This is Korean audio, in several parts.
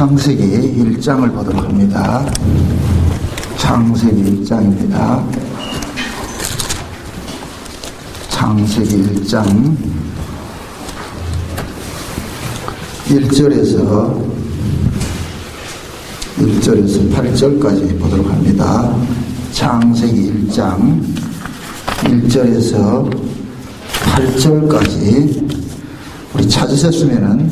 창세기 1장을 보도록 합니다. 창세기 1장입니다. 창세기 1장 1절에서 8절까지 보도록 합니다. 창세기 1장 1절에서 8절까지 우리 찾으셨으면은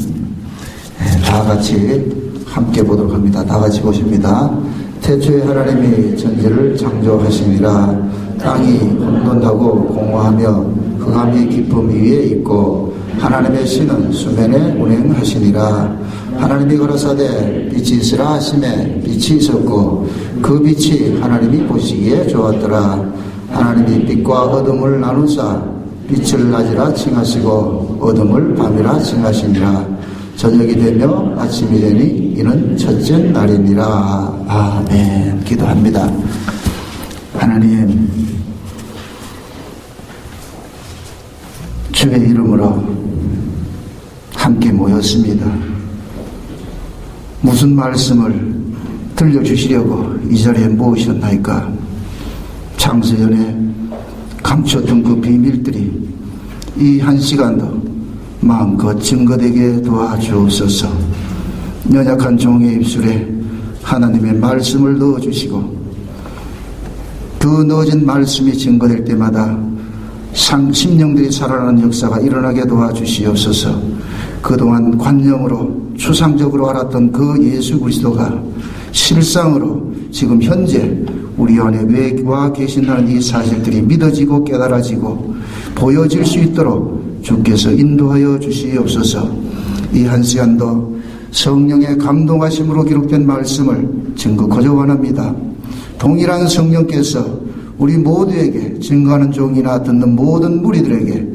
다 같이 함께 보도록 합니다. 다 같이 보십니다. 태초에 하나님이 천지를 창조하시니라. 땅이 혼돈하고 공허하며 흑암이 깊음 위에 있고 하나님의 신은 수면에 운행하시니라. 하나님이 가라사대 빛이 있으라 하시매 빛이 있었고 그 빛이 하나님이 보시기에 좋았더라. 하나님이 빛과 어둠을 나누사 빛을 낮이라 칭하시고 어둠을 밤이라 칭하시니라. 저녁이 되며 아침이 되니 이는 첫째 날이니라. 아멘. 기도합니다. 하나님, 주의 이름으로 함께 모였습니다. 무슨 말씀을 들려주시려고 이 자리에 모으셨나이까? 창세전에 감췄던 그 비밀들이 이 한 시간도 마음껏 증거되게 도와주옵소서. 연약한 종의 입술에 하나님의 말씀을 넣어주시고 그 넣어진 말씀이 증거될 때마다 심령들이 살아나는 역사가 일어나게 도와주시옵소서. 그동안 관념으로 추상적으로 알았던 그 예수 그리스도가 실상으로 지금 현재 우리 안에 와 계신다는 이 사실들이 믿어지고 깨달아지고 보여질 수 있도록 주께서 인도하여 주시옵소서. 이 한 시간도 성령의 감동하심으로 기록된 말씀을 증거코저 원합니다. 동일한 성령께서 우리 모두에게 증거하는 종이나 듣는 모든 무리들에게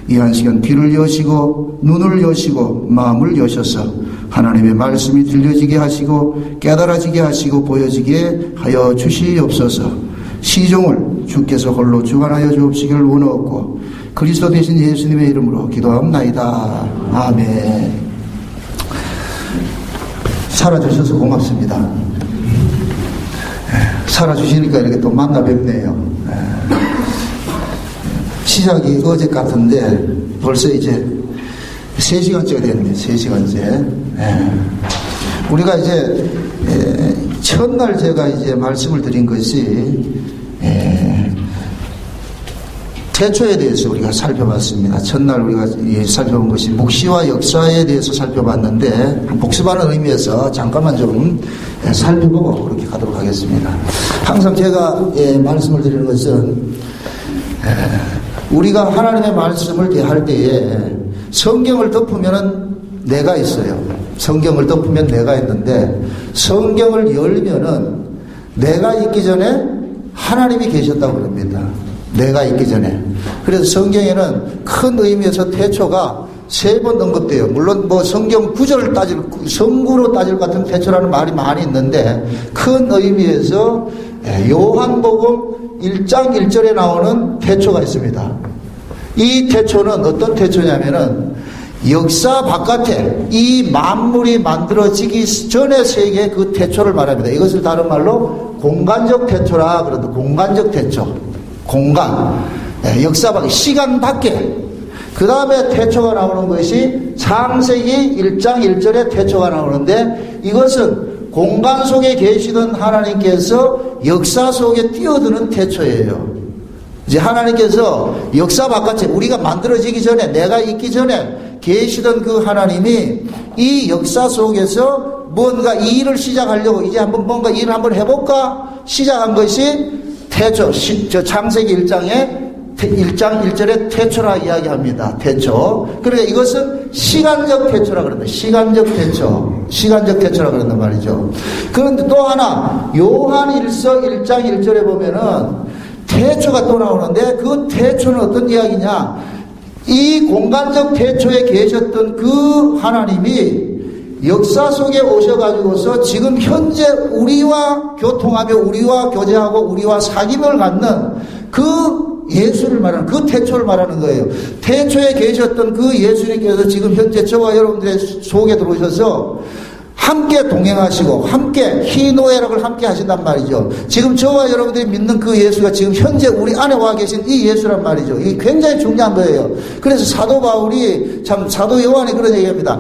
이 한 시간 귀를 여시고 눈을 여시고 마음을 여셔서 하나님의 말씀이 들려지게 하시고 깨달아지게 하시고 보여지게 하여 주시옵소서. 시종을 주께서 홀로 주관하여 주옵시기를 원하옵고 그리스도 되신 예수님의 이름으로 기도합나이다. 아멘. 살아주셔서 고맙습니다. 살아주시니까 이렇게 또 만나 뵙네요. 시작이 어제 같은데 벌써 이제 3시간째가 됐네요. 3시간째. 우리가 이제 첫날 제가 이제 말씀을 드린 것이 태초에 대해서 우리가 살펴봤습니다. 첫날 우리가 살펴본 것이 묵시와 역사에 대해서 살펴봤는데 복습하는 의미에서 잠깐만 좀 살펴보고 그렇게 가도록 하겠습니다. 항상 제가 말씀을 드리는 것은 우리가 하나님의 말씀을 대할 때에 성경을 덮으면은 내가 있어요. 성경을 덮으면 내가 있는데 성경을 열면은 내가 있기 전에 하나님이 계셨다고 그럽니다. 내가 있기 전에. 그래서 성경에는 큰 의미에서 태초가 3번 언급돼요. 물론 뭐 성경 구절을 성구로 따질 것 같은 태초라는 말이 많이 있는데 큰 의미에서 요한복음 1장 1절에 나오는 태초가 있습니다. 이 태초는 어떤 태초냐면은 역사 바깥에 이 만물이 만들어지기 전의 세계의 그 태초를 말합니다. 이것을 다른 말로 공간적 태초라 그러는데 공간적 태초. 공간, 역사 밖에, 시간 밖에. 그 다음에 태초가 나오는 것이 창세기 1장 1절에 태초가 나오는데 이것은 공간 속에 계시던 하나님께서 역사 속에 뛰어드는 태초예요. 이제 하나님께서 역사 바깥에 우리가 만들어지기 전에 내가 있기 전에 계시던 그 하나님이 이 역사 속에서 뭔가 이 일을 시작하려고 이제 한번 뭔가 일을 한번 해볼까 시작한 것이 태초, 창세기 1장 1절에 태초라 이야기합니다. 태초. 그러니까 이것은 시간적 태초라 그런다. 시간적 태초라 그런단 말이죠. 그런데 또 하나, 요한일서 1장 1절에 보면은 태초가 또 나오는데 그 태초는 어떤 이야기냐? 이 공간적 태초에 계셨던 그 하나님이 역사 속에 오셔가지고서 지금 현재 우리와 교통하며 우리와 교제하고 우리와 사귐을 갖는 그 예수를 말하는 그 태초를 말하는 거예요. 태초에 계셨던 그 예수님께서 지금 현재 저와 여러분들의 속에 들어오셔서 함께 동행하시고 함께 희노애락을 함께 하신단 말이죠. 지금 저와 여러분들이 믿는 그 예수가 지금 현재 우리 안에 와 계신 이 예수란 말이죠. 이게 굉장히 중요한 거예요. 그래서 사도 바울이 참 사도 요한이 그런 얘기합니다.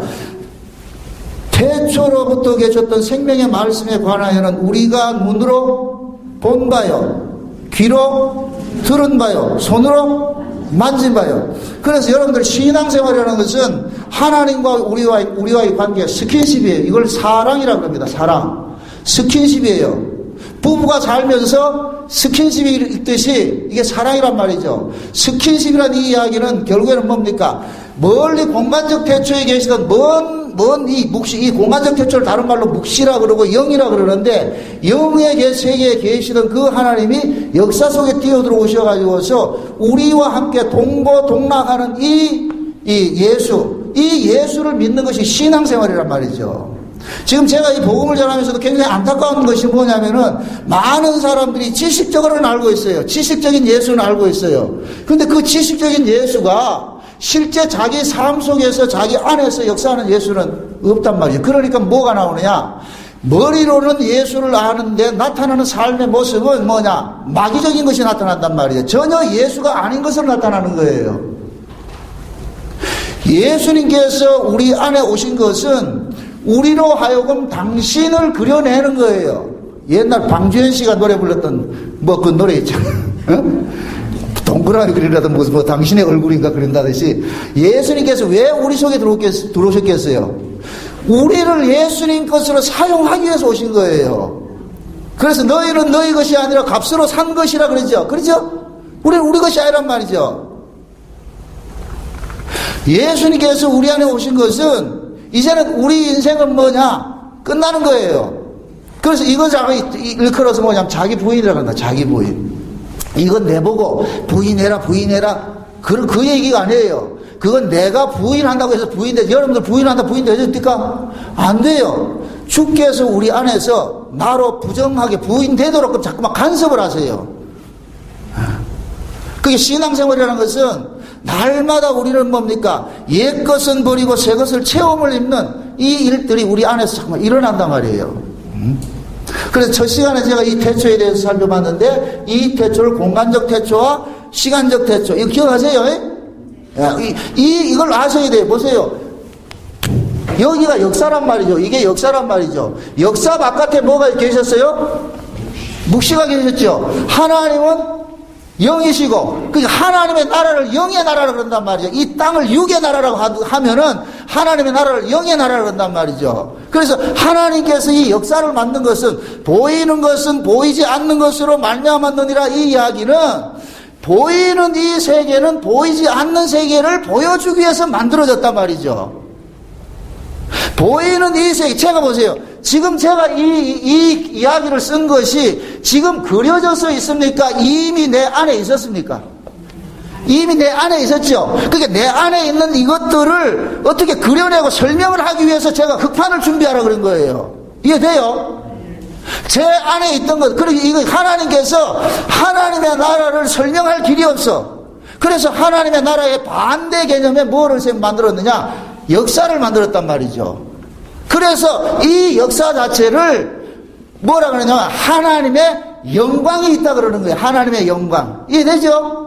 태초로부터 계셨던 생명의 말씀에 관하여는 우리가 눈으로 본 바요, 귀로 들은 바요, 손으로 만진 바요. 그래서 여러분들 신앙생활이라는 것은 하나님과 우리와의 관계, 스킨십이에요. 이걸 사랑이라고 합니다. 사랑. 스킨십이에요. 부부가 살면서 스킨십이 있듯이 이게 사랑이란 말이죠. 스킨십이라는 이 이야기는 결국에는 뭡니까? 멀리 공간적 태초에 계시던 이 묵시, 이 공간적 태초를 다른 말로 묵시라 그러고 영이라 그러는데, 영의 세계에 계시던 그 하나님이 역사 속에 뛰어들어오셔가지고서 우리와 함께 동고동락하는 이 예수를 믿는 것이 신앙생활이란 말이죠. 지금 제가 이 복음을 전하면서도 굉장히 안타까운 것이 뭐냐면은, 많은 사람들이 지식적으로는 알고 있어요. 지식적인 예수는 알고 있어요. 근데 그 지식적인 예수가 실제 자기 삶 속에서 자기 안에서 역사하는 예수는 없단 말이에요. 그러니까 뭐가 나오느냐? 머리로는 예수를 아는데 나타나는 삶의 모습은 뭐냐? 마귀적인 것이 나타난단 말이에요. 전혀 예수가 아닌 것으로 나타나는 거예요. 예수님께서 우리 안에 오신 것은 우리로 하여금 당신을 그려내는 거예요. 옛날 방주현 씨가 노래 불렀던 그 노래 있잖아요. 동그라미 그리라든 뭐 당신의 얼굴인가 그린다듯이 예수님께서 왜 우리 속에 들어오셨겠어요? 우리를 예수님 것으로 사용하기 위해서 오신 거예요. 그래서 너희는 너희 것이 아니라 값으로 산 것이라 그러죠. 그렇죠? 우리는 우리 것이 아니란 말이죠. 예수님께서 우리 안에 오신 것은 이제는 우리 인생은 뭐냐? 끝나는 거예요. 그래서 이거 일컬어서 뭐냐면 자기 부인이라고 한다. 자기 부인. 이건 내보고 부인해라 그 얘기가 아니에요. 그건 내가 부인한다고 해서 부인돼. 여러분들 부인한다 되십니까? 안 돼요. 주께서 우리 안에서 나로 부정하게 부인되도록 자꾸만 간섭을 하세요. 그게 신앙생활이라는 것은 날마다 우리는 뭡니까? 옛 것은 버리고 새 것을 체험을 입는 이 일들이 우리 안에서 정말 일어난단 말이에요. 그래서 첫 시간에 제가 이 태초에 대해서 살펴봤는데, 이 태초를 공간적 태초와 시간적 태초, 이거 기억하세요? 이걸 아셔야 돼요. 보세요. 여기가 역사란 말이죠. 이게 역사란 말이죠. 역사 바깥에 뭐가 계셨어요? 묵시가 계셨죠. 하나님은 영이시고, 그러니까 하나님의 나라를 영의 나라라고 그런단 말이죠. 이 땅을 육의 나라라고 하면은 하나님의 나라를 영의 나라라고 그런단 말이죠. 그래서 하나님께서 이 역사를 만든 것은 보이는 것은 보이지 않는 것으로 말미암았느니라. 이 이야기는 보이는 이 세계는 보이지 않는 세계를 보여주기 위해서 만들어졌단 말이죠. 보이는 이 세계, 제가 보세요. 지금 제가 이 이야기를 쓴 것이 지금 그려져서 있습니까? 이미 내 안에 있었습니까? 이미 내 안에 있었죠. 그러니까 내 안에 있는 이것들을 어떻게 그려내고 설명을 하기 위해서 제가 흑판을 준비하라 그런 거예요. 이해돼요? 제 안에 있던 것, 그리고 이거 하나님께서 하나님의 나라를 설명할 길이 없어. 그래서 하나님의 나라의 반대 개념에 뭐를 만들었느냐? 역사를 만들었단 말이죠. 그래서 이 역사 자체를 뭐라 그러냐면 하나님의 영광이 있다 그러는 거예요. 하나님의 영광. 이해되죠?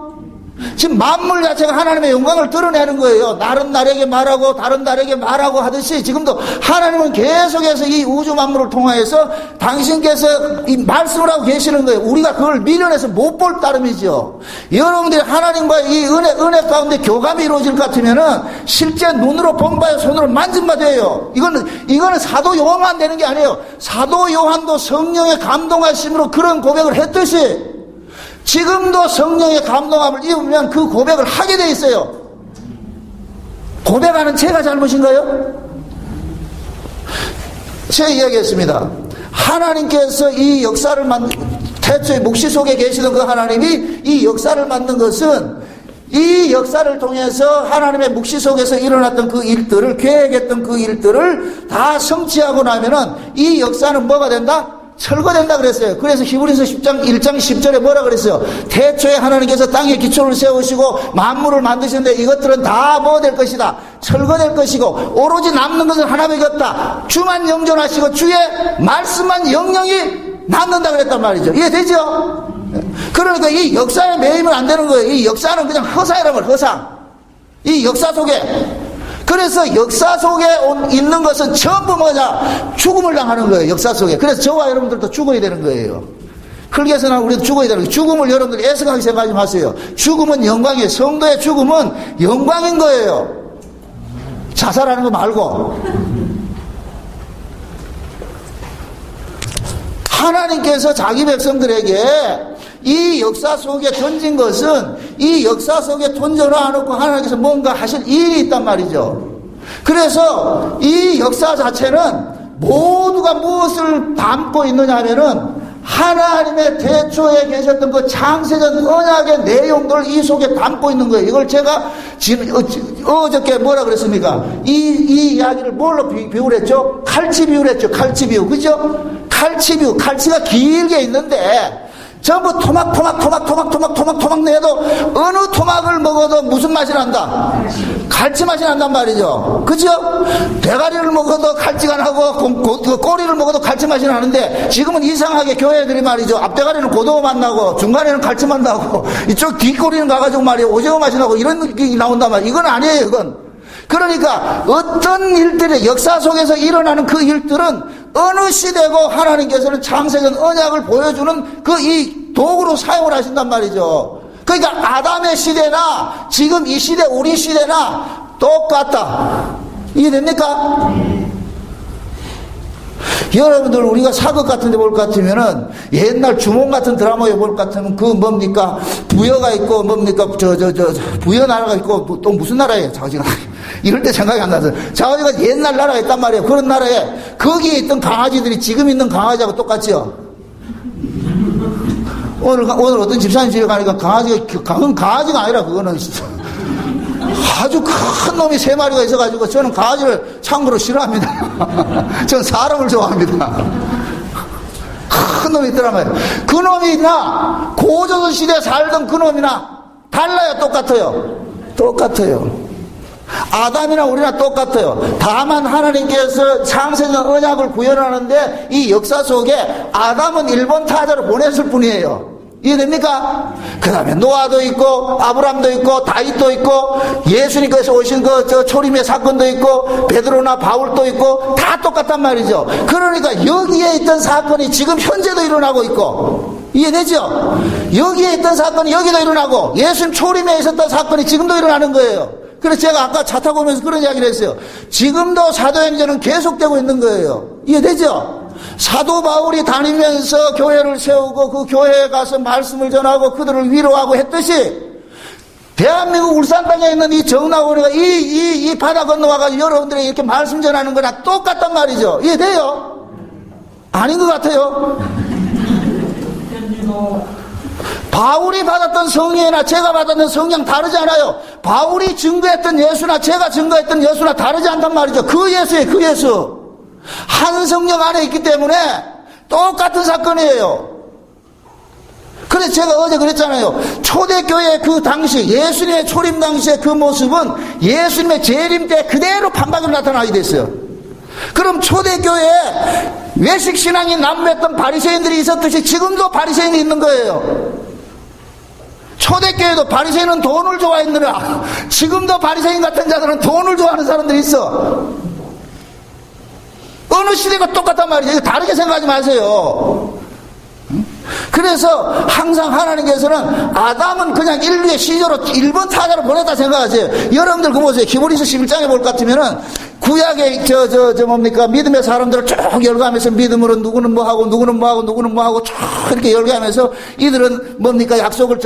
지금 만물 자체가 하나님의 영광을 드러내는 거예요. 날은 날에게 말하고 다른 날에게 말하고 하듯이 지금도 하나님은 계속해서 이 우주 만물을 통하여서 당신께서 이 말씀을 하고 계시는 거예요. 우리가 그걸 미련해서 못 볼 따름이죠. 여러분들이 하나님과 이 은혜 가운데 교감이 이루어질 것 같으면은 실제 눈으로 본 바에 손으로 만진 바 돼요. 이거는 사도 요한만 되는 게 아니에요. 사도 요한도 성령의 감동하심으로 그런 고백을 했듯이 지금도 성령의 감동함을 입으면 그 고백을 하게 돼 있어요. 고백하는 제가 잘못인가요? 제가 이야기했습니다. 하나님께서 이 역사를 태초에 묵시 속에 계시던 그 하나님이 이 역사를 만든 것은 이 역사를 통해서 하나님의 묵시 속에서 일어났던 그 일들을, 계획했던 그 일들을 다 성취하고 나면은 이 역사는 뭐가 된다? 철거된다 그랬어요. 그래서 히브리서 10장 1장 10절에 뭐라 그랬어요? 태초에 하나님께서 땅에 기초를 세우시고 만물을 만드셨는데 이것들은 다 뭐 될 것이다? 철거될 것이고 오로지 남는 것은 하나밖에 없다. 주만 영존하시고 주의 말씀만 영영이 남는다 그랬단 말이죠. 이해되죠? 그러니까 이 역사에 매이면 안 되는 거예요. 이 역사는 그냥 허상이란 말이에요. 허상. 이 역사 속에. 그래서 역사 속에 있는 것은 전부 뭐냐? 죽음을 당하는 거예요. 역사 속에. 그래서 저와 여러분들도 죽어야 되는 거예요. 흙에서나 우리도 죽어야 되는 거예요. 죽음을 여러분들이 애석하게 생각하지 마세요. 죽음은 영광이에요. 성도의 죽음은 영광인 거예요. 자살하는 거 말고. 하나님께서 자기 백성들에게 이 역사 속에 던진 것은 이 역사 속에 던져놔놓고 하나님께서 뭔가 하실 일이 있단 말이죠. 그래서 이 역사 자체는 모두가 무엇을 담고 있느냐 하면은 하나님의 태초에 계셨던 그 창세전 언약의 내용들을 이 속에 담고 있는 거예요. 이걸 제가 어저께 뭐라 그랬습니까? 이 이야기를 뭘로 비유했죠? 칼치 비유했죠. 칼치 비유. 그죠? 칼치 비유. 칼치가 길게 있는데 전부 토막 내도 어느 토막을 먹어도 무슨 맛이 난다? 갈치 맛이 난단 말이죠. 그죠? 대가리를 먹어도 갈치가 나고 꼬리를 먹어도 갈치 맛이 나는데 지금은 이상하게 교회들이 말이죠. 앞대가리는 고등어 맛 나고 중간에는 갈치 맛 나고 이쪽 뒷꼬리는 가가지고 말이에요. 오징어 맛이 나고 이런 느낌이 나온단 말이에요. 이건 아니에요. 이건. 그러니까 어떤 일들이 역사 속에서 일어나는 그 일들은 어느 시대고 하나님께서는 창세전 언약을 보여주는 그 이 도구로 사용을 하신단 말이죠. 그러니까 아담의 시대나 지금 이 시대 우리 시대나 똑같다. 이해됩니까? 여러분들 우리가 사극 같은 데 볼 것 같으면은 옛날 주몽 같은 드라마에 볼 것 같으면 그 뭡니까 부여가 있고 뭡니까 부여 나라가 있고 또 무슨 나라예요? 자지가 이럴 때 생각이 안 나서 자지가 옛날 나라가 있단 말이에요. 그런 나라에 거기에 있던 강아지들이 지금 있는 강아지하고 똑같죠. 오늘 어떤 집사님 집에 가니까 강아지가 아니라 그거는 아주 큰 놈이 3마리가 있어가지고 저는 강아지를 참고로 싫어합니다. 저는 사람을 좋아합니다. 큰 놈이 있더란 말이에요. 그 놈이나 고조선 시대에 살던 그 놈이나 달라요? 똑같아요. 아담이나 우리나 똑같아요. 다만 하나님께서 창세전 언약을 구현하는데 이 역사 속에 아담은 일본 타자를 보냈을 뿐이에요. 이해됩니까? 그 다음에 노아도 있고 아브람도 있고 다윗도 있고 예수님께서 오신 그 초림의 사건도 있고 베드로나 바울도 있고 다 똑같단 말이죠. 그러니까 여기에 있던 사건이 지금 현재도 일어나고 있고 이해되죠? 여기에 있던 사건이 여기도 일어나고 예수님 초림에 있었던 사건이 지금도 일어나는 거예요. 그래서 제가 아까 차 타고 오면서 그런 이야기를 했어요. 지금도 사도행전은 계속되고 있는 거예요. 이해되죠? 사도 바울이 다니면서 교회를 세우고 그 교회에 가서 말씀을 전하고 그들을 위로하고 했듯이 대한민국 울산 땅에 있는 이 정나원이가 이 바다 건너와가지고 여러분들에게 이렇게 말씀 전하는 거랑 똑같단 말이죠. 이해돼요? 아닌 것 같아요. 바울이 받았던 성령이나 제가 받았던 성령 다르지 않아요. 바울이 증거했던 예수나 제가 증거했던 예수나 다르지 않단 말이죠. 그 예수예요. 그 예수. 한 성령 안에 있기 때문에 똑같은 사건이에요. 그래서 제가 어제 그랬잖아요. 초대교회 그 당시 예수님의 초림 당시의 그 모습은 예수님의 재림 때 그대로 판박으로 나타나게 됐어요. 그럼 초대교회에 외식신앙이 난무했던 바리새인들이 있었듯이 지금도 바리새인이 있는 거예요. 초대교회도 바리새인은 돈을 좋아했느라 지금도 바리새인 같은 자들은 돈을 좋아하는 사람들이 있어. 어느 시대가 똑같단 말이죠. 다르게 생각하지 마세요. 그래서 항상 하나님께서는 아담은 그냥 인류의 시조로 1번 타자로 보냈다 생각하세요. 여러분들 그 보세요. 히브리서 11장에 볼 것 같으면은 구약의 뭡니까 믿음의 사람들을 쭉 열거하면서 믿음으로 누구는 뭐하고 누구는 뭐하고 누구는 뭐하고 쭉 이렇게 열거하면서 이들은 뭡니까 약속을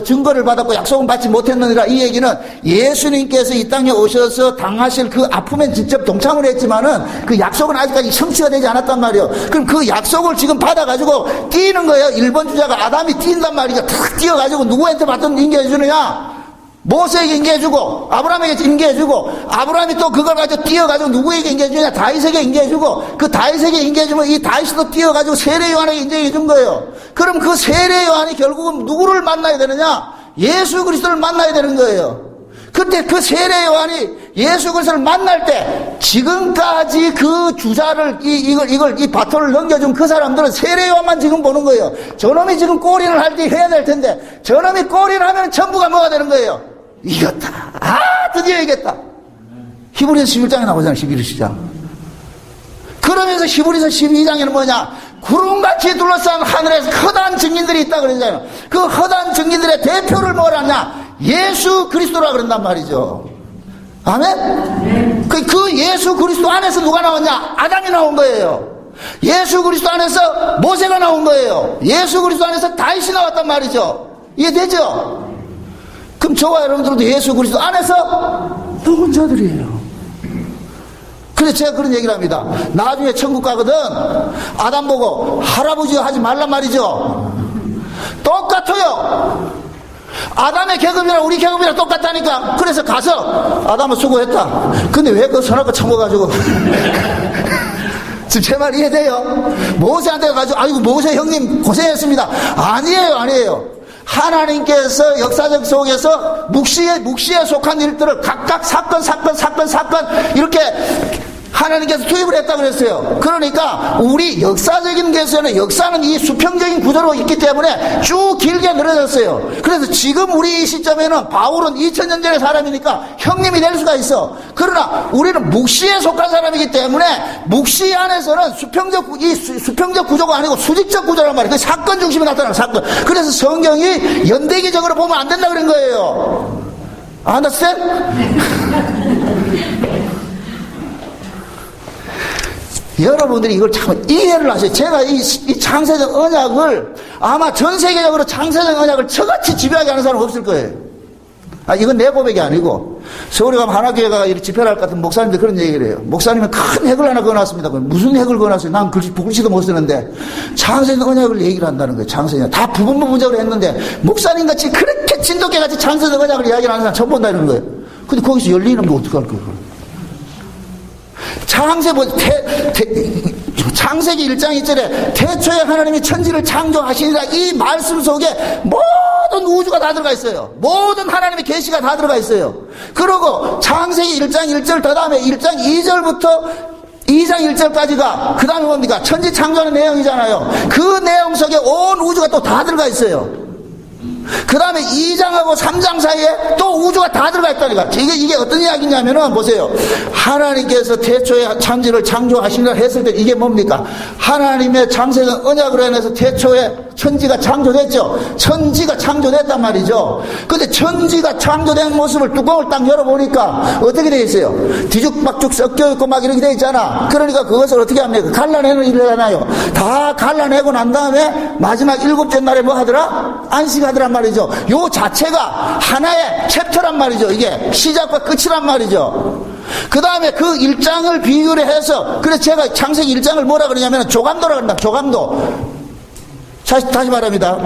증거를 받았고 약속은 받지 못했느니라. 이 얘기는 예수님께서 이 땅에 오셔서 당하실 그 아픔에 직접 동참을 했지만은 그 약속은 아직까지 성취가 되지 않았단 말이에요. 그럼 그 약속을 지금 받아가지고 뛰는 거예요. 1번 주자가 아담이 뛴단 말이죠. 탁 뛰어가지고 누구한테 받던 인계해 주느냐? 모세에게 인계해주고 아브라함에게 인계해주고 아브라함이 또 그걸 가지고 뛰어가지고 누구에게 인계해주냐? 다윗에게 인계해주고 그 다윗에게 인계해주면 이 다윗이 또 뛰어가지고 세례 요한에게 인계해준 거예요. 그럼 그 세례 요한이 결국은 누구를 만나야 되느냐? 예수 그리스도를 만나야 되는 거예요. 그때 그 세례 요한이 예수 그리스도를 만날 때 지금까지 그 주자를 이 바톤을 넘겨준 그 사람들은 세례 요한만 지금 보는 거예요. 저놈이 지금 꼬리를 할 때 해야 될 텐데 저놈이 꼬리를 하면 전부가 뭐가 되는 거예요? 이겼다. 드디어 이겼다. 히브리서 11장에 나오잖아요. 11장. 그러면서 히브리서 12장에는 뭐냐? 구름같이 둘러싼 하늘에서 허다한 증인들이 있다 그러잖아요. 그 허다한 증인들의 대표를 뭐라냐? 예수 그리스도라 그런단 말이죠. 아멘? 그 예수 그리스도 안에서 누가 나왔냐? 아담이 나온 거예요. 예수 그리스도 안에서 모세가 나온 거예요. 예수 그리스도 안에서 다윗이 나왔단 말이죠. 이해되죠? 그럼 저와 여러분들도 예수 그리스도 안에서 나온 자들이에요. 그래서 제가 그런 얘기를 합니다. 나중에 천국 가거든 아담 보고 할아버지 하지 말란 말이죠. 똑같아요. 아담의 계급이랑 우리 계급이랑 똑같다니까. 그래서 가서 아담은 수고했다. 근데 왜 그 선악과 처먹어가지고 지금 제 말 이해돼요? 모세한테 가지고 아이고 모세 형님 고생했습니다. 아니에요. 하나님께서 역사적 속에서 묵시에 속한 일들을 각각 사건 이렇게 하나님께서 투입을 했다고 그랬어요. 그러니까 우리 역사적인 데서는 역사는 이 수평적인 구조로 있기 때문에 쭉 길게 늘어졌어요. 그래서 지금 우리 시점에는 바울은 2000년 전의 사람이니까 형님이 될 수가 있어. 그러나 우리는 묵시에 속한 사람이기 때문에 묵시 안에서는 수평적 구조가 아니고 수직적 구조란 말이에요. 그 사건 중심이 나타나는 사건. 그래서 성경이 연대기적으로 보면 안 된다 그런 거예요. understand? 여러분들이 이걸 참 이해를 하셔요. 제가 이 창세적 언약을 아마 전 세계적으로 창세적 언약을 저같이 지배하게 하는 사람은 없을 거예요. 이건 내 고백이 아니고 서울에 가면 하나교회가 이렇게 집회를 할 것 같은 목사님들 그런 얘기를 해요. 목사님은 큰 핵을 하나 그어놨습니다. 무슨 핵을 그어놨어요? 난 글씨도 못 쓰는데 창세적 언약을 얘기를 한다는 거예요. 창세적 다 부분적으로 했는데 목사님같이 그렇게 진돗개같이 창세적 언약을 이야기를 하는 사람 처음 본다 이런 거예요. 근데 거기서 열리는 거 어떡할 거예요? 창세기 1장 2절에 태초에 하나님이 천지를 창조하시니라 이 말씀 속에 모든 우주가 다 들어가 있어요. 모든 하나님의 계시가 다 들어가 있어요. 그리고 창세기 1장 1절 그 다음에 1장 2절부터 2장 1절까지가 그 다음에 뭡니까? 천지 창조하는 내용이잖아요. 그 내용 속에 온 우주가 또 다 들어가 있어요. 그 다음에 2장하고 3장 사이에 또 우주가 다 들어가 있다니까. 이게 어떤 이야기냐면은 보세요. 하나님께서 태초에 천지를 창조하시려 했을 때 이게 뭡니까? 하나님의 창세적 언약으로 인해서 태초에 천지가 창조됐죠. 천지가 창조됐단 말이죠. 근데 천지가 창조된 모습을 뚜껑을 딱 열어보니까 어떻게 되어 있어요? 뒤죽박죽 섞여 있고 막 이렇게 되어 있잖아. 그러니까 그것을 어떻게 합니까? 갈라내는 일을 하나요? 다 갈라내고 난 다음에 마지막 7째 날에 뭐 하더라? 안식하더란 말이죠. 요 자체가 하나의 챕터란 말이죠. 이게 시작과 끝이란 말이죠. 그 다음에 그 1장을 비유를 해서 그래서 제가 창세기 1장을 뭐라 그러냐면 조감도라 그런다. 조감도. 다시 말합니다.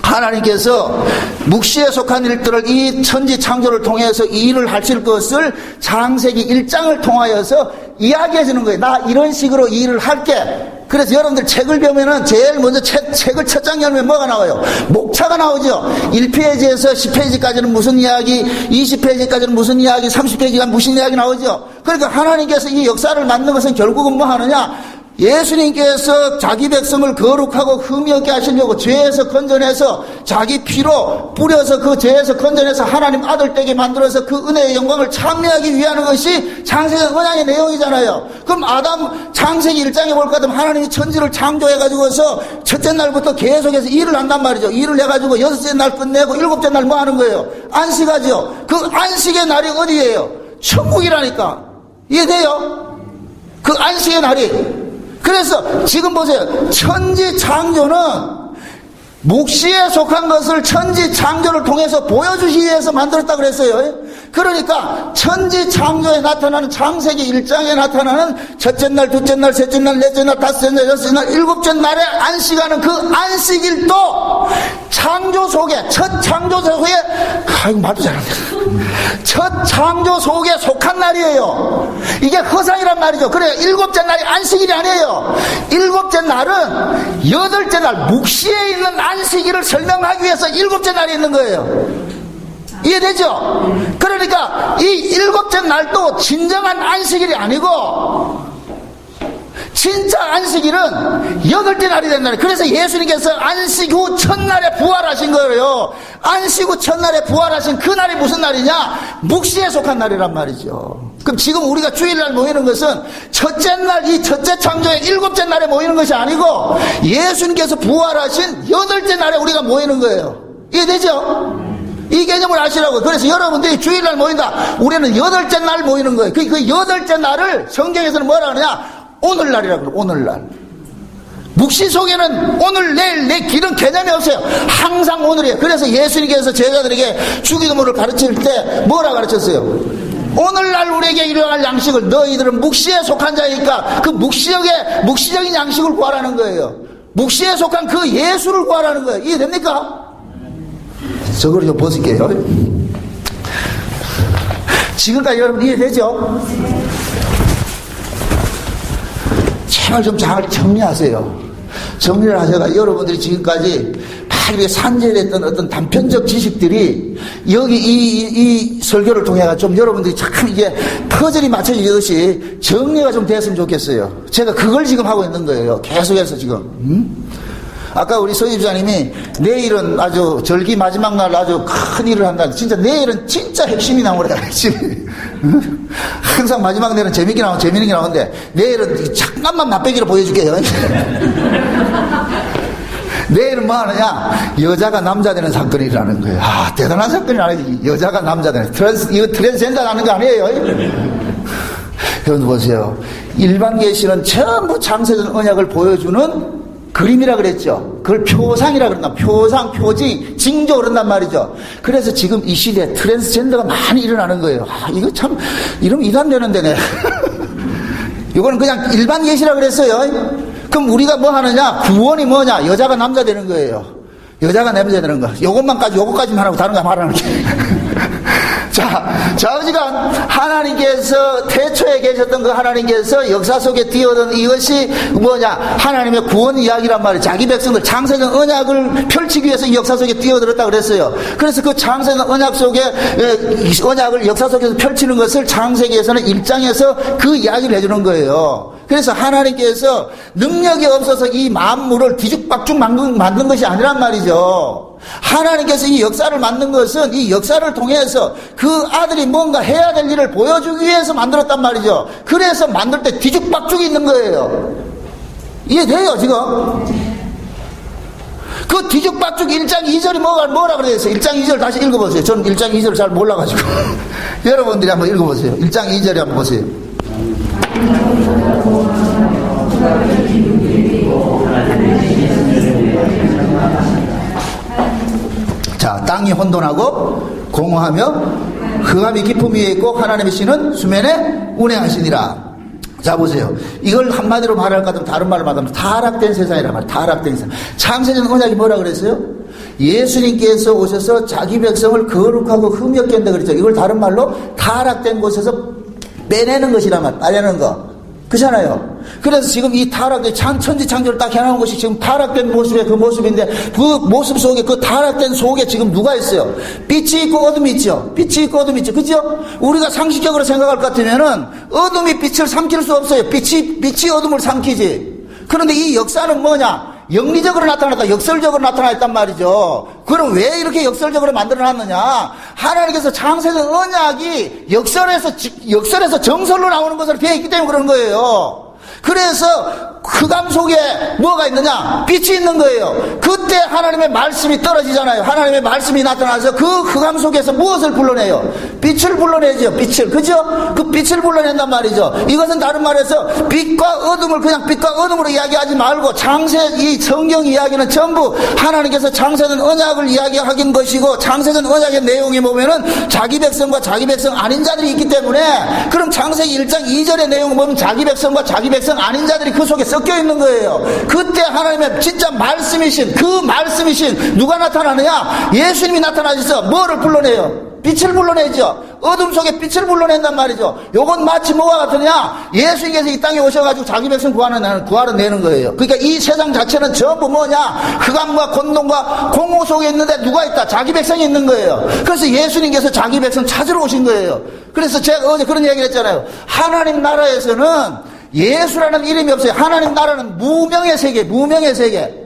하나님께서 묵시에 속한 일들을 이 천지 창조를 통해서 이 일을 하실 것을 창세기 1장을 통하여서 이야기해 주는 거예요. 나 이런 식으로 이 일을 할게. 그래서 여러분들 책을 보면은 제일 먼저 책을 첫 장 열면 뭐가 나와요? 목차가 나오죠. 1페이지에서 10페이지까지는 무슨 이야기, 20페이지까지는 무슨 이야기, 30페이지가 무슨 이야기 나오죠. 그러니까 하나님께서 이 역사를 만든 것은 결국은 뭐 하느냐? 예수님께서 자기 백성을 거룩하고 흠이 없게 하시려고 죄에서 건져내서 자기 피로 뿌려서 그 죄에서 건져내서 하나님 아들 되게 만들어서 그 은혜의 영광을 찬미하기 위한 것이 창세기 언약의 내용이잖아요. 그럼 아담 창세기 1장에 볼 것 같으면 하나님이 천지를 창조해가지고서 첫째 날부터 계속해서 일을 한단 말이죠. 일을 해가지고 여섯째 날 끝내고 일곱째 날 뭐 하는 거예요? 안식하죠. 그 안식의 날이 어디예요? 천국이라니까. 이해돼요? 그 안식의 날이. 그래서 지금 보세요. 천지 창조는 묵시에 속한 것을 천지 창조를 통해서 보여주시기 위해서 만들었다 그랬어요. 그러니까 천지 창조에 나타나는 창세기 1장에 나타나는 첫째 날, 둘째 날, 셋째 날, 넷째 날, 다섯째 날, 여섯째 날, 일곱째 날에 안식하는 그 안식일도 창조 속에 첫 창조 속에 이거 말도 잘한다. 첫 창조 속에 속한 날이에요. 이게 허상이란 말이죠. 그래요. 일곱째 날이 안식일이 아니에요. 일곱째 날은 여덟째 날 묵시에 있는 안식일을 설명하기 위해서 일곱째 날이 있는 거예요. 이해되죠? 그러니까 이 일곱째 날도 진정한 안식일이 아니고 진짜 안식일은 여덟째 날이 된다. 그래서 예수님께서 안식 후 첫날에 부활하신 거예요. 안식 후 첫날에 부활하신 그 날이 무슨 날이냐? 묵시에 속한 날이란 말이죠. 그럼 지금 우리가 주일날 모이는 것은 첫째 날, 이 첫째 창조의 일곱째 날에 모이는 것이 아니고 예수님께서 부활하신 여덟째 날에 우리가 모이는 거예요. 이해되죠? 이 개념을 아시라고. 그래서 여러분들이 주일날 모인다. 우리는 여덟째 날 모이는 거예요. 그 여덟째 날을 성경에서는 뭐라 하느냐? 오늘날이라고 그래요. 오늘날. 묵시 속에는 오늘, 내일, 내 길은 개념이 없어요. 항상 오늘이에요. 그래서 예수님께서 제자들에게 주기도문을 가르칠 때 뭐라 가르쳤어요? 오늘날 우리에게 일용할 양식을 너희들은 묵시에 속한 자이니까 그 묵시적인 양식을 구하라는 거예요. 묵시에 속한 그 예수를 구하라는 거예요. 이해됩니까? 저걸 좀 보실게요. 지금까지 여러분 이해되죠? 제발 좀 잘 정리하세요. 정리를 하셔가 여러분들이 지금까지 막 이렇게 산재됐던 어떤 단편적 지식들이 여기 이 설교를 통해가 좀 여러분들이 참 이게 퍼즐이 맞춰지듯이 정리가 좀 됐으면 좋겠어요. 제가 그걸 지금 하고 있는 거예요. 계속해서 지금. 아까 우리 서집사님이 내일은 아주 절기 마지막 날 아주 큰 일을 한다. 진짜 내일은 진짜 핵심이 나오더라. 항상 마지막 날은 재밌게 나오고 재밌는 게 나오는데 내일은 잠깐만 맛배기로 보여줄게요. 내일은 뭐 하느냐? 여자가 남자 되는 사건이 일어나는 거예요. 아, 대단한 사건이 아니지. 여자가 남자 되는. 이거 트랜스젠더라는 거 아니에요? 여러분 보세요. 일반 계시는 전부 창세전 언약을 보여주는 그림이라 그랬죠. 그걸 표상이라 그런다. 표상, 표지, 징조 그런단 말이죠. 그래서 지금 이 시대에 트랜스젠더가 많이 일어나는 거예요. 아, 이거 참, 이러면 이단되는 데네. 이거는 그냥 일반 계시라 그랬어요. 그럼 우리가 뭐 하느냐? 구원이 뭐냐? 여자가 남자 되는 거예요. 여자가 남자 되는 거. 요것까지만 하고 다른 거 말하는 게. 자, 어지간 하나님께서 태초에 계셨던 그 하나님께서 역사 속에 띄어든 이것이 뭐냐? 하나님의 구원 이야기란 말이에요. 자기 백성들 창세전 언약을 펼치기 위해서 이 역사 속에 띄어들었다 그랬어요. 그래서 그 창세전 언약 속에 언약을 역사 속에서 펼치는 것을 창세기에서는 1장에서 그 이야기를 해주는 거예요. 그래서 하나님께서 능력이 없어서 이 만물을 뒤죽박죽 만든 것이 아니란 말이죠. 하나님께서 이 역사를 만든 것은 이 역사를 통해서 그 아들이 뭔가 해야 될 일을 보여주기 위해서 만들었단 말이죠. 그래서 만들 때 뒤죽박죽이 있는 거예요. 이해돼요 지금? 그 뒤죽박죽 1장 2절이 뭐라 그랬어요? 1장 2절 다시 읽어보세요. 저는 1장 2절을 잘 몰라가지고 여러분들이 한번 읽어보세요. 1장 2절에 한번 보세요. 자, 땅이 혼돈하고 공허하며 흑암이 깊음 위에 있고 하나님의 신은 수면에 운행하시니라. 자, 보세요. 이걸 한마디로 말할까 하면 다른 말을 말하면 타락된 세상이란 말이에요. 타락된 세상. 창세전 언약이 뭐라 그랬어요? 예수님께서 오셔서 자기 백성을 거룩하고 흠이 없게 한다 그랬죠. 이걸 다른 말로 타락된 곳에서 빼내는 것이란 말, 빼내는 거. 그렇잖아요. 그래서 지금 이 타락된 천지창조를 딱 해놓은 것이 지금 타락된 모습의 그 모습인데 그 모습 속에 그 타락된 속에 지금 누가 있어요? 빛이 있고 어둠이 있죠. 빛이 있고 어둠이 있죠. 그죠? 우리가 상식적으로 생각할 것 같으면은 어둠이 빛을 삼킬 수 없어요. 빛이 어둠을 삼키지. 그런데 이 역사는 뭐냐? 영리적으로 나타났다, 역설적으로 나타났단 말이죠. 그럼 왜 이렇게 역설적으로 만들어놨느냐? 하나님께서 창세전 언약이 역설에서 정설로 나오는 것으로 되어 있기 때문에 그런 거예요. 그래서 흑암 속에 뭐가 있느냐? 빛이 있는 거예요. 그때 하나님의 말씀이 떨어지잖아요. 하나님의 말씀이 나타나서 그 흑암 속에서 무엇을 불러내요? 빛을 불러내죠. 빛을. 그죠? 그 빛을 불러낸단 말이죠. 이것은 다른 말해서 빛과 어둠을 그냥 빛과 어둠으로 이야기하지 말고 이 성경 이야기는 전부 하나님께서 창세전 언약을 이야기하긴 것이고 창세전 언약의 내용이 보면은 자기 백성과 자기 백성 아닌 자들이 있기 때문에 그럼 창세기 1장 2절의 내용을 보면 자기 백성과 자기 백성 아닌 자들이 그 속에 썩어 섞여 있는 거예요. 그때 하나님의 진짜 말씀이신, 그 말씀이신 누가 나타나느냐? 예수님이 나타나셔서 뭐를 불러내요? 빛을 불러내죠. 어둠 속에 빛을 불러낸단 말이죠. 요건 마치 뭐와 같으냐? 예수님께서 이 땅에 오셔가지고 자기 백성 구하러내는 거예요. 그러니까 이 세상 자체는 전부 뭐냐? 흑암과 혼돈과 공허 속에 있는데 누가 있다? 자기 백성이 있는 거예요. 그래서 예수님께서 자기 백성 찾으러 오신 거예요. 그래서 제가 어제 그런 얘기를 했잖아요. 하나님 나라에서는 예수라는 이름이 없어요. 하나님 나라는 무명의 세계, 무명의 세계.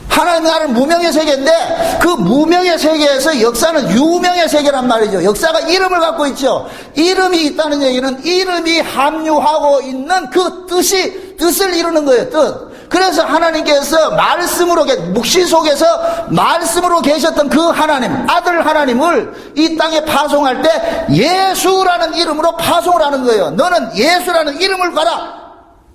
하나님 나라는 무명의 세계인데 그 무명의 세계에서 역사는 유명의 세계란 말이죠. 역사가 이름을 갖고 있죠. 이름이 있다는 얘기는 이름이 함유하고 있는 그 뜻을 이루는 거예요. 뜻. 그래서 하나님께서 말씀으로, 묵시 속에서 말씀으로 계셨던 그 하나님, 아들 하나님을 이 땅에 파송할 때 예수라는 이름으로 파송을 하는 거예요. 너는 예수라는 이름을 가라.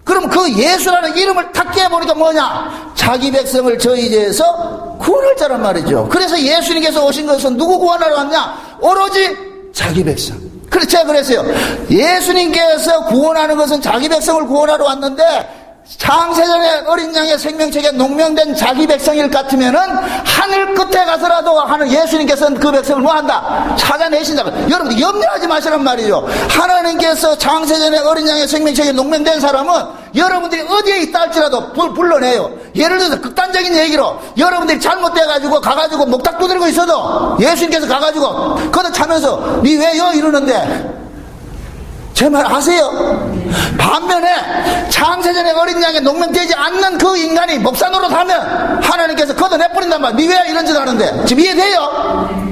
그럼 그 예수라는 이름을 탁 깨보니까 뭐냐? 자기 백성을 저희 죄에서 구원할 자란 말이죠. 그래서 예수님께서 오신 것은 누구 구원하러 왔냐? 오로지 자기 백성. 그래서 제가 그랬어요. 예수님께서 구원하는 것은 자기 백성을 구원하러 왔는데 창세전에 어린 양의 생명책에 농명된 자기 백성일 같으면은 하늘 끝에 가서라도 하는 예수님께서는 그 백성을 뭐 한다? 찾아내신다. 여러분들 염려하지 마시란 말이죠. 하나님께서 창세전에 어린 양의 생명책에 농명된 사람은 여러분들이 어디에 있다 할지라도 불러내요. 예를 들어서 극단적인 얘기로 여러분들이 잘못돼가지고 가가지고 목탁 두드리고 있어도 예수님께서 가가지고 걷어차면서 니 왜요? 이러는데 제 말 아세요? 반면에 창세전에 어린 양에 농명되지 않는 그 인간이 목사 노릇하면 하나님께서 걷어내버린단 말이야. 니 왜 이런 짓 하는데? 지금 이해돼요?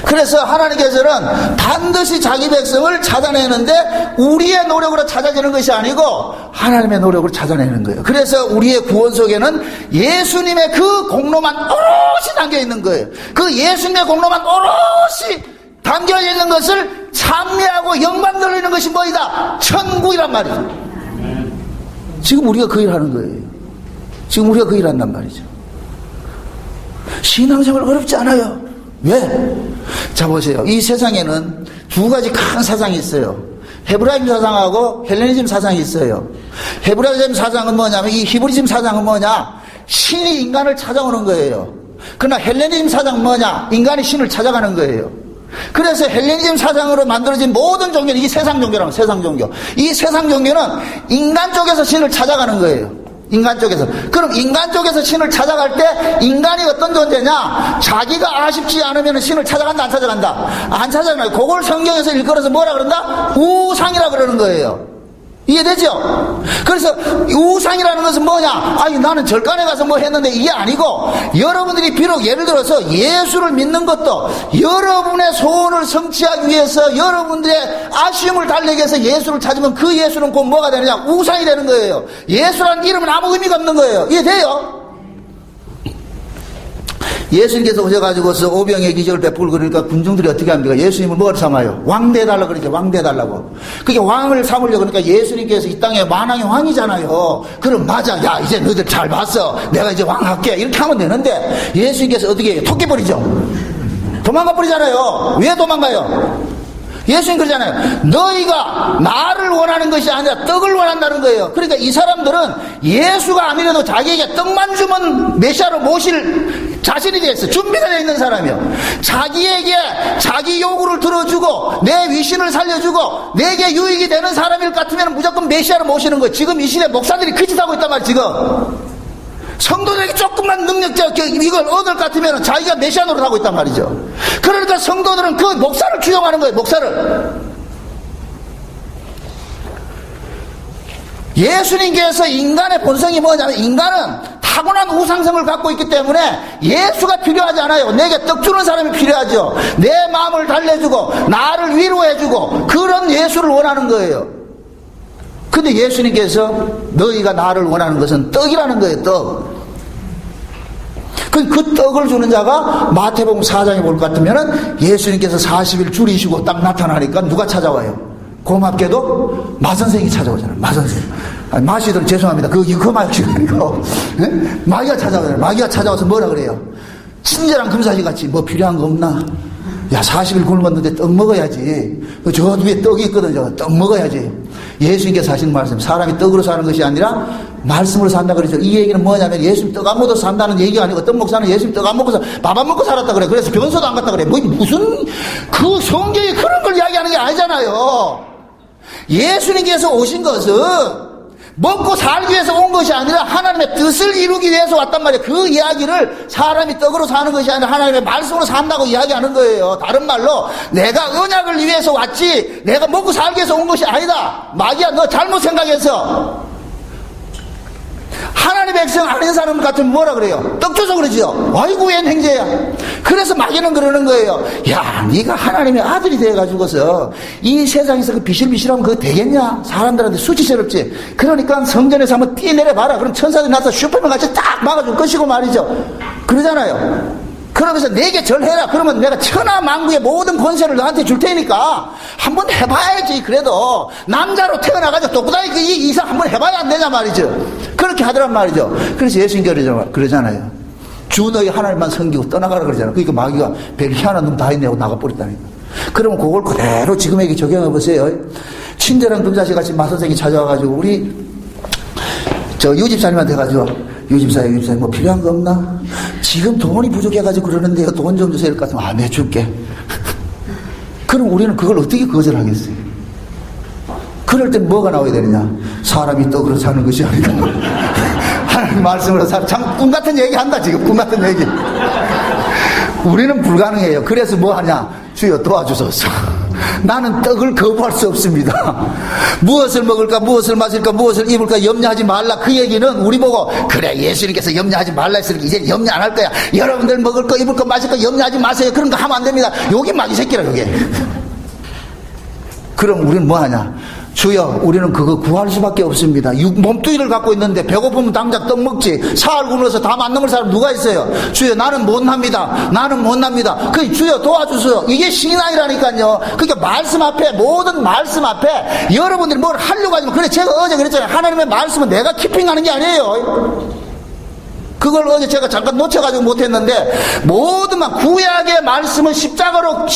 그래서 하나님께서는 반드시 자기 백성을 찾아내는데 우리의 노력으로 찾아지는 것이 아니고 하나님의 노력으로 찾아내는 거예요. 그래서 우리의 구원 속에는 예수님의 그 공로만 오롯이 담겨 있는 거예요. 그 예수님의 공로만 오롯이 담겨져 있는 것을 찬미하고 영광 돌리는 것이 뭐이다? 천국이란 말이죠. 지금 우리가 그 일 하는 거예요. 지금 우리가 그 일 한단 말이죠. 신앙생활 어렵지 않아요. 왜? 자 보세요. 이 세상에는 두 가지 큰 사상이 있어요. 헤브라임 사상하고 헬레니즘 사상이 있어요. 헤브라임 사상은 뭐냐면 이 히브리즘 사상은 뭐냐? 신이 인간을 찾아오는 거예요. 그러나 헬레니즘 사상은 뭐냐? 인간이 신을 찾아가는 거예요. 그래서 헬레니즘 사상으로 만들어진 모든 종교는 이 세상 종교라고, 세상 종교. 이 세상 종교는 인간 쪽에서 신을 찾아가는 거예요. 인간 쪽에서. 그럼 인간 쪽에서 신을 찾아갈 때 인간이 어떤 존재냐? 자기가 아쉽지 않으면 신을 찾아간다, 안 찾아간다? 안 찾아가요. 그걸 성경에서 일컬어서 뭐라 그런다? 우상이라 그러는 거예요. 이해되죠? 그래서 우상이라는 것은 뭐냐? 아니 나는 절간에 가서 뭐 했는데 이게 아니고 여러분들이 비록 예를 들어서 예수를 믿는 것도 여러분의 소원을 성취하기 위해서 여러분들의 아쉬움을 달래기 위해서 예수를 찾으면 그 예수는 곧 뭐가 되느냐? 우상이 되는 거예요. 예수라는 이름은 아무 의미가 없는 거예요. 이해돼요? 예수님께서 오셔가지고서 오병의 기적을 베풀고 그러니까 군중들이 어떻게 합니까? 예수님을 뭘 삼아요? 왕 돼달라고 그러죠. 왕 돼달라고. 그게 왕을 삼으려고 그러니까 예수님께서 이 땅에 만왕의 왕이잖아요. 그럼 맞아. 야, 이제 너희들 잘 봤어. 내가 이제 왕 할게. 이렇게 하면 되는데 예수님께서 어떻게 해요? 토끼 버리죠. 도망가 버리잖아요. 왜 도망가요? 예수님 그러잖아요. 너희가 나를 원하는 것이 아니라 떡을 원한다는 거예요. 그러니까 이 사람들은 예수가 아니라도 자기에게 떡만 주면 메시아로 모실 자신이 되어 준비가 되어 있는 사람이요. 자기에게 자기 요구를 들어주고 내 위신을 살려주고 내게 유익이 되는 사람일 것 같으면 무조건 메시아로 모시는 거예요. 지금 이 시대 목사들이 그 짓 하고 있단 말이에요. 지금 성도들에게 조금만 능력적 이걸 얻을 것 같으면 자기가 메시아 노릇하고 있단 말이죠. 그러니까 성도들은 그 목사를 추종하는 거예요. 목사를. 예수님께서 인간의 본성이 뭐냐면 인간은 타고난 우상성을 갖고 있기 때문에 예수가 필요하지 않아요. 내게 떡 주는 사람이 필요하죠. 내 마음을 달래주고 나를 위로해주고 그런 예수를 원하는 거예요. 근데 예수님께서 너희가 나를 원하는 것은 떡이라는 거예요. 떡. 그 떡을 주는 자가 마태복음 4장에 볼 것 같으면 예수님께서 40일 줄이시고 딱 나타나니까 누가 찾아와요? 고맙게도 마선생이 찾아오잖아요. 마선생. 아니, 마씨들 죄송합니다. 그 마씨가 아니고 마귀가 찾아와요. 마귀가 찾아와서 뭐라 그래요? 친절한 금사지 같이 뭐 필요한 거 없나? 야, 40일 굶었는데 떡 먹어야지. 저 위에 떡이 있거든. 떡 먹어야지. 예수님께서 하신 말씀, 사람이 떡으로 사는 것이 아니라 말씀으로 산다 그러죠. 이 얘기는 뭐냐면 예수님 떡 안 먹어서 산다는 얘기가 아니고, 떡 목사는 예수님 떡 안 먹어서 밥 안 먹고 살았다 그래. 그래서 변소도 안 갔다 그래. 무슨 그 성경이 그런 걸 이야기하는 게 아니잖아요. 예수님께서 오신 것은 먹고 살기 위해서 온 것이 아니라 하나님의 뜻을 이루기 위해서 왔단 말이에요. 그 이야기를 사람이 떡으로 사는 것이 아니라 하나님의 말씀으로 산다고 이야기하는 거예요. 다른 말로 내가 언약을 위해서 왔지 내가 먹고 살기 위해서 온 것이 아니다. 마귀야, 너 잘못 생각해서. 하나님의 백성 아닌 사람 같으면 뭐라 그래요? 떡 줘서 그러죠. 아이고 웬 행제야. 그래서 마귀는 그러는 거예요. 야, 네가 하나님의 아들이 돼가지고서 이 세상에서 그 비실비실하면 그거 되겠냐? 사람들한테 수치스럽지. 그러니까 성전에서 한번 뛰내려봐라. 그럼 천사들이 나서 슈퍼맨 같이 딱 막아줄 것이고 말이죠. 그러잖아요. 그러면서 내게 절해라. 그러면 내가 천하만국의 모든 권세를 너한테 줄 테니까 한번 해봐야지. 그래도 남자로 태어나가지고 똑부다이 이 이상 한번 해봐야 안 되냐 말이죠. 그렇게 하더란 말이죠. 그래서 예수님께서 그러잖아요. 주 너희 하나님만 섬기고 떠나가라 그러잖아요. 그러니까 마귀가 별 희한한 놈 다 있네고 나가버렸다니까. 그러면 그걸 그대로 지금에게 적용해보세요. 친절한 금자씨 같이 마선생이 찾아와가지고 우리 유집사님한테 가지고 유집사님 뭐 필요한 거 없나? 지금 돈이 부족해가지고 그러는데요. 돈 좀 주세요. 이럴 것 같으면 내 줄게. 그럼 우리는 그걸 어떻게 거절하겠어요? 그럴 땐 뭐가 나와야 되느냐? 사람이 떡으로 사는 것이 아니라 하나님 말씀으로 참 꿈 같은 얘기 한다 지금. 꿈 같은 얘기. 우리는 불가능해요. 그래서 뭐 하냐? 주여 도와주소서. 나는 떡을 거부할 수 없습니다. 무엇을 먹을까, 무엇을 마실까, 무엇을 입을까 염려하지 말라. 그 얘기는 우리 보고 그래 예수님께서 염려하지 말라 했으니까 이제 염려 안 할 거야. 여러분들 먹을 거, 입을 거, 마실 거 염려하지 마세요. 그런 거 하면 안 됩니다. 여기 마귀 새끼라 그게. 그럼 우리는 뭐 하냐? 주여, 우리는 그거 구할 수밖에 없습니다. 몸뚱이를 갖고 있는데 배고프면 당장 떡 먹지. 사흘 굶어서 다 안 넘을 사람 누가 있어요? 주여, 나는 못납니다. 나는 못납니다. 그 주여 도와주세요. 이게 신앙이라니까요. 그러니까 말씀 앞에, 모든 말씀 앞에 여러분들이 뭘 하려고 하지만, 그래 제가 어제 그랬잖아요. 하나님의 말씀은 내가 키핑하는 게 아니에요. 그걸 어제 제가 잠깐 놓쳐가지고 못했는데, 모든 구약의 말씀은 십자가로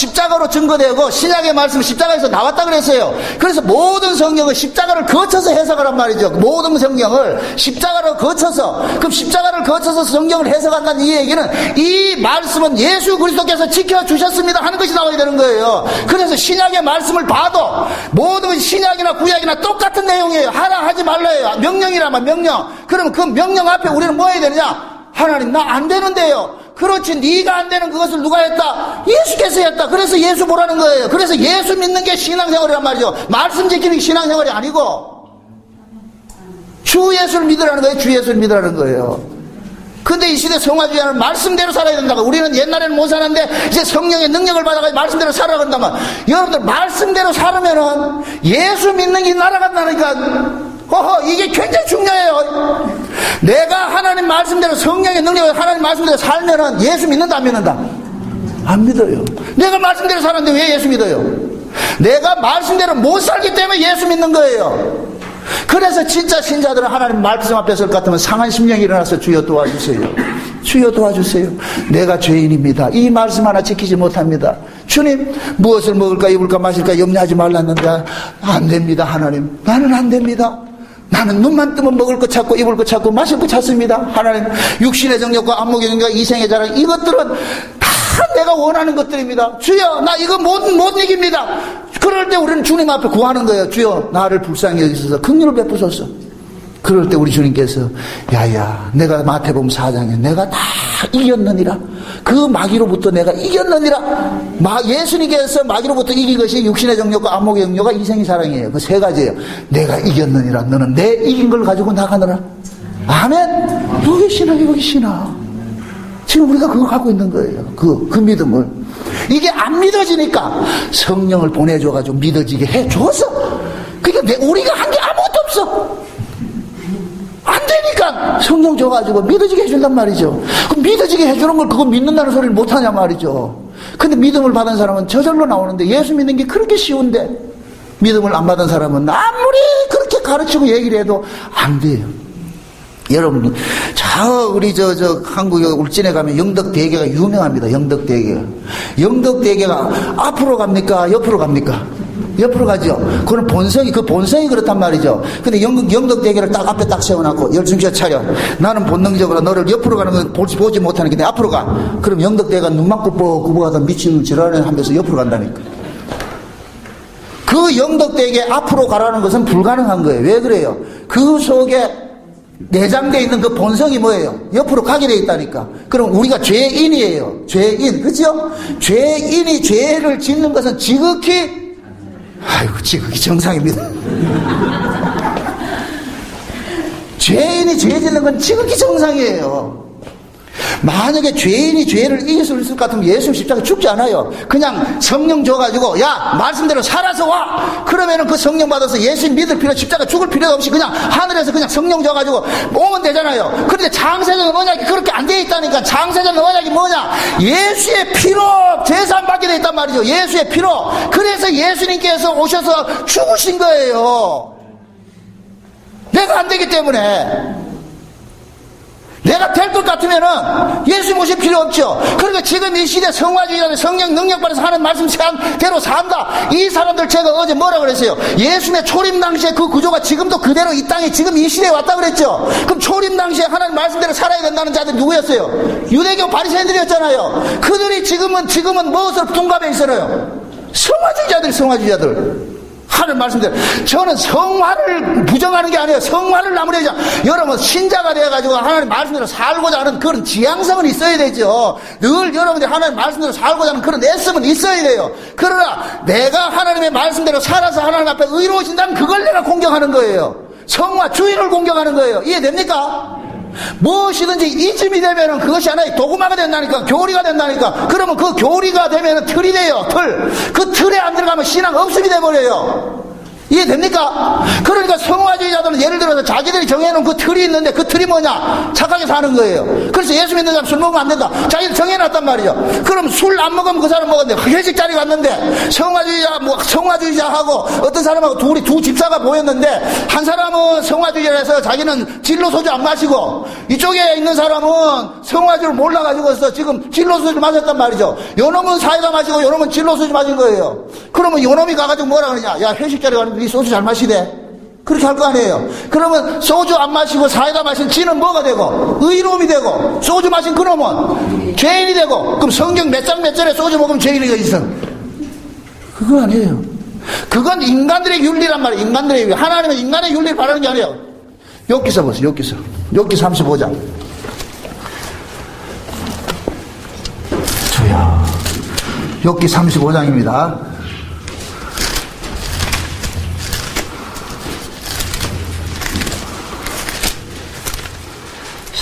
증거되고 신약의 말씀은 십자가에서 나왔다 그랬어요. 그래서 모든 성경은 십자가를 거쳐서 해석하란 말이죠. 모든 성경을 십자가로 거쳐서. 그럼 십자가를 거쳐서 성경을 해석한다는 이 얘기는 이 말씀은 예수 그리스도께서 지켜주셨습니다 하는 것이 나와야 되는 거예요. 그래서 신약의 말씀을 봐도 모든 신약이나 구약이나 똑같은 내용이에요. 하라 하지 말라예요. 명령이라면 명령. 그러면 그 명령 앞에 우리는 뭐 해야 되느냐? 하나님 나 안 되는데요. 그렇지, 네가 안 되는 그것을 누가 했다? 예수께서 했다. 그래서 예수 보라는 거예요. 그래서 예수 믿는 게 신앙생활이란 말이죠. 말씀 지키는 게 신앙생활이 아니고 주 예수를 믿으라는 거예요. 주 예수를 믿으라는 거예요. 근데 이 시대 성화주의는 말씀대로 살아야 된다고. 우리는 옛날에는 못 살았는데 이제 성령의 능력을 받아가지고 말씀대로 살아야 된다면, 여러분들 말씀대로 살으면은 예수 믿는 게 날아간다니까. 이게 굉장히 중요해요. 내가 하나님 말씀대로 성령의 능력을 하나님 말씀대로 살면은 예수 믿는다 안 믿는다? 안 믿어요. 내가 말씀대로 사는데 왜 예수 믿어요? 내가 말씀대로 못 살기 때문에 예수 믿는 거예요. 그래서 진짜 신자들은 하나님 말씀 앞에 설 것 같으면 상한 심령이 일어나서 주여 도와주세요. 주여 도와주세요. 내가 죄인입니다. 이 말씀 하나 지키지 못합니다. 주님, 무엇을 먹을까 입을까 마실까 염려하지 말랐는데 안 됩니다. 하나님, 나는 안 됩니다. 나는 눈만 뜨면 먹을 거 찾고 입을 거 찾고 마실 거 찾습니다. 하나님, 육신의 정욕과 안목의 정욕과 이생의 자랑, 이것들은 다 내가 원하는 것들입니다. 주여, 나 이거 못 이깁니다. 그럴 때 우리는 주님 앞에 구하는 거예요. 주여, 나를 불쌍히 여기셔서 긍휼을 베푸소서. 그럴 때 우리 주님께서 야야, 내가 마태복음 4장에 내가 다 이겼느니라. 그 마귀로부터 내가 이겼느니라. 예수님께서 마귀로부터 이긴 것이 육신의 정욕과 안목의 정욕과 이생의 사랑이에요. 그 세 가지예요. 내가 이겼느니라. 너는 내 이긴 걸 가지고 나가느라. 아멘. 여기 신앙이 여기 신앙. 지금 우리가 그걸 갖고 있는 거예요. 그 믿음을. 이게 안 믿어지니까 성령을 보내줘가지고 믿어지게 해줘서. 그러니까 우리가 한 게 아무것도 없어. 안 되니까 성령 줘가지고 믿어지게 해준단 말이죠. 그럼 믿어지게 해주는 걸 그거 믿는다는 소리를 못하냐 말이죠. 근데 믿음을 받은 사람은 저절로 나오는데 예수 믿는 게 그렇게 쉬운데 믿음을 안 받은 사람은 아무리 그렇게 가르치고 얘기를 해도 안 돼요. 여러분, 우리 한국 울진에 가면 영덕대게가 유명합니다. 영덕대게가. 영덕대게가 앞으로 갑니까? 옆으로 갑니까? 옆으로 가죠. 그건 본성이 그렇단 말이죠. 근데 영덕대게를 딱 앞에 딱 세워놨고, 열중시에 차려. 나는 본능적으로 너를 옆으로 가는 건 보지 못하는 게 내 앞으로 가. 그럼 영덕대게가 눈만 ቁ뻑꾸벅하다 미친 지랄을 하면서 옆으로 간다니까. 그 영덕대게 앞으로 가라는 것은 불가능한 거예요. 왜 그래요? 그 속에 내장되어 있는 그 본성이 뭐예요? 옆으로 가게 되어 있다니까. 그럼 우리가 죄인이에요. 죄인. 그죠? 죄인이 죄를 짓는 것은 지극히 정상입니다. 죄인이 죄 짓는 건 지극히 정상이에요. 만약에 죄인이 죄를 이길 수 있을 것 같으면 예수 십자가에 죽지 않아요. 그냥 성령 줘가지고 야 말씀대로 살아서 와. 그러면은 그 성령 받아서 예수 믿을 필요, 십자가 죽을 필요도 없이 그냥 하늘에서 그냥 성령 줘가지고 오면 되잖아요. 그런데 장세전 언약이 그렇게 안 돼 있다니까. 장세전 언약이 뭐냐? 예수의 피로 제사함 받게 돼 있단 말이죠. 예수의 피로. 그래서 예수님께서 오셔서 죽으신 거예요. 내가 안 되기 때문에. 내가 될 것 같으면은 예수 모실 필요 없죠. 그러니까 지금 이 시대 성화주의자들 성령 능력 받아서 하는 말씀대로 산다. 이 사람들 제가 어제 뭐라 그랬어요? 예수님의 초림 당시에 그 구조가 지금도 그대로 이 땅에 지금 이 시대에 왔다 그랬죠. 그럼 초림 당시에 하나님 말씀대로 살아야 된다는 자들 누구였어요? 유대교 바리새인들이었잖아요. 그들이 지금은 무엇으로 둔갑해 있어요? 성화주의자들. 하는 말씀대로. 저는 성화를 부정하는 게 아니에요. 성화를 나무래자. 여러분 신자가 되어가지고 하나님 말씀대로 살고자 하는 그런 지향성은 있어야 되죠. 늘 여러분들이 하나님 말씀대로 살고자 하는 그런 애씀은 있어야 돼요. 그러나 내가 하나님의 말씀대로 살아서 하나님 앞에 의로우신다면 그걸 내가 공경하는 거예요. 성화 주인을 공경하는 거예요. 이해됩니까? 무엇이든지 이쯤이 되면은 그것이 하나의 도구마가 된다니까. 교리가 된다니까. 그러면 그 교리가 되면은 틀이 돼요. 그 틀에 안 들어가면 신앙 없음이 돼버려요. 이해됩니까? 그러니까 성화주의자들은 예를 들어서 자기들이 정해놓은 그 틀이 있는데 그 틀이 뭐냐? 착하게 사는 거예요. 그래서 예수 믿는 사람 술 먹으면 안 된다. 자기들 정해놨단 말이죠. 그럼 술 안 먹으면 그 사람 먹었는데 회식 자리 갔는데 성화주의자하고 어떤 사람하고 두 집사가 보였는데 한 사람은 성화주의자라서 자기는 진로 소주 안 마시고 이쪽에 있는 사람은 성화주를 몰라가지고서 지금 진로 소주 마셨단 말이죠. 요놈은 사이다 마시고 요놈은 진로 소주 마신 거예요. 그러면 요놈이 가가지고 뭐라 그러냐? 야 회식 자리 가는데 네 소주 잘 마시대. 그렇게 할 거 아니에요. 그러면 소주 안 마시고 사이다 마신 지는 뭐가 되고? 의로움이 되고, 소주 마신 그놈은 죄인이 되고. 그럼 성경 몇 장 몇 절에 소주 먹으면 죄인이 있어? 그거 아니에요. 그건 인간들의 윤리란 말이에요. 인간들의 윤리. 하나님은 인간의 윤리를 바라는 게 아니에요. 욥기서 보세요. 욥기 35장. 주여. 욥기 35장입니다.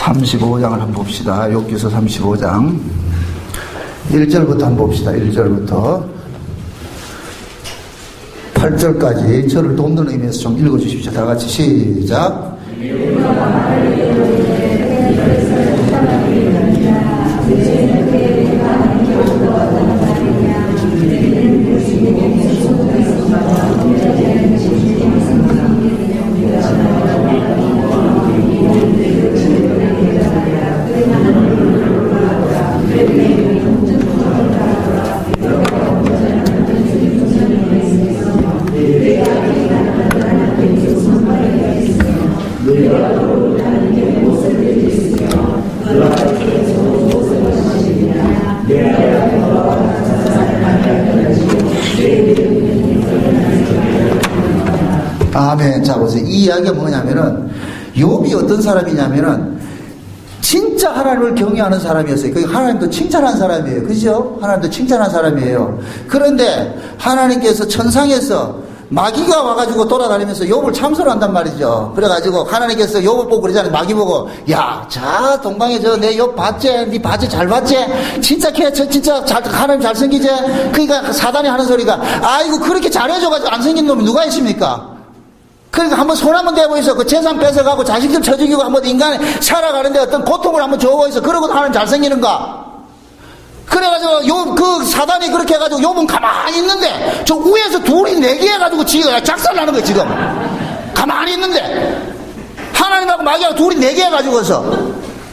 35장을 한번 봅시다. 욥기서 35장 1절부터 한번 봅시다. 1절부터 8절까지 저를 돕는 의미에서 좀 읽어주십시오. 다 같이 시작. 아멘. 자, 보세요. 이 이야기가 뭐냐면은, 욥이 어떤 사람이냐면은, 진짜 하나님을 경외하는 사람이었어요. 그 하나님도 칭찬한 사람이에요. 그죠? 하나님도 칭찬한 사람이에요. 그런데 하나님께서 천상에서 마귀가 와가지고 돌아다니면서 욥을 참소한단 말이죠. 그래가지고 하나님께서 욥을 보고 그러잖아요. 마귀 보고, 야, 자, 동방에 내 욥 봤지? 네 봤지? 잘 봤지? 진짜 하나님 잘생기지? 그러니까 사단이 하는 소리가, 아이고, 그렇게 잘해줘가지고 안 생긴 놈이 누가 있습니까? 그러니까 한번 손 한번 대보이소. 그 재산 뺏어가고 자식들 쳐죽이고 한번 인간이 살아가는데 어떤 고통을 한번 줘보이소. 그러고 하나님 잘생기는가? 그래가지고 그 사단이 그렇게 해가지고 욥은 가만히 있는데 저 위에서 둘이 내기해가지고 지가 작살나는 거예요. 지금 가만히 있는데 하나님하고 마귀하고 둘이 내게 해가지고서.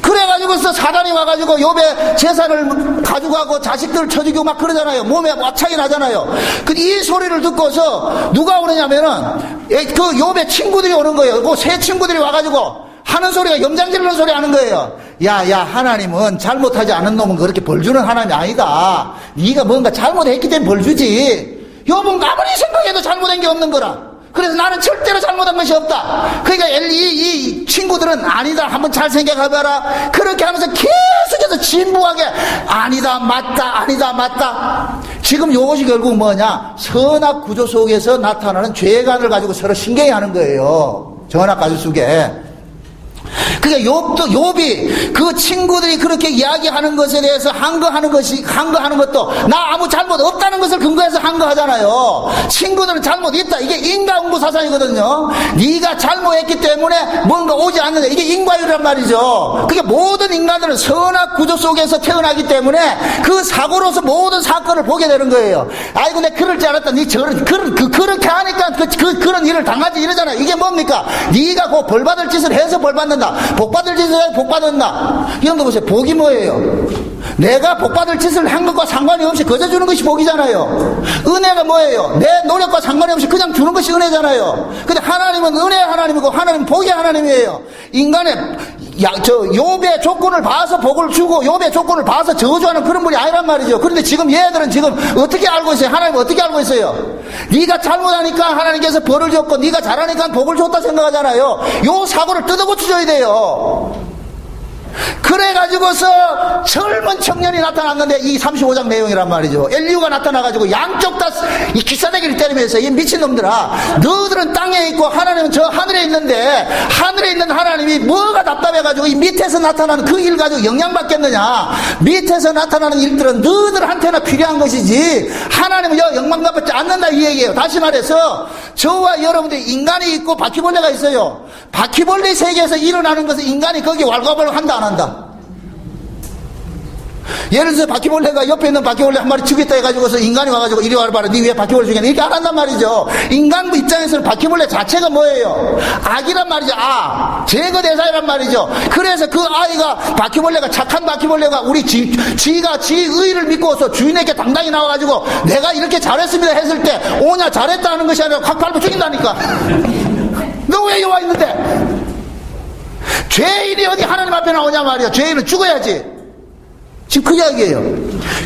그래가지고서 사단이 와가지고 욥의 재산을 가져가고 자식들을 쳐주고 막 그러잖아요. 몸에 와창이 나잖아요. 이 소리를 듣고서 누가 오느냐면은 그 욥의 친구들이 오는 거예요. 그 세 친구들이 와가지고 하는 소리가 염장 지르는 소리 하는 거예요. 야 하나님은 잘못하지 않은 놈은 그렇게 벌 주는 하나님이 아니다. 네가 뭔가 잘못했기 때문에 벌 주지. 욥은 아무리 생각해도 잘못한 게 없는 거라. 그래서 나는 절대로 잘못한 것이 없다. 그러니까 이 친구들은 아니다. 한번 잘 생각해봐라. 그렇게 하면서 계속해서 진부하게 아니다 맞다 아니다 맞다. 지금 요것이 결국 뭐냐, 선악 구조 속에서 나타나는 죄관을 가지고 서로 신경하는 거예요. 전악 가족 속에. 그러니까 욥이 그 친구들이 그렇게 이야기하는 것에 대해서 항거하는 것도 나 아무 잘못 없다는 것을 근거해서 항거하잖아요. 친구들은 잘못 있다. 이게 인과응보 사상이거든요. 네가 잘못했기 때문에 뭔가 오지 않는다. 이게 인과율이란 말이죠. 그러니까 모든 인간들은 선악 구조 속에서 태어나기 때문에 그 사고로서 모든 사건을 보게 되는 거예요. 아이고 내 그럴 줄 알았다. 네 그렇게 하니까 그런 일을 당하지 이러잖아요. 이게 뭡니까? 네가 그 벌받을 짓을 해서 벌받는다. 복받을 짓을 해서 복받았나? 이런 거 보세요. 복이 뭐예요? 내가 복받을 짓을 한 것과 상관이 없이 거저 주는 것이 복이잖아요. 은혜가 뭐예요? 내 노력과 상관이 없이 그냥 주는 것이 은혜잖아요. 근데 하나님은 은혜의 하나님이고 하나님은 복의 하나님이에요. 인간의 욥의 조건을 봐서 복을 주고 욥의 조건을 봐서 저주하는 그런 분이 아니란 말이죠. 그런데 지금 얘들은 지금 어떻게 알고 있어요? 하나님 어떻게 알고 있어요? 네가 잘못하니까 하나님께서 벌을 줬고 네가 잘하니까 복을 줬다 생각하잖아요. 요 사고를 뜯어고쳐줘야 돼요. 그래가지고서 젊은 청년이 나타났는데 이 35장 내용이란 말이죠. 엘리후가 나타나가지고 양쪽 다 이 기사대기를 때리면서 이 미친놈들아, 너희들은 땅에 있고 하나님은 저 하늘에 있는데 하늘에 있는 하나님이 뭐가 답답해가지고 이 밑에서 나타나는 그 일 가지고 영향받겠느냐. 밑에서 나타나는 일들은 너희들한테나 필요한 것이지 하나님은 영향받지 않는다 이 얘기예요. 다시 말해서 저와 여러분들 인간이 있고 바퀴벌레가 있어요. 바퀴벌레 세계에서 일어나는 것은 인간이 거기 왈가왈부 한다 안 한다? 예를 들어서 바퀴벌레가 옆에 있는 바퀴벌레 한 마리 죽였다 해가지고서 인간이 와가지고 이리 와봐라 니 왜 바퀴벌레 죽였냐 이렇게 안 한단 말이죠. 인간 입장에서는 바퀴벌레 자체가 뭐예요? 악이란 말이죠. 제거대상이란 말이죠. 그래서 그 아이가 바퀴벌레가 착한 바퀴벌레가 우리 지가 지 의를 믿고서 주인에게 당당히 나와가지고 내가 이렇게 잘했습니다 했을 때 오냐 잘했다는 것이 아니라 확 밟고 죽인다니까. 너 왜 여기 와 있는데? 죄인이 어디 하나님 앞에 나오냐 말이야. 죄인은 죽어야지. 지금 그 이야기예요.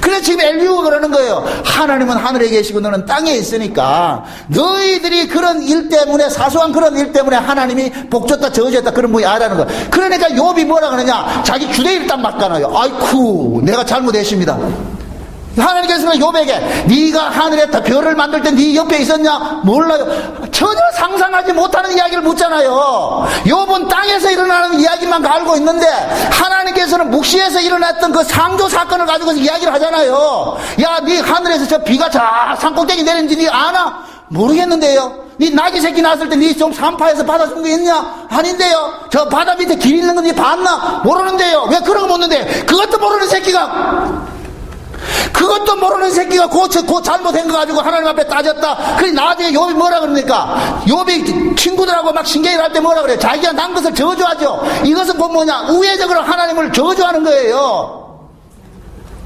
그래서 지금 엘리후가 그러는 거예요. 하나님은 하늘에 계시고 너는 땅에 있으니까 너희들이 그런 일 때문에 사소한 그런 일 때문에 하나님이 복줬다 저주했다 그런 분이 아니라는 거예요. 그러니까 욥이 뭐라 그러냐, 자기 주대일 딱 맞가나요. 아이쿠 내가 잘못했습니다. 하나님께서는 욥에게 네가 하늘에 별을 만들 때 네 옆에 있었냐? 몰라요. 전혀 상상하지 못하는 이야기를 묻잖아요. 욥은 땅에서 일어나는 이야기만 알고 있는데 하나님께서는 묵시에서 일어났던 그 상조 사건을 가지고서 이야기를 하잖아요. 야, 네 하늘에서 저 비가 자 산꼭대기 내리는지 네 아나? 모르겠는데요. 네 나귀 새끼 낳았을 때 네 좀 산파에서 받아 준 거 있냐? 아닌데요. 저 바다 밑에 길 있는 거 네 봤나? 모르는데요. 왜 그런 거 묻는데? 그것도 모르는 새끼가 곧 잘못한 거 가지고 하나님 앞에 따졌다. 그래 나중에 욥이 뭐라 그러니까, 욥이 친구들하고 막 신경을 할 때 뭐라 그래? 자기가 난 것을 저주하죠. 이것은 뭐 뭐냐? 우회적으로 하나님을 저주하는 거예요.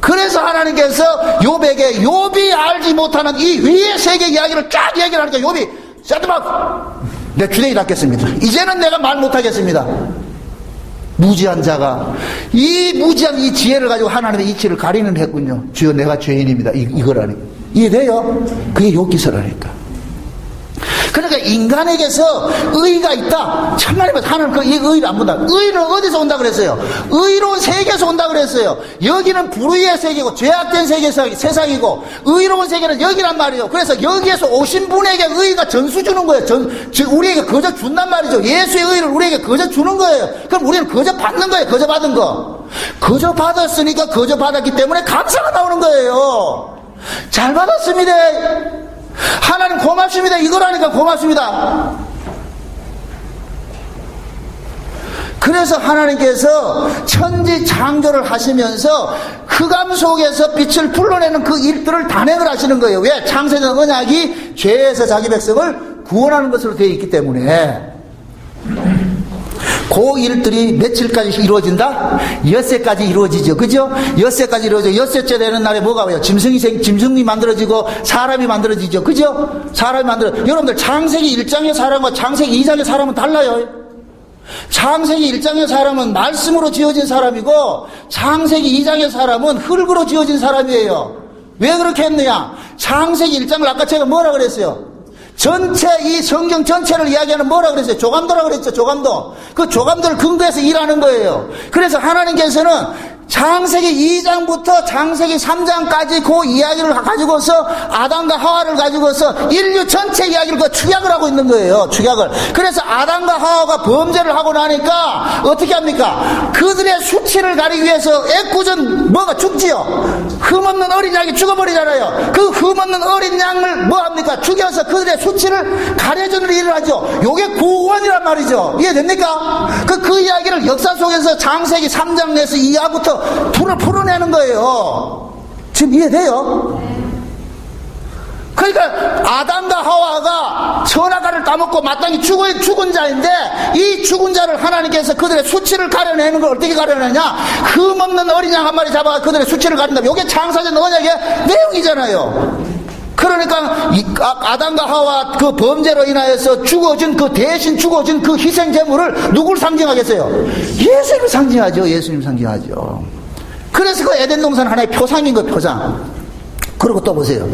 그래서 하나님께서 욥에게 욥이 알지 못하는 이 위의 세계 이야기를 쫙 얘기를 하니까 욥이 샷드박 내 주댕이 닫겠습니다. 이제는 내가 말 못하겠습니다. 무지한 자가 이 무지한 이 지혜를 가지고 하나님의 이치를 가리는 했군요. 주여 내가 죄인입니다. 이거라니. 이해돼요? 그게 욥기서라니까. 그러니까 인간에게서 의가 있다. 참말이면 하나님 이 의를 안 본다. 의는 어디서 온다 그랬어요? 의로운 세계에서 온다 그랬어요. 여기는 불의의 세계고 죄악된 세상이고 의로운 세계는 여기란 말이에요. 그래서 여기에서 오신 분에게 의가 전수 주는 거예요. 우리에게 거저 준단 말이죠. 예수의 의를 우리에게 거저 주는 거예요. 그럼 우리는 거저 받는 거예요. 거저 받은 거. 거저 받았으니까 거저 받았기 때문에 감사가 나오는 거예요. 잘 받았습니다. 하나님 고맙습니다. 이거라니까 고맙습니다. 그래서 하나님께서 천지 창조를 하시면서 흑암 속에서 빛을 불러내는 그 일들을 단행을 하시는 거예요. 왜? 창세전 언약이 죄에서 자기 백성을 구원하는 것으로 되어 있기 때문에. 그 일들이 며칠까지 이루어진다? 엿새까지 이루어지죠. 그죠? 엿새까지 이루어져. 엿새째 되는 날에 뭐가 와요? 짐승이 만들어지고 사람이 만들어지죠. 그죠? 사람이 여러분들 창세기 1장의 사람과 창세기 2장의 사람은 달라요. 창세기 1장의 사람은 말씀으로 지어진 사람이고 창세기 2장의 사람은 흙으로 지어진 사람이에요. 왜 그렇게 했느냐? 창세기 1장을 아까 제가 뭐라 그랬어요? 전체 이 성경 전체를 이야기하는 뭐라 그랬어요? 조감도라 그랬죠. 조감도. 그 조감도를 근거해서 일하는 거예요. 그래서 하나님께서는 창세기 2장부터 창세기 3장까지 그 이야기를 가지고서 아담과 하와를 가지고서 인류 전체 이야기를 그 축약을 하고 있는 거예요. 축약을. 그래서 아담과 하와가 범죄를 하고 나니까 어떻게 합니까? 그들의 수치를 가리기 위해서 애꿎은 뭐가 죽지요? 흠없는 어린 양이 죽어버리잖아요. 그 흠없는 어린 양을 뭐 합니까? 죽여서 그들의 수치를 가려주는 일을 하죠. 요게 구원이란 말이죠. 이해됩니까? 그 이야기를 역사 속에서 창세기 3장 내에서 2화부터 불을 풀어내는 거예요. 지금 이해돼요? 그러니까 아담과 하와가 선악과를 따먹고 마땅히 죽은 자인데 이 죽은 자를 하나님께서 그들의 수치를 가려내는 걸 어떻게 가려내냐? 흠없는 어린 양 한 마리 잡아가 그들의 수치를 가린다. 이게 창세전 언약의 내용이잖아요. 그러니까 아담과 하와 그 범죄로 인하여서 죽어진 그 대신 죽어진 그 희생 제물을 누굴 상징하겠어요? 예수님을 상징하죠. 예수님 상징하죠. 그래서 그 에덴 동산 하나의 표상인 거예요. 표상. 그리고 또 보세요.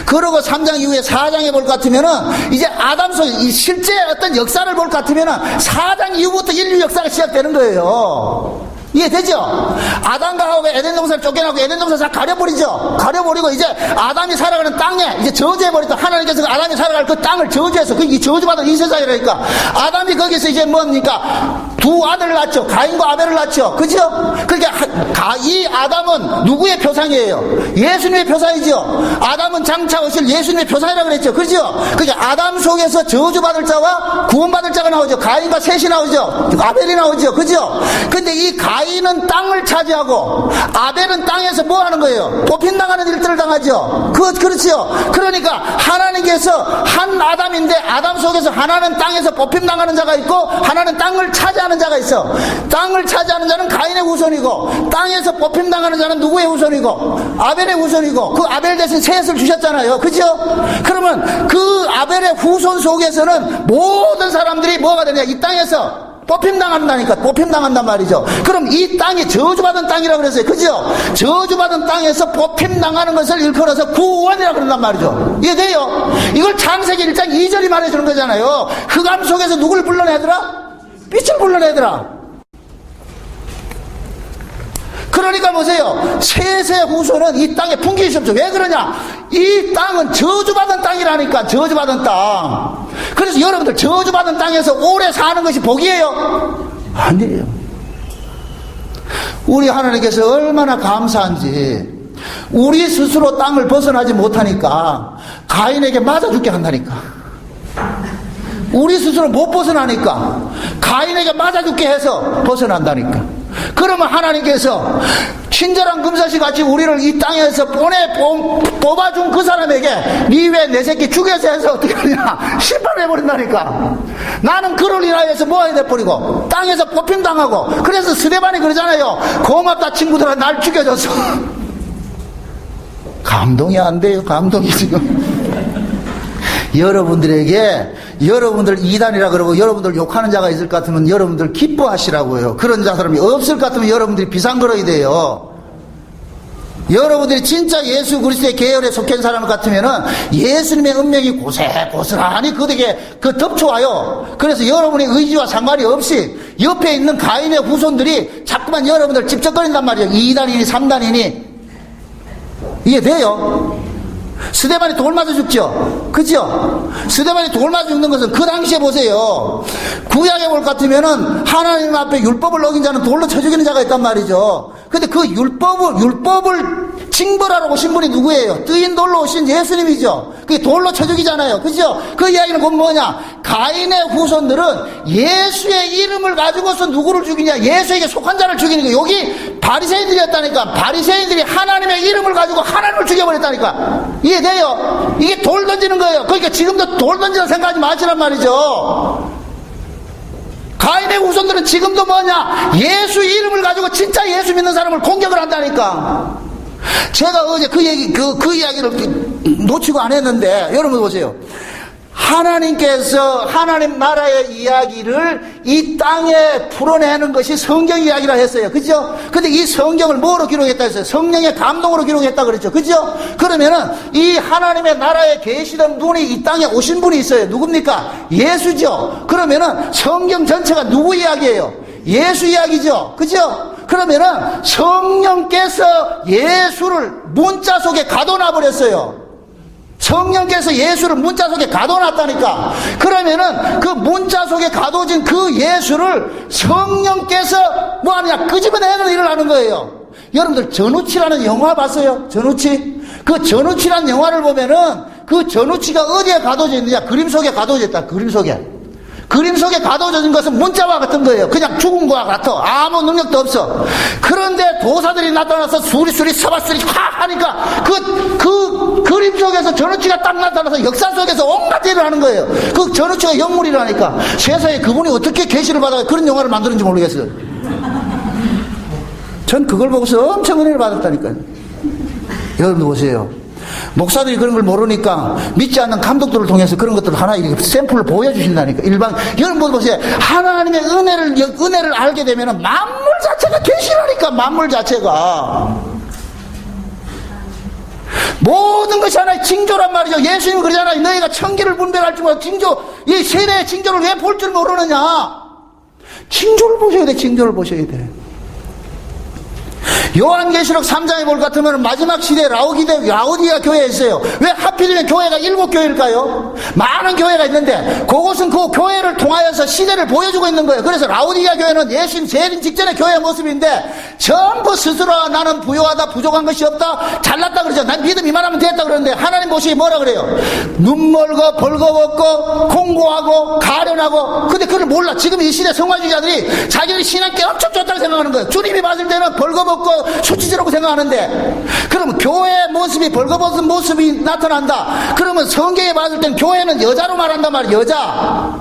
그리고 3장 이후에 4장에 볼 것 같으면은 이제 아담 속 실제 어떤 역사를 볼 것 같으면은 4장 이후부터 인류 역사가 시작되는 거예요. 이해되죠? 아담과 하와가 에덴 동산을 쫓겨나고 에덴 동산을 다 가려버리죠. 가려버리고 이제 아담이 살아가는 땅에 이제 저주해버렸다. 하나님께서 아담이 살아갈 그 땅을 저주해서 이 저주받은 이 세상이라니까. 아담이 거기서 이제 뭡니까? 두 아들을 낳죠. 가인과 아벨을 낳죠. 그죠? 그러니까 이 아담은 누구의 표상이에요? 예수님의 표상이죠. 아담은 장차 오실 예수님의 표상이라고 그랬죠. 그죠? 그러니까 아담 속에서 저주받을 자와 구원받을 자가 나오죠. 가인과 셋이 나오죠. 아벨이 나오죠. 그죠? 근데 이 가인은 땅을 차지하고 아벨은 땅에서 뭐 하는 거예요? 뽑힌당하는 일들을 당하죠. 그렇죠. 그러니까 하나님께서 한 아담인데 아담 속에서 하나는 땅에서 뽑힘당하는 자가 있고 하나는 땅을 차지하는 자가 있어. 땅을 차지하는 자는 가인의 후손이고 땅에서 뽑힘당하는 자는 누구의 후손이고? 아벨의 후손이고 그 아벨 대신 셋을 주셨잖아요. 그죠? 그러면 그 아벨의 후손 속에서는 모든 사람들이 뭐가 되냐? 이 땅에서 뽑힘당한다니까. 뽑힘당한단 말이죠. 그럼 이 땅이 저주받은 땅이라고 그랬어요. 그죠? 저주받은 땅에서 뽑힘당하는 것을 일컬어서 구원이라고 그런단 말이죠. 이해돼요? 이걸 창세기 1장 2절이 말해주는 거잖아요. 흑암 속에서 누굴 불러내더라? 빛을 불러내더라. 그러니까 보세요. 셋의 후손은 이 땅에 풍기기 쉽죠. 왜 그러냐? 이 땅은 저주받은 땅이라니까. 저주받은 땅. 그래서 여러분들 저주받은 땅에서 오래 사는 것이 복이에요? 아니에요. 우리 하나님께서 얼마나 감사한지 우리 스스로 땅을 벗어나지 못하니까 가인에게 맞아 죽게 한다니까. 우리 스스로 못 벗어나니까 가인에게 맞아 죽게 해서 벗어난다니까. 그러면 하나님께서 친절한 금사시 같이 우리를 이 땅에서 뽑아준 그 사람에게 니 왜 내 새끼 죽여서 해서 어떻게 하냐 심판해버린다니까. 나는 그를 인하여서 뭐 해야 돼버리고 땅에서 뽑힘당하고. 그래서 스데반이 그러잖아요. 고맙다 친구들아 날 죽여줘서. 감동이 안 돼요. 감동이 지금. 여러분들에게 여러분들 이단이라 그러고 여러분들 욕하는 자가 있을 것 같으면 여러분들 기뻐하시라고요. 그런 사람이 없을 것 같으면 여러분들이 비상걸어야 돼요. 여러분들이 진짜 예수 그리스도의 계열에 속한 사람 같으면은 예수님의 운명이 고스란히 그에게 덮쳐와요. 그래서 여러분의 의지와 상관이 없이 옆에 있는 가인의 후손들이 자꾸만 여러분들 찝쩍거린단 말이에요. 2단이니 3단이니. 이해돼요? 스데반이 돌 맞아 죽죠? 그죠? 스데반이 돌 맞아 죽는 것은 그 당시에 보세요. 구약에 볼 것 같으면은 하나님 앞에 율법을 어긴 자는 돌로 쳐 죽이는 자가 있단 말이죠. 근데 그 율법을 징벌하러 오신 분이 누구예요? 뜨인 돌로 오신 예수님이죠. 그게 돌로 쳐 죽이잖아요. 그죠? 그 이야기는 곧 뭐냐? 가인의 후손들은 예수의 이름을 가지고서 누구를 죽이냐? 예수에게 속한 자를 죽이는 거예요. 여기 바리새인들이었다니까. 바리새인들이 하나님의 이름을 가지고 하나님을 죽여버렸다니까. 이해돼요? 이게 돌 던지는 거예요. 그러니까 지금도 돌 던지는 생각하지 마시란 말이죠. 가인의 후손들은 지금도 뭐냐? 예수 이름을 가지고 진짜 예수 믿는 사람을 공격을 한다니까. 제가 어제 그 이야기를 놓치고 안 했는데, 여러분 보세요. 하나님께서 하나님 나라의 이야기를 이 땅에 풀어내는 것이 성경 이야기라 했어요. 그죠? 근데 이 성경을 뭐로 기록했다 했어요? 성령의 감동으로 기록했다 그랬죠. 그죠? 그러면은 이 하나님의 나라에 계시던 분이 이 땅에 오신 분이 있어요. 누굽니까? 예수죠. 그러면은 성경 전체가 누구 이야기예요? 예수 이야기죠. 그죠? 그러면은 성령께서 예수를 문자 속에 가둬놔 버렸어요. 성령께서 예수를 문자 속에 가둬놨다니까. 그러면은 그 문자 속에 가둬진 그 예수를 성령께서 뭐하느냐? 끄집어내는 일을 하는 거예요. 여러분들 전우치라는 영화 봤어요? 전우치? 그 전우치라는 영화를 보면은 그 전우치가 어디에 가둬져 있느냐? 그림 속에 가둬져 있다. 그림 속에. 그림 속에 가둬진 것은 문자와 같은 거예요. 그냥 죽은 거와 같아. 아무 능력도 없어. 그런데 도사들이 나타나서 수리수리 서바수리 하 하니까 그 그림 속에서 전우치가 딱 나타나서 역사 속에서 온갖 일을 하는 거예요. 그 전우치가 영물이라니까. 세상에 그분이 어떻게 계시를 받아 그런 영화를 만드는지 모르겠어요. 전 그걸 보고서 엄청 은혜를 받았다니까요. 여러분 보세요. 목사들이 그런 걸 모르니까 믿지 않는 감독들을 통해서 그런 것들을 하나 이렇게 샘플을 보여주신다니까. 여러분 보세요. 하나님의 은혜를 알게 되면 만물 자체가 계시라니까. 만물 자체가 모든 것이 하나의 징조란 말이죠. 예수님은 그러잖아요. 너희가 천기를 분별할 줄 몰라. 징조, 이 세대의 징조를 왜 볼 줄 모르느냐? 징조를 보셔야 돼. 징조를 보셔야 돼. 요한계시록 3장에 볼 것 같으면 마지막 시대에 라오디아 교회에 있어요. 왜 하필이면 교회가 7교회일까요? 많은 교회가 있는데 그것은 그 교회를 통하여서 시대를 보여주고 있는 거예요. 그래서 라오디아 교회는 예수님 재림 직전의 교회의 모습인데 전부 스스로 나는 부유하다, 부족한 것이 없다, 잘났다 그러죠. 난 믿음 이만하면 됐다 그러는데 하나님 보시기 뭐라 그래요? 눈멀고 벌거벗고 공고하고 가련하고. 근데 그걸 몰라. 지금 이 시대 성화주의자들이 자기들 신앙께 엄청 좋다고 생각하는 거예요. 주님이 봤을 때는 벌거벗고 수치스럽고 생각하는데, 그러면 교회의 모습이 벌거벗은 모습이 나타난다. 그러면 성경에 봤을 땐 교회는 여자로 말한단 말이에요. 여자.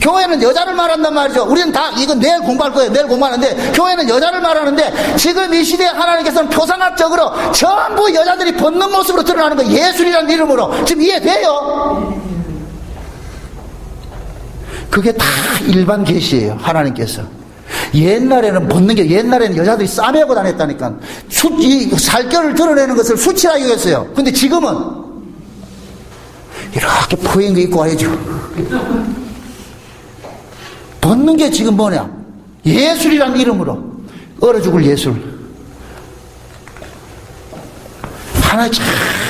교회는 여자를 말한단 말이죠. 우리는 다 이건 내일 공부할 거예요. 내일 공부하는데 교회는 여자를 말하는데 지금 이 시대에 하나님께서는 표상학적으로 전부 여자들이 벗는 모습으로 드러나는 거예요. 예술이라는 이름으로. 지금 이해돼요? 그게 다 일반 계시예요. 하나님께서. 옛날에는 벗는 게, 옛날에는 여자들이 싸매고 다녔다니까. 이 살결을 드러내는 것을 수치라고 했어요. 근데 지금은 이렇게 포인 거 입고 와야죠. 벗는 게 지금 뭐냐? 예술이라는 이름으로 얼어 죽을 예술. 하나의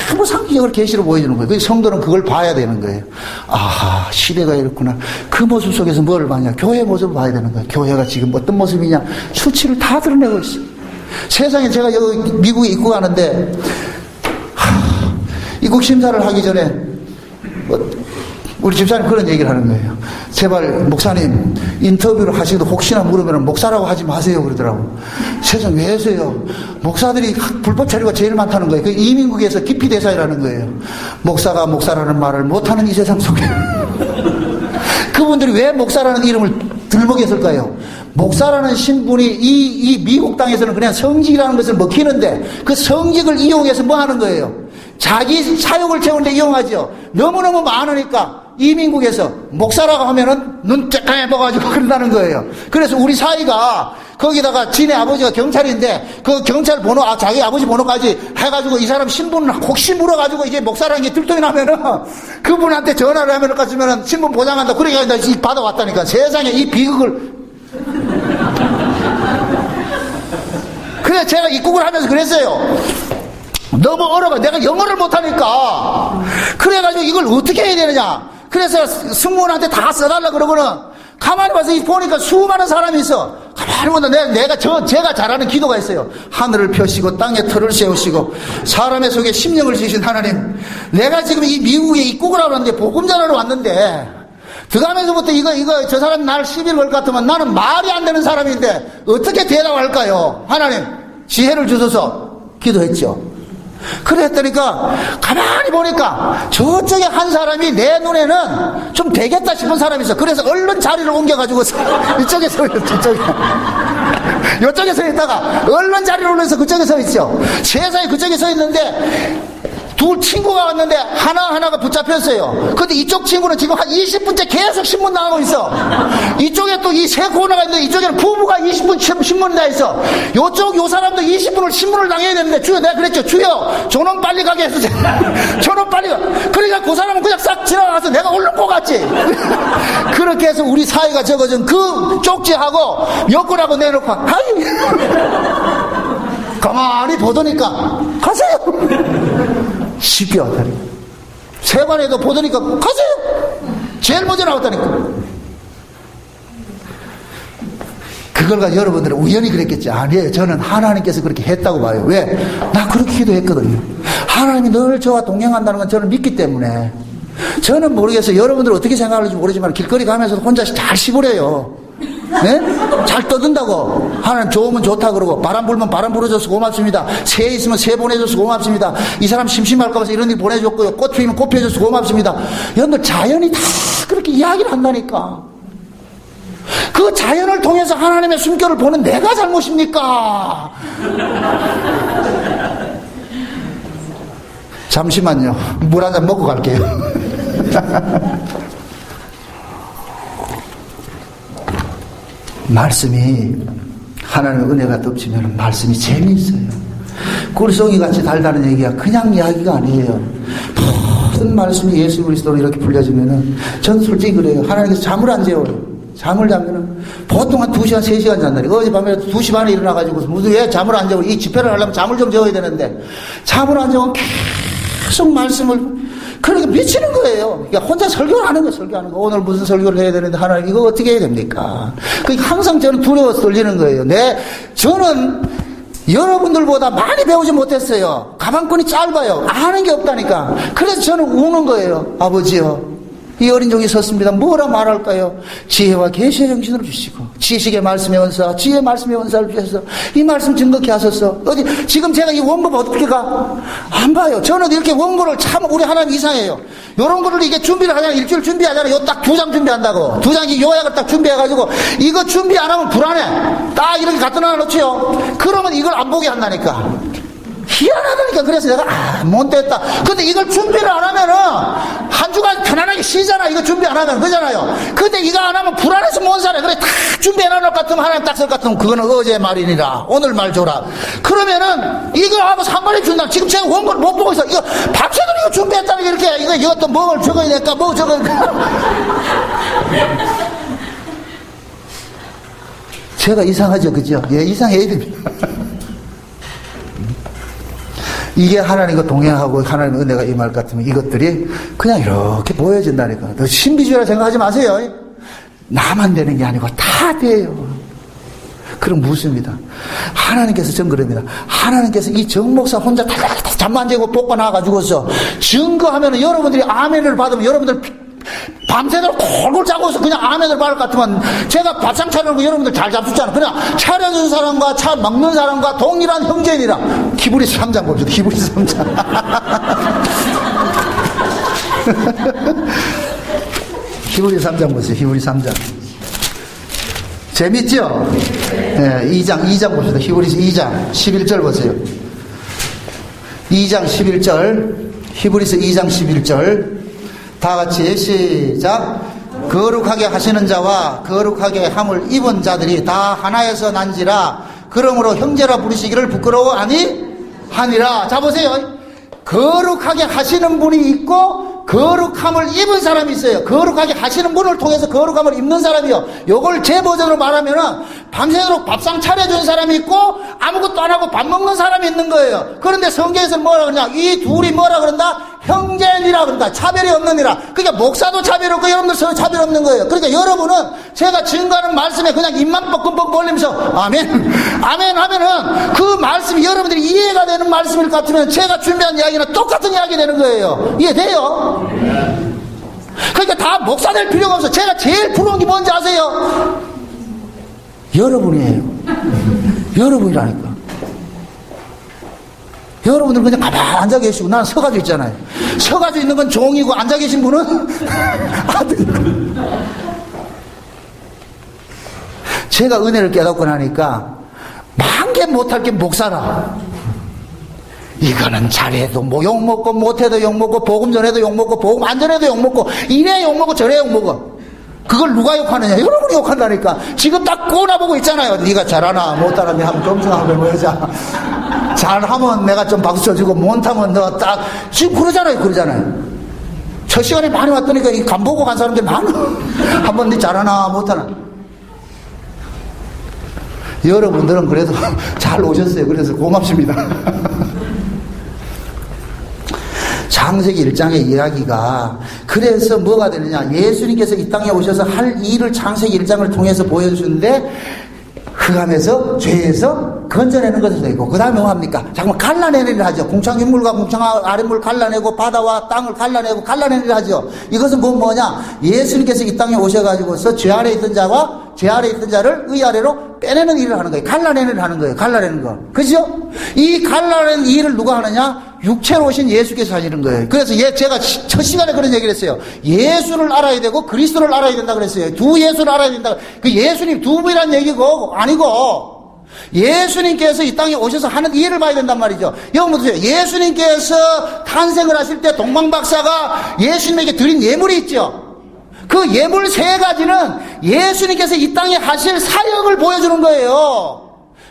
전부 상징적으로 계시로 보여주는 거예요. 그래서 성도는 그걸 봐야 되는 거예요. 아하, 시대가 이렇구나. 그 모습 속에서 뭐를 봐냐? 교회의 모습을 봐야 되는 거예요. 교회가 지금 어떤 모습이냐? 수치를 다 드러내고 있어요. 세상에 제가 여기 미국에 입국하는데 입국 심사를 하기 전에 우리 집사님 그런 얘기를 하는 거예요. 제발 목사님 인터뷰를 하시기도 혹시나 물으면 목사라고 하지 마세요 그러더라고. 세상 왜 하세요? 목사들이 불법 체류가 제일 많다는 거예요. 그 이민국에서 기피 대상이라는 거예요. 목사가 목사라는 말을 못하는 이 세상 속에 그분들이 왜 목사라는 이름을 들먹였을까요? 목사라는 신분이 이 미국 땅에서는 그냥 성직이라는 것을 먹히는데 그 성직을 이용해서 뭐 하는 거예요? 자기 사욕을 채우는데 이용하죠. 너무너무 많으니까 이민국에서 목사라고 하면은 눈 쬐까매 먹어가지고 그런다는 거예요. 그래서 우리 사이가 거기다가 지네 아버지가 경찰인데 그 경찰 번호, 자기 아버지 번호까지 해가지고 이 사람 신분을 혹시 물어가지고 이게 목사라는 게 들통이 나면은 그분한테 전화를 하면 갔으면은 신분 보장한다. 그러니까 받아왔다니까. 세상에 이 비극을. 그래서 제가 입국을 하면서 그랬어요. 너무 어려워. 내가 영어를 못하니까. 그래가지고 이걸 어떻게 해야 되느냐. 그래서 승무원한테 다 써달라 그러고는 가만히 봐서 보니까 수많은 사람이 있어. 가만히 보니까 제가 잘하는 기도가 있어요. 하늘을 펴시고 땅에 터를 세우시고 사람의 속에 심령을 지신 하나님. 내가 지금 이 미국에 입국을 하러 왔는데 복음 전하러 왔는데 들어가면서부터 이거 저 사람 날 시비를 걸 것 같으면 나는 말이 안 되는 사람인데 어떻게 대답할까요? 하나님 지혜를 주소서 기도했죠. 그래 했더니까 가만히 보니까 저쪽에 한 사람이 내 눈에는 좀 되겠다 싶은 사람이 있어. 그래서 얼른 자리를 옮겨가지고 이쪽에 서 있어. 이쪽에 서 있다가 얼른 자리를 올려서 그쪽에 서 있죠. 세상에 그쪽에 서 있는데 둘 친구가 왔는데 하나가 붙잡혔어요. 근데 이쪽 친구는 지금 한 20분째 계속 신문 나가고 있어. 이쪽에 또 이 세 코너가 있는데 이쪽에는 부부가 20분 신문이 나 있어. 요 사람도 20분을 신문을 당해야 되는데 주여, 내가 그랬죠. 주여, 저놈 빨리 가게 해서 저놈 빨리 가. 그러니까 그 사람은 그냥 싹 지나가서 내가 얼른 고 갔지. 그렇게 해서 우리 사회가 적어준 그 쪽지하고 여권하고 내놓고 하이. 가만히 보더니까 가세요. 10개월 세관에도 보더니까 가세요. 제일 먼저 나왔다니까. 그걸 가지고 여러분들은 우연히 그랬겠지. 아니에요. 저는 하나님께서 그렇게 했다고 봐요. 왜? 나 그렇게 기도했거든요. 하나님이 늘 저와 동행한다는 건 저는 믿기 때문에. 저는 모르겠어요. 여러분들 어떻게 생각하는지 모르지만 길거리 가면서도 혼자 잘 씹으래요. 네? 잘 떠든다고. 하나님 좋으면 좋다 그러고, 바람 불면 바람 불어줘서 고맙습니다. 새 있으면 새 보내줘서 고맙습니다. 이 사람 심심할까 봐서 이런 일 보내줬고요. 꽃 피면 꽃 피워줘서 고맙습니다. 여러분들 자연이 다 그렇게 이야기를 한다니까. 그 자연을 통해서 하나님의 숨결을 보는 내가 잘못입니까? 잠시만요. 물 한 잔 먹고 갈게요. 말씀이 하나님의 은혜가 덮치면 말씀이 재미있어요. 꿀송이 같이 달다는 얘기가 그냥 이야기가 아니에요. 모든 말씀이 예수 그리스도로 이렇게 불려지면은 전 솔직히 그래요. 하나님께서 잠을 안 재워요. 잠을 자면은 보통 한 2시간 3시간 잔다니까. 어젯밤에 2시 반에 일어나가지고 무슨 왜 잠을 안 재워? 이 집회를 하려면 잠을 좀 재워야 되는데 잠을 안 재우면 계속 말씀을. 그러니까 미치는 거예요. 그러니까 혼자 설교를 하는 거예요. 설교하는 거. 오늘 무슨 설교를 해야 되는데 하나님 이거 어떻게 해야 됩니까? 그러니까 항상 저는 두려워서 떨리는 거예요. 저는 여러분들보다 많이 배우지 못했어요. 가방끈이 짧아요. 아는 게 없다니까. 그래서 저는 우는 거예요. 아버지요, 이 어린 종이 섰습니다. 뭐라 말할까요? 지혜와 계시의 정신을 주시고 지식의 말씀의 원사, 지혜의 말씀의 원사를 주셔서 이 말씀 증거케 하소서. 어디 지금 제가 이 원고 어떻게 가? 안 봐요. 저는 이렇게 원고를 참 우리 하나님 이상해요. 요런 거를 이게 준비를 하잖아요. 일주일 준비하잖아요. 요 딱 2장 준비한다고. 2장이 요약을 딱 준비해가지고 이거 준비 안 하면 불안해. 딱 이렇게 갖다 놔놓지요. 그러면 이걸 안 보게 한다니까. 희한하다니까. 그래서 내가 못됐다. 근데 이걸 준비를 안 하면은 한 주간 편안하게 쉬잖아. 이거 준비 안 하면 그러잖아요. 근데 이거 안 하면 불안해서 못 살아. 그래 다 준비해놓을 것 같으면 하나님 딱 쓸 것 같으면 그거는 어제 말이니라 오늘 말 줘라. 그러면은 이거 하고 상관이 준다. 지금 제가 원고를 못 보고 있어. 이거 박사들이 이거 준비했다는 게 이렇게 이것도 뭘 적어야 될까 뭐 적어야 될까. 제가 이상하죠, 그죠? 예, 이상해야 됩니다. 이게 하나님과 동행하고 하나님의 은혜가 임할 것 같으면 이것들이 그냥 이렇게 보여진다니까. 너 신비주의라 생각하지 마세요. 나만 되는 게 아니고 다 돼요. 그럼 무엇입니다? 하나님께서 증거합니다. 하나님께서 이 정목사 혼자 잠만 재고 복과 나와가지고서 증거하면 여러분들이 아멘을 받으면 여러분들 밤새도록 골골 자고서 그냥 아멘을 받을 것 같으면 제가 밥상 차려놓은 거 여러분들 잘 잡수잖아. 그냥 차려준 사람과 차 먹는 사람과 동일한 형제니라. 히브리서 3장 봅시다. 히브리서 3장. 히브리서 3장 보세요. 히브리서 3장. 재밌죠? 네, 2장 봅시다. 히브리서 2장 11절 보세요. 2장 11절. 히브리서 2장 11절. 다 같이 시작. 거룩하게 하시는 자와 거룩하게 함을 입은 자들이 다 하나에서 난지라. 그러므로 형제라 부르시기를 부끄러워 아니하니라. 자 보세요. 거룩하게 하시는 분이 있고 거룩함을 입은 사람이 있어요. 거룩하게 하시는 분을 통해서 거룩함을 입는 사람이요. 요걸 제 버전으로 말하면은 밤새도록 밥상 차려준 사람이 있고 아무것도 안 하고 밥 먹는 사람이 있는 거예요. 그런데 성경에서는 뭐라 그러냐? 이 둘이 뭐라 그런다? 형제니라 그런다. 차별이 없느니라. 그러니까 목사도 차별 없고 여러분들 서로 차별 없는 거예요. 그러니까 여러분은 제가 증거하는 말씀에 그냥 입만 뻑뻑 벌리면서 아멘 아멘 하면은 그 말씀이 여러분들이 이해가 되는 말씀일 것 같으면 제가 준비한 이야기는 똑같은 이야기 되는 거예요. 이해돼요? 그러니까 다 목사 될 필요가 없어. 제가 제일 부러운 게 뭔지 아세요? 여러분이에요. 여러분이라니까. 여러분들 그냥 가만히 앉아 계시고 나는 서가지고 있잖아요. 서가지고 있는 건 종이고 앉아 계신 분은 아들. 제가 은혜를 깨닫고 나니까 만개 못할 게 목사라. 이거는 잘해도 뭐 욕먹고 못해도 욕먹고 복음 전해도 욕먹고 복음 안 전해도 욕먹고 이래 욕먹고 저래 욕먹어. 그걸 누가 욕하느냐? 여러분이 욕한다니까. 지금 딱 꼬나보고 있잖아요. 네가 잘하나 못하나 한번 검증하면 보여자. 잘하면 내가 좀 박수 쳐주고 못하면 너 딱 지금 그러잖아요. 첫 시간에 많이 왔더니까 이 간 보고 간 사람들 많아. 한번 네 잘하나 못하나. 여러분들은 그래도 잘 오셨어요. 그래서 고맙습니다. 창세기 1장의 이야기가 그래서 뭐가 되느냐, 예수님께서 이 땅에 오셔서 할 일을 창세기 1장을 통해서 보여주는데 흑암에서 죄에서 건져내는 것을 되고, 그 다음에 뭐 합니까? 잠깐만 갈라내는 일을 하죠. 궁창 윗물과 궁창 아랫물 갈라내고 바다와 땅을 갈라내고 갈라내는 일을 하죠. 이것은 뭐냐, 예수님께서 이 땅에 오셔가지고서 죄 아래 있던 자와 죄 아래 있던 자를 의 아래로 빼내는 일을 하는 거예요. 갈라내는 일을 하는 거예요. 갈라내는 거. 그죠? 이 갈라내는 일을 누가 하느냐? 육체로 오신 예수께서 하시는 거예요. 그래서 제가 첫 시간에 그런 얘기를 했어요. 예수를 알아야 되고 그리스도를 알아야 된다 그랬어요. 두 예수를 알아야 된다. 그 예수님 두 분이란 얘기고 아니고 예수님께서 이 땅에 오셔서 하는 일을 봐야 된단 말이죠. 여러분 보세요. 예수님께서 탄생을 하실 때 동방박사가 예수님에게 드린 예물이 있죠. 그 예물 세 가지는 예수님께서 이 땅에 하실 사역을 보여주는 거예요.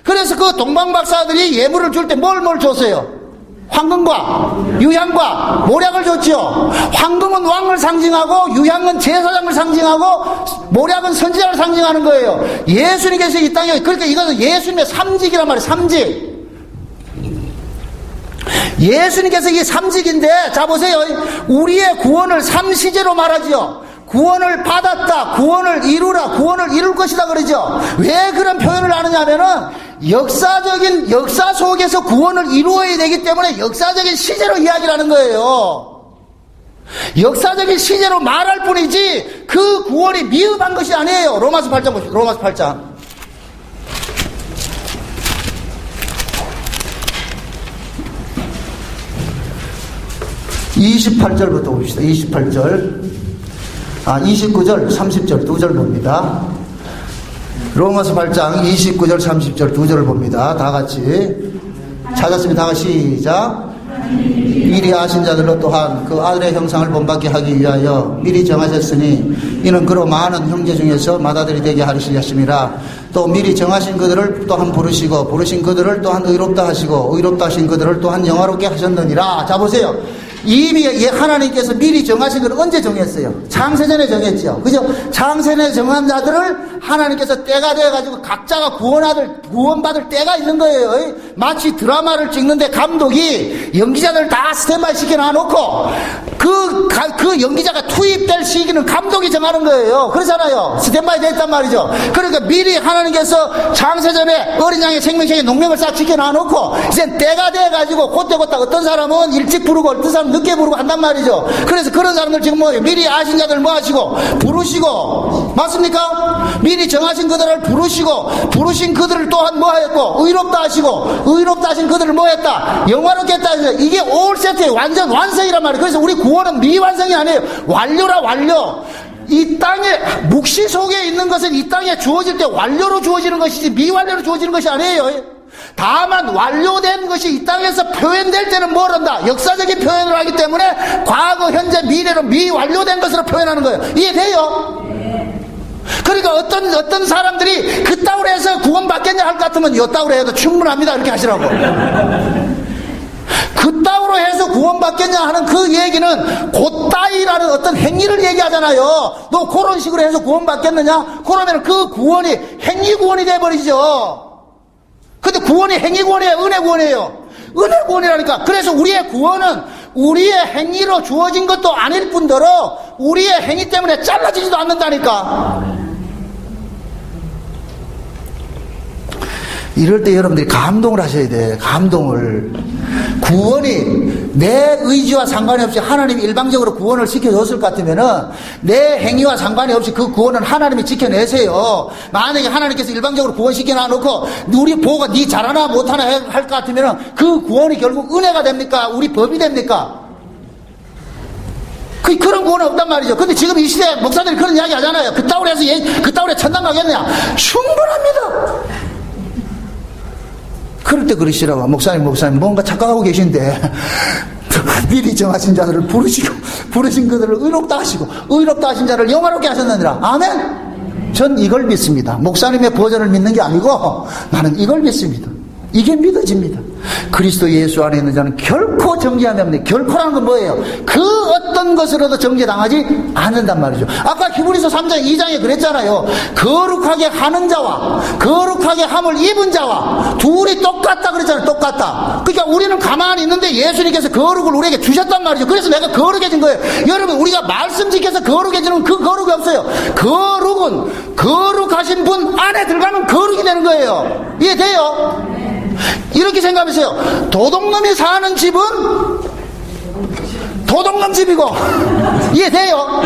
그래서 그 동방박사들이 예물을 줄 때 뭘 줬어요? 황금과 유향과 모략을 줬죠. 황금은 왕을 상징하고 유향은 제사장을 상징하고 모략은 선지자를 상징하는 거예요. 예수님께서 이 땅에, 그러니까 이것은 예수님의 삼직이란 말이에요. 삼직. 예수님께서 이게 삼직인데, 자 보세요. 우리의 구원을 삼시제로 말하지요. 구원을 받았다, 구원을 이루라, 구원을 이룰 것이다 그러죠. 왜 그런 표현을 하느냐면은 역사적인 역사 속에서 구원을 이루어야 되기 때문에 역사적인 시제로 이야기를 하는 거예요. 역사적인 시제로 말할 뿐이지 그 구원이 미흡한 것이 아니에요. 로마서 8장 보시죠. 로마서 8장. (28절부터) 봅시다. 28절. 29절, 30절 두 절 봅니다. 로마서 8장 29절, 30절 두 절을 봅니다. 다 같이 찾았으면 다 같이 시작. 미리 아신 자들로 또한 그 아들의 형상을 본받게 하기 위하여 미리 정하셨으니 이는 그로 많은 형제 중에서 맏아들이 되게 하시렸습니다. 또 미리 정하신 그들을 또한 부르시고 부르신 그들을 또한 의롭다 하시고 의롭다 하신 그들을 또한 영화롭게 하셨느니라. 자 보세요. 이미 하나님께서 미리 정하신 걸 언제 정했어요? 창세전에 정했죠. 그죠? 창세전에 정한 자들을 하나님께서 때가 되어가지고 각자가 구원받을 때가 있는 거예요. 마치 드라마를 찍는데 감독이 연기자들 다 스탠바이 시켜놔놓고 그 연기자가 투입될 시기는 감독이 정하는 거예요. 그렇잖아요. 스탠바이 되어 있단 말이죠. 그러니까 미리 하나님께서 창세전에 어린 양의 생명책에 농명을 싹 지켜놔놓고 이제 때가 돼가지고 곧다 어떤 사람은 일찍 부르고 어떤 사람은 늦게 부르고 한단 말이죠. 그래서 그런 사람들 지금 뭐예요? 미리 아신 자들 뭐 하시고 부르시고, 맞습니까? 미리 정하신 그들을 부르시고 부르신 그들을 또한 뭐 했고 의롭다 하시고 의롭다 하신 그들을 뭐 했다? 영화롭게 했다. 이게 올 세트의 완전 완성이란 말이에요. 그래서 우리 구원은 미완성이 아니에요. 완료라, 완료. 이 땅에 묵시 속에 있는 것은 이 땅에 주어질 때 완료로 주어지는 것이지 미완료로 주어지는 것이 아니에요. 다만 완료된 것이 이 땅에서 표현될 때는 뭘 한다? 역사적인 표현을 하기 때문에 과거, 현재, 미래로 미완료된 것으로 표현하는 거예요. 이해돼요? 그러니까 어떤 사람들이 그따위로 해서 구원받겠냐 할 것 같으면 이따위로 해도 충분합니다 이렇게 하시라고. 그따위로 해서 구원받겠냐 하는 그 얘기는 곧다이라는 어떤 행위를 얘기하잖아요. 너 그런 식으로 해서 구원받겠느냐? 그러면 그 구원이 행위 구원이 돼버리죠. 근데 구원이 행위 구원이에요? 은혜 구원이에요? 은혜 구원이라니까. 그래서 우리의 구원은 우리의 행위로 주어진 것도 아닐 뿐더러 우리의 행위 때문에 잘라지지도 않는다니까. 이럴 때 여러분들이 감동을 하셔야 돼. 감동을. 구원이 내 의지와 상관이 없이 하나님이 일방적으로 구원을 시켜줬을 것 같으면은 내 행위와 상관이 없이 그 구원은 하나님이 지켜내세요. 만약에 하나님께서 일방적으로 구원시켜 놔놓고 우리 보고 니 잘하나 못하나 할 것 같으면은 그 구원이 결국 은혜가 됩니까? 우리 법이 됩니까? 그런 구원은 없단 말이죠. 근데 지금 이 시대 목사들이 그런 이야기 하잖아요. 그따위로 해서 그따위로 천당 가겠느냐? 충분합니다. 그럴 때 그러시라고. 목사님 뭔가 착각하고 계신데 미리 정하신 자들을 부르신 그들을 의롭다 하시고 의롭다 하신 자를 영화롭게 하셨느니라. 아멘. 전 이걸 믿습니다. 목사님의 버전을 믿는 게 아니고 나는 이걸 믿습니다. 이게 믿어집니다. 그리스도 예수 안에 있는 자는 결코 정죄함이 없네. 결코라는 건 뭐예요? 그 어떤 것으로도 정죄당하지 않는단 말이죠. 아까 히브리서 3장 2장에 그랬잖아요. 거룩하게 하는 자와 거룩하게 함을 입은 자와 둘이 똑같다 그랬잖아요. 똑같다. 그러니까 우리는 가만히 있는데 예수님께서 거룩을 우리에게 주셨단 말이죠. 그래서 내가 거룩해진 거예요. 여러분, 우리가 말씀 지켜서 거룩해지는 그 거룩이 없어요. 거룩은 거룩하신 분 안에 들어가면 거룩이 되는 거예요. 이해돼요? 이렇게 생각하세요. 도둑놈이 사는 집은 도둑놈 집이고, 이해돼요?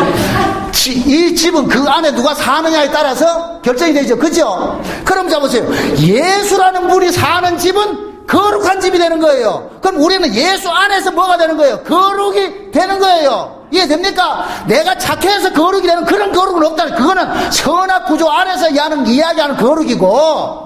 이 집은 그 안에 누가 사느냐에 따라서 결정이 되죠. 그죠? 그럼 잡으세요. 예수라는 분이 사는 집은 거룩한 집이 되는 거예요. 그럼 우리는 예수 안에서 뭐가 되는 거예요? 거룩이 되는 거예요. 이해됩니까? 내가 착해서 거룩이 되는 그런 거룩은 없다는, 그거는 선악 구조 안에서 이야기하는 거룩이고,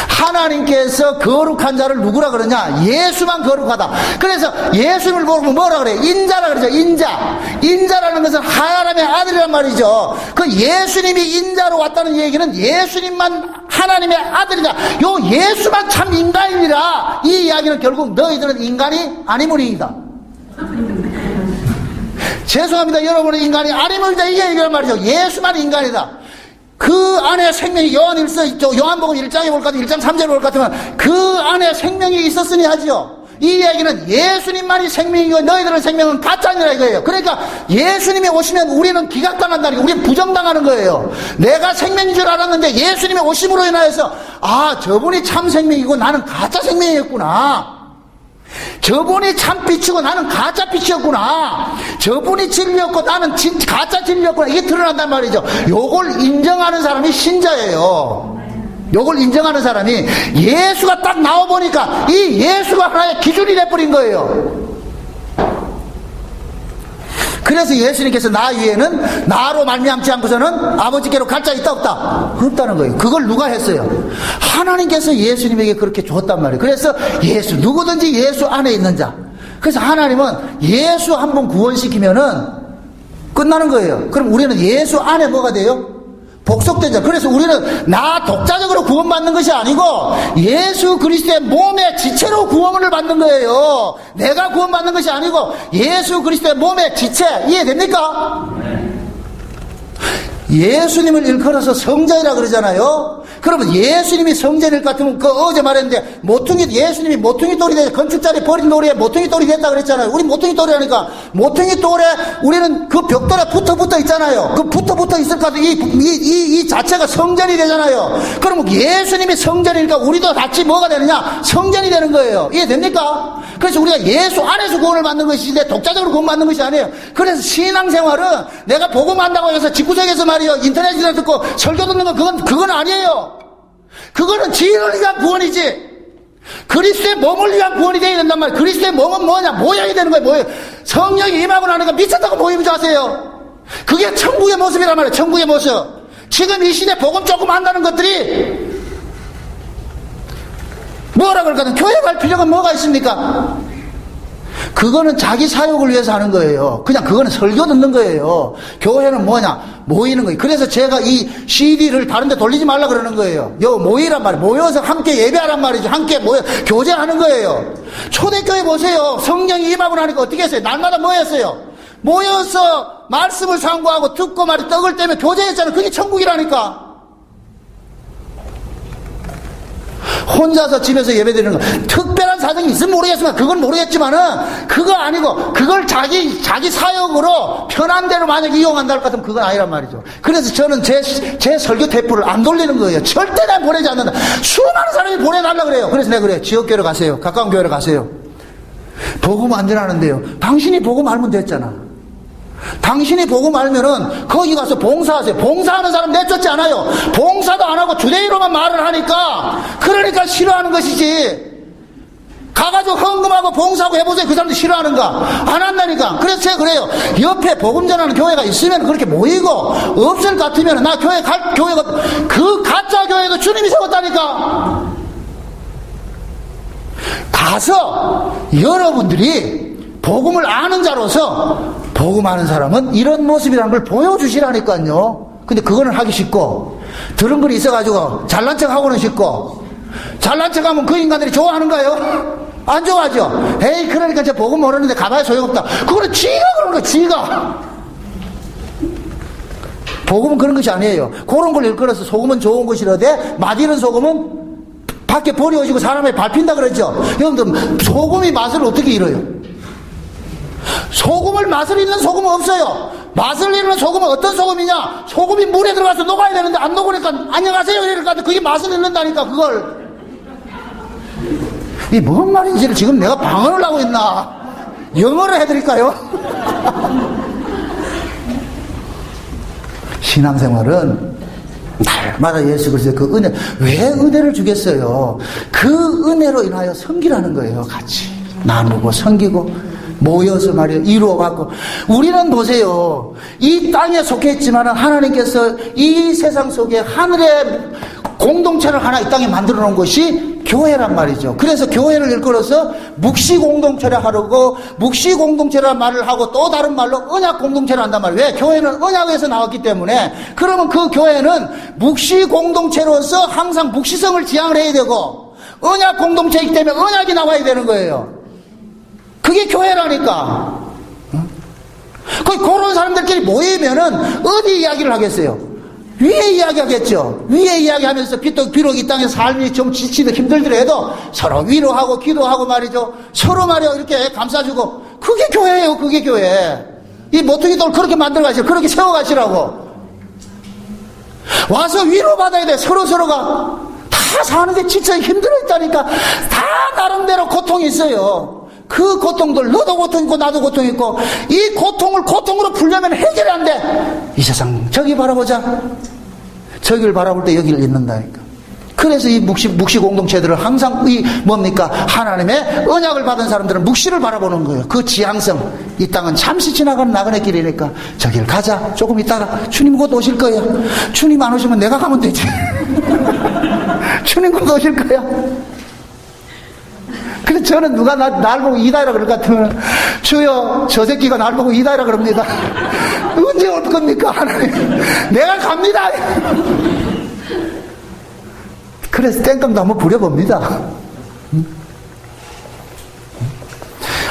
하나님께서 거룩한 자를 누구라 그러냐? 예수만 거룩하다. 그래서 예수를 보고 뭐라 그래요? 인자라 그러죠. 인자라는 것은 하나님의 아들이란 말이죠. 그 예수님이 인자로 왔다는 얘기는 예수님만 하나님의 아들이다. 요 예수만 참 인간이라. 이 이야기는 결국 너희들은 인간이 아니므리이다. 죄송합니다. 여러분은 인간이 아니므리다. 이 얘기란 말이죠. 예수만 인간이다. 그 안에 생명이 요한복음 1장에 볼 것 같으면 1장 3절에 볼 것 같으면 그 안에 생명이 있었으니 하지요. 이 이야기는 예수님만이 생명이고 너희들은 생명은 가짜니라 이거예요. 그러니까 예수님이 오시면 우리는 기각당한다는, 우리는 부정당하는 거예요. 내가 생명인 줄 알았는데 예수님이 오심으로 인하여서 저분이 참 생명이고 나는 가짜 생명이었구나. 저분이 참 빛이고 나는 가짜 빛이었구나. 저분이 진리였고 나는 가짜 진리였구나. 이게 드러난단 말이죠. 요걸 인정하는 사람이 신자예요. 요걸 인정하는 사람이, 예수가 딱 나와보니까 이 예수가 하나의 기준이 돼버린 거예요. 그래서 예수님께서 나 위에는 나로 말미암지 않고서는 아버지께로 갈 자 있다 없다? 없다는 거예요. 그걸 누가 했어요? 하나님께서 예수님에게 그렇게 줬단 말이에요. 그래서 누구든지 예수 안에 있는 자. 그래서 하나님은 예수 한 번 구원시키면은 끝나는 거예요. 그럼 우리는 예수 안에 뭐가 돼요? 복속되죠. 그래서 우리는 나 독자적으로 구원받는 것이 아니고 예수 그리스도의 몸의 지체로 구원을 받는 거예요. 내가 구원받는 것이 아니고 예수 그리스도의 몸의 지체. 이해됩니까? 예수님을 일컬어서 성전이라 그러잖아요. 그러면 예수님이 성전일 것 같으면 어제 말했는데 예수님이 모퉁이 돌이 돼, 건축자리 버린 돌에 모퉁이 돌이 됐다 그랬잖아요. 우리 모퉁이 돌이라니까 모퉁이 돌에 우리는 그 벽돌에 붙어 있잖아요. 그 붙어 있을 것 같은 이 자체가 성전이 되잖아요. 그러면 예수님이 성전이니까 우리도 같이 뭐가 되느냐? 성전이 되는 거예요. 이해됩니까? 그래서 우리가 예수 안에서 구원을 받는 것이지 독자적으로 구원받는 것이 아니에요. 그래서 신앙생활은 내가 복음한다고 해서 집구석에서 말이요 인터넷에서 듣고 설교 듣는 건 그건 아니에요. 그거는 지혜를 위한 구원이지. 그리스도의 몸을 위한 구원이 되어야 된단 말이에요. 그리스도의 몸은 뭐냐? 모여야 되는 거예요. 모여. 성령이 임하고 나니까 미쳤다고 모임 줄 아세요? 그게 천국의 모습이란 말이에요. 천국의 모습. 지금 이 시대 복음 조금 한다는 것들이 뭐라 그럴까요? 교회 갈 필요가 뭐가 있습니까? 그거는 자기 사욕을 위해서 하는 거예요. 그냥 그거는 설교 듣는 거예요. 교회는 뭐냐? 모이는 거예요. 그래서 제가 이 CD를 다른 데 돌리지 말라 그러는 거예요. 모이란 말이에요. 모여서 함께 예배하란 말이죠. 함께 모여 교제하는 거예요. 초대교회 보세요. 성령이 임하고 나니까 어떻게 했어요? 날마다 뭐 했어요? 모여서 말씀을 상고하고 듣고 말이 떡을 떼며 교제했잖아요. 그게 천국이라니까. 혼자서 집에서 예배드리는 거. 특별한 사정이 있으면 모르겠지만, 그건 모르겠지만은, 그거 아니고, 그걸 자기 사역으로 편한 대로 만약에 이용한다 할 것 같으면 그건 아니란 말이죠. 그래서 저는 제 설교 테이프를 안 돌리는 거예요. 절대 내가 보내지 않는다. 수많은 사람이 보내달라고 그래요. 그래서 내가 그래요. 지역교회로 가세요. 가까운 교회로 가세요. 복음 안 전하는데요. 당신이 복음 알면 됐잖아. 당신이 복음 알면은 거기 가서 봉사하세요. 봉사하는 사람 내쫓지 않아요. 봉사도 안 하고 주대의로만 말을 하니까, 그러니까 싫어하는 것이지. 가가지고 헌금하고 봉사하고 해보세요. 그 사람들 싫어하는가? 안 한다니까. 그래서 제가 그래요. 옆에 복음 전하는 교회가 있으면 그렇게 모이고, 없을 것 같으면 나 교회가 그 가짜 교회도 주님이 세웠다니까. 가서 여러분들이 복음을 아는 자로서, 복음 아는 사람은 이런 모습이라는 걸 보여주시라니까요. 근데 그거는 하기 쉽고, 들은 글이 있어가지고 잘난 척 하고는 쉽고, 잘난 척 하면 그 인간들이 좋아하는가요? 안 좋아하죠. 에이, 그러니까 저 복음 모르는데 가봐야 소용없다. 그거는 쥐가 그런 거야, 쥐가. 복음은 그런 것이 아니에요. 그런 걸 일컬어서 소금은 좋은 것이라되 맛 잃은 소금은 밖에 버려지고 사람에 밟힌다 그러죠. 여러분들, 소금이 맛을 어떻게 잃어요? 소금을 맛을 잃는 소금은 없어요. 맛을 잃는 소금은 어떤 소금이냐? 소금이 물에 들어가서 녹아야 되는데 안 녹으니까 안녕하세요 이러니까 그게 맛을 잃는다니까. 그걸 이 뭔 말인지를 지금 내가 방언을 하고 있나? 영어로 해드릴까요? 신앙생활은 날마다 예수 그리스도의 그 은혜, 왜 은혜를 주겠어요? 그 은혜로 인하여 섬기라는 거예요. 같이 나누고 섬기고 모여서 말이에요. 이루어갖고. 우리는 보세요. 이 땅에 속해 있지만 하나님께서 이 세상 속에 하늘의 공동체를 하나 이 땅에 만들어 놓은 것이 교회란 말이죠. 그래서 교회를 일컬어서 묵시 공동체라 하고, 묵시 공동체라는 말을 하고 또 다른 말로 언약 공동체를 한단 말이에요. 왜? 교회는 언약에서 나왔기 때문에. 그러면 그 교회는 묵시 공동체로서 항상 묵시성을 지향을 해야 되고, 언약 공동체이기 때문에 언약이 나와야 되는 거예요. 그게 교회라니까. 그런 사람들끼리 모이면은 어디 이야기를 하겠어요? 위에 이야기하겠죠. 위에 이야기하면서 비록 이 땅의 삶이 좀 지치고 힘들더라도 서로 위로하고 기도하고 말이죠. 서로 말이요 이렇게 감싸주고. 그게 교회예요. 그게 교회. 이 모퉁이돌 그렇게 만들어 가시고 그렇게 세워 가시라고. 와서 위로받아야 돼. 서로가 다 사는데 지쳐 힘들어 있다니까. 다 나름대로 고통이 있어요. 그 고통들, 너도 고통 있고 나도 고통 있고, 이 고통을 고통으로 풀려면 해결이 안 돼. 이 세상 저기 바라보자. 저기를 바라볼 때 여기를 잊는다니까. 그래서 이 묵시 공동체들을 항상 뭡니까? 하나님의 언약을 받은 사람들은 묵시를 바라보는 거예요. 그 지향성. 이 땅은 잠시 지나가는 나그네 길이니까 저길 가자. 조금 있다가 주님 곧 오실 거야. 주님 안 오시면 내가 가면 되지. 주님 곧 오실 거야. 그래서 저는 누가 날 보고 이다이라 그럴 것 같으면, 주여, 저 새끼가 날 보고 이다이라 그럽니다. 언제 올 겁니까? 하나님. 내가 갑니다. 그래서 땡깡도 한번 부려봅니다.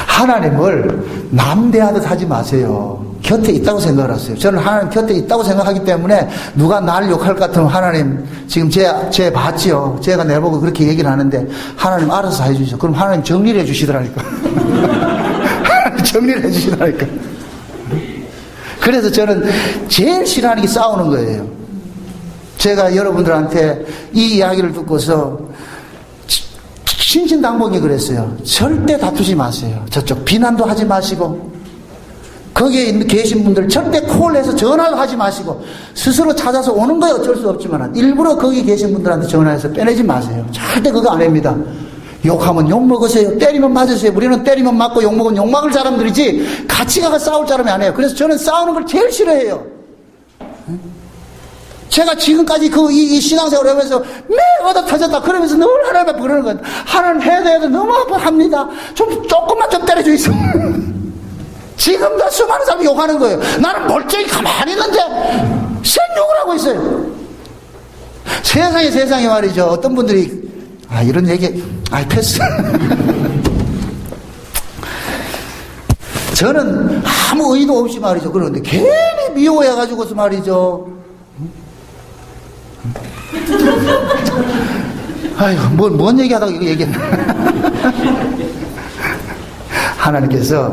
하나님을 남대하듯 하지 마세요. 곁에 있다고 생각을 하세요. 저는 하나님 곁에 있다고 생각하기 때문에 누가 날 욕할 것 같으면 하나님 지금 제 봤지요. 제가 내보고 그렇게 얘기를 하는데 하나님 알아서 해주시죠. 그럼 하나님 정리를 해주시더라니까. 하나님 정리를 해주시더라니까. 그래서 저는 제일 싫어하는 게 싸우는 거예요. 제가 여러분들한테 이 이야기를 듣고서 신신당부하게 그랬어요. 절대 다투지 마세요. 저쪽 비난도 하지 마시고, 거기에 계신 분들 절대 콜해서 전화도 하지 마시고, 스스로 찾아서 오는 거야 어쩔 수 없지만 일부러 거기 계신 분들한테 전화해서 빼내지 마세요. 절대 그거 안 합니다. 욕하면 욕 먹으세요. 때리면 맞으세요. 우리는 때리면 맞고 욕 먹으면 욕 먹을 사람들이지 같이 가서 싸울 사람이 아니에요. 그래서 저는 싸우는 걸 제일 싫어해요. 제가 지금까지 이 신앙생활을 하면서 매 얻어 터졌다 그러면서 늘 하나님 부르는 거예요. 하나님 해야 돼. 너무 아파합니다. 조금만 좀 때려주이소. 지금도 수많은 사람이 욕하는 거예요. 나는 멀쩡히 가만히 있는데 생욕을 하고 있어요. 세상에 말이죠. 어떤 분들이 이런 얘기 패스. 저는 아무 의도 없이 말이죠. 그러는데 괜히 미워해가지고서 말이죠. 아이고, 뭔 얘기하다가 이거 얘기했나. 하나님께서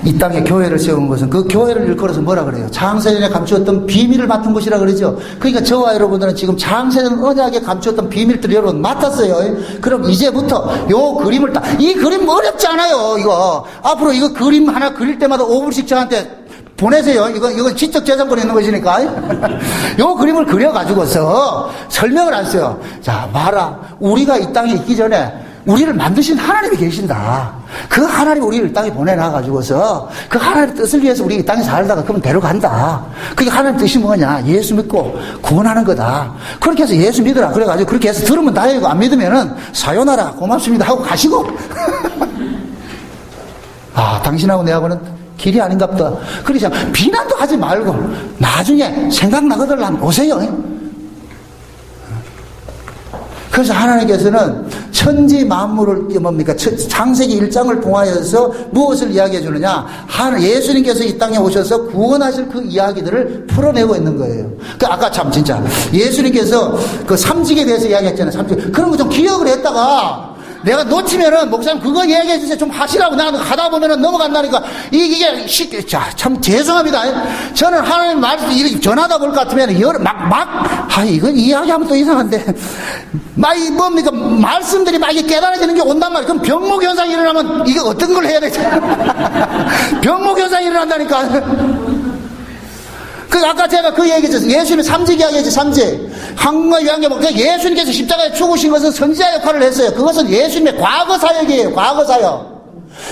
이 땅에 교회를 세운 것은 그 교회를 일컬어서 뭐라 그래요? 창세전에 감추었던 비밀을 맡은 것이라 그러죠. 그러니까 저와 여러분들은 지금 창세전 언약에 감추었던 비밀들을 여러분 맡았어요. 그럼 이제부터 요 그림을 이 그림 어렵지 않아요. 이거 앞으로 이거 그림 하나 그릴 때마다 5분씩 저한테 보내세요. 이건 지적 재산권에 있는 것이니까. 요 그림을 그려가지고서 설명을 하세요. 자, 봐라. 우리가 이 땅에 있기 전에 우리를 만드신 하나님이 계신다. 그 하나님 우리를 이 땅에 보내놔가지고서 그 하나님의 뜻을 위해서 우리 이 땅에 살다가 그러면 데려간다. 그게 하나님 뜻이 뭐냐? 예수 믿고 구원하는 거다. 그렇게 해서 예수 믿으라. 그래가지고 그렇게 해서 들으면 다행이고 안 믿으면은 사요나라 고맙습니다 하고 가시고. 아, 당신하고 내하고는 길이 아닌갑다. 그러자 비난도 하지 말고 나중에 생각나거든 하면 오세요. 그래서 하나님께서는 천지 만물을 뭡니까? 창세기 1장을 통하여서 무엇을 이야기해 주느냐? 예수님께서 이 땅에 오셔서 구원하실 그 이야기들을 풀어내고 있는 거예요. 아까 참 진짜 예수님께서 그 삼직에 대해서 이야기했잖아요. 삼직. 그런 거 좀 기억을 했다가 내가 놓치면은 목사님 그거 얘기해 주세요. 좀 하시라고 나는 하다 보면은 넘어간다니까. 이게 쉽게 참 죄송합니다. 저는 하나님 말씀 이렇게 전하다 볼 것 같으면 이건 이야기하면 또 이상한데 이 뭡니까 말씀들이 막 이게 깨달아지는 게 온단 말이에요. 그럼 병목 현상이 일어나면 이게 어떤 걸 해야 되지? 병목 현상이 일어난다니까. 아까 제가 그 얘기했죠. 예수님의 삼직 이야기했죠. 삼직. 한국어 유한계목. 예수님께서 십자가에 죽으신 것은 선지자 역할을 했어요. 그것은 예수님의 과거 사역이에요. 과거 사역.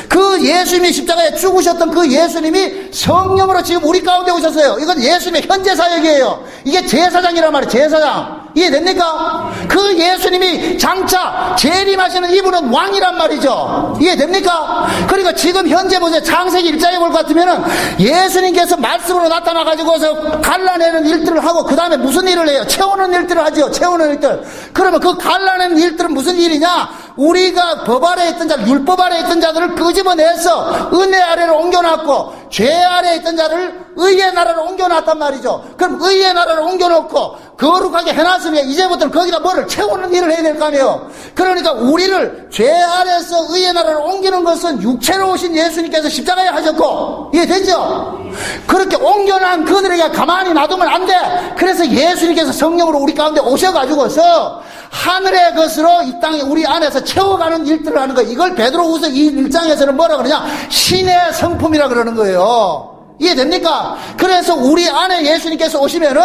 그 예수님이 십자가에 죽으셨던 그 예수님이 성령으로 지금 우리 가운데 오셨어요. 이건 예수님의 현재 사역이에요. 이게 제사장이란 말이에요. 제사장. 이해됩니까? 그 예수님이 장차 재림하시는 이분은 왕이란 말이죠. 이해됩니까? 그러니까 지금 현재 보세요. 창세기 1장에 볼 것 같으면은 예수님께서 말씀으로 나타나가지고서 갈라내는 일들을 하고 그 다음에 무슨 일을 해요? 채우는 일들을 하죠. 채우는 일들. 그러면 그 갈라내는 일들은 무슨 일이냐? 우리가 법 아래에 있던 자, 율법 아래에 있던 자들을 끄집어내서 은혜 아래로 옮겨놨고 죄 아래에 있던 자를 의의 나라로 옮겨놨단 말이죠. 그럼 의의 나라로 옮겨놓고 거룩하게 해놨으면 이제부터는 거기다 뭐를 채우는 일을 해야 될 거 아니에요. 그러니까 우리를 죄 아래에서 의의 나라로 옮기는 것은 육체로 오신 예수님께서 십자가에 하셨고 이해되죠? 그렇게 옮겨난 그들에게 가만히 놔두면 안 돼. 그래서 예수님께서 성령으로 우리 가운데 오셔가지고서 하늘의 것으로 이 땅에 우리 안에서 채워가는 일들을 하는 거예요. 이걸 베드로후서 이 1장에서는 뭐라 그러냐? 신의 성품이라 그러는 거예요. 이해됩니까? 그래서 우리 안에 예수님께서 오시면은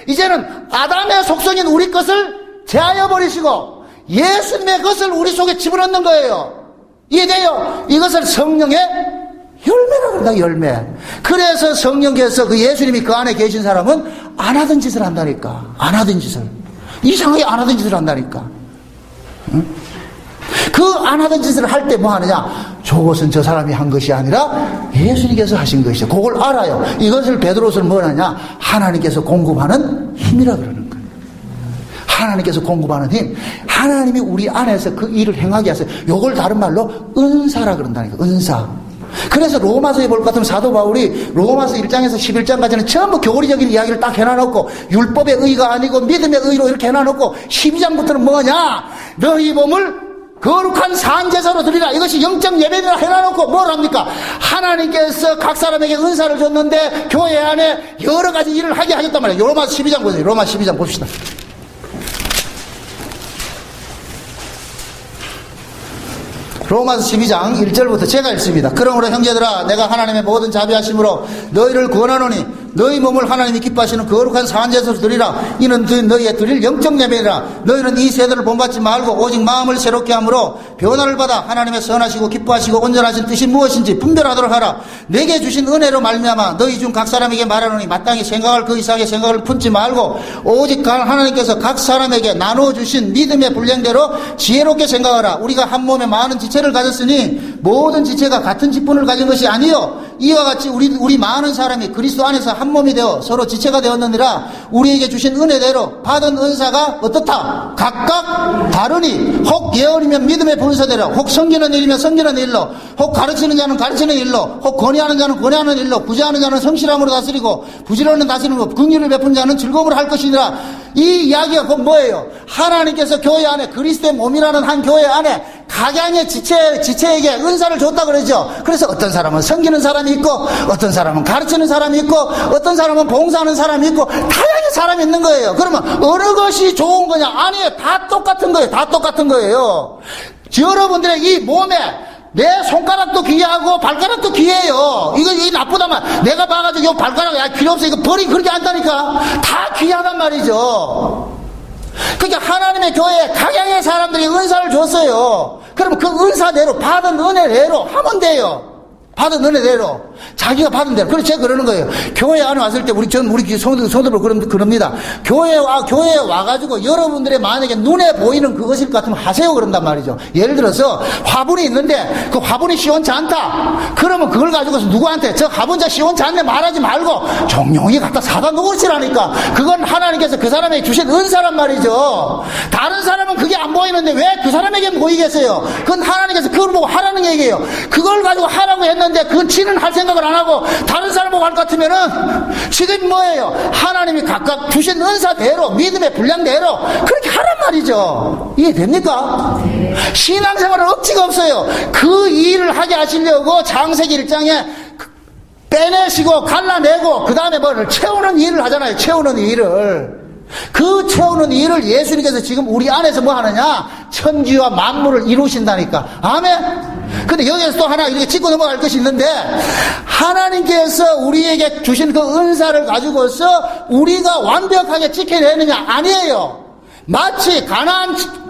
이제는 아담의 속성인 우리 것을 제하여 버리시고 예수님의 것을 우리 속에 집어넣는 거예요. 이해돼요? 이것을 성령의 열매라고 한다. 열매. 그래서 성령께서 그 예수님이 그 안에 계신 사람은 안 하던 짓을 한다니까. 안 하던 짓을. 이상하게 안 하던 짓을 한다니까. 응? 그 안 하던 짓을 할 때 뭐 하느냐? 저것은 저 사람이 한 것이 아니라 예수님께서 하신 것이죠. 그걸 알아요. 이것을 베드로서는 뭐냐냐? 하나님께서 공급하는 힘이라 그러는 거예요. 하나님께서 공급하는 힘. 하나님이 우리 안에서 그 일을 행하게 하세요. 요걸 다른 말로 은사라 그런다니까. 은사. 그래서 로마서에 볼 것 같으면 사도 바울이 로마서 1장에서 11장까지는 전부 교리적인 이야기를 딱 해놔놓고 율법의 의가 아니고 믿음의 의로 이렇게 해놔놓고 12장부터는 뭐냐? 너희 몸을 거룩한 산제사로 드리라. 이것이 영적 예배니라 해놔놓고 뭘 합니까? 하나님께서 각 사람에게 은사를 줬는데 교회 안에 여러 가지 일을 하게 하셨단 말이에요. 로마서 12장 보세요. 로마서 12장 봅시다. 로마서 12장 1절부터 제가 읽습니다. 그러므로 형제들아 내가 하나님의 모든 자비하심으로 너희를 구원하노니 너희 몸을 하나님이 기뻐하시는 거룩한 산제사로 드리라. 이는 너희의 드릴 영적 예배니라. 너희는 이 세대를 본받지 말고 오직 마음을 새롭게 함으로 변화를 받아 하나님의 선하시고 기뻐하시고 온전하신 뜻이 무엇인지 분별하도록 하라. 내게 주신 은혜로 말미암아 너희 중 각 사람에게 말하노니 마땅히 생각할 그 이상의 생각을 품지 말고 오직 하나님께서 각 사람에게 나눠주신 믿음의 분량대로 지혜롭게 생각하라. 우리가 한 몸에 많은 지체를 가졌으니 모든 지체가 같은 직분을 가진 것이 아니요 이와 같이 우리 많은 사람이 그리스도 안에서 한 몸이 되어 서로 지체가 되었느니라. 우리에게 주신 은혜대로 받은 은사가 어떻다? 각각 다르니 혹 예언이면 믿음의 분서대로 혹 섬기는 일이면 섬기는 일로 혹 가르치는 자는 가르치는 일로 혹 권위하는 자는 권위하는 일로 구제하는 자는 성실함으로 다스리고 부지런한 다스리는 것 긍휼을 베푼 자는 즐거움을 할 것이니라. 이 이야기가 그건 뭐예요? 하나님께서 교회 안에 그리스도의 몸이라는 한 교회 안에 각양의 지체에게 은사를 줬다 그러죠. 그래서 어떤 사람은 섬기는 사람이 있고, 어떤 사람은 가르치는 사람이 있고, 어떤 사람은 봉사하는 사람이 있고, 다양한 사람이 있는 거예요. 그러면 어느 것이 좋은 거냐? 아니에요. 다 똑같은 거예요. 다 똑같은 거예요. 여러분들의 이 몸에 내 손가락도 귀하고 발가락도 귀해요. 이거 나쁘다만 내가 봐가지고 이 발가락 야 필요 없어 이거 버리기 그렇게 한다니까. 다 귀하단 말이죠. 그러니까 하나님의 교회에 각양의 사람들이 은사를 줬어요. 그러면 그 은사대로 받은 은혜대로 하면 돼요. 받은 은혜대로 자기가 받은 대로. 그래서 제가 그러는 거예요. 교회 안에 왔을 때 우리 성도들 그럽니다. 교회에 와가지고 여러분들의 만약에 눈에 보이는 그것일 것 같으면 하세요 그런단 말이죠. 예를 들어서 화분이 있는데 그 화분이 시원치 않다. 그러면 그걸 가지고서 누구한테 저 화분 자 시원치 않네 말하지 말고 종용히 갖다 사다 놓으시라니까. 그건 하나님께서 그 사람에게 주신 은사란 말이죠. 다른 사람은 그게 안 보이는데 왜 그 사람에게 보이겠어요? 그건 하나님께서 그걸 보고 하라는 얘기예요. 그걸 가지고 하라고 했는데 그건 지는 할 생각을 안 하고 다른 사람 보고 할 것 같으면은 지금 뭐예요? 하나님이 각각 주신 은사대로 믿음의 분량대로 그렇게 하란 말이죠. 이해됩니까? 신앙생활은 억지가 없어요. 그 일을 하게 하시려고 창세기 1장에 빼내시고 갈라내고 그 다음에 뭐를 채우는 일을 하잖아요. 채우는 일을. 그 채우는 일을 예수님께서 지금 우리 안에서 뭐 하느냐? 천지와 만물을 이루신다니까. 아멘? 근데 여기에서 또 하나 이렇게 짚고 넘어갈 것이 있는데, 하나님께서 우리에게 주신 그 은사를 가지고서 우리가 완벽하게 지켜내느냐? 아니에요. 마치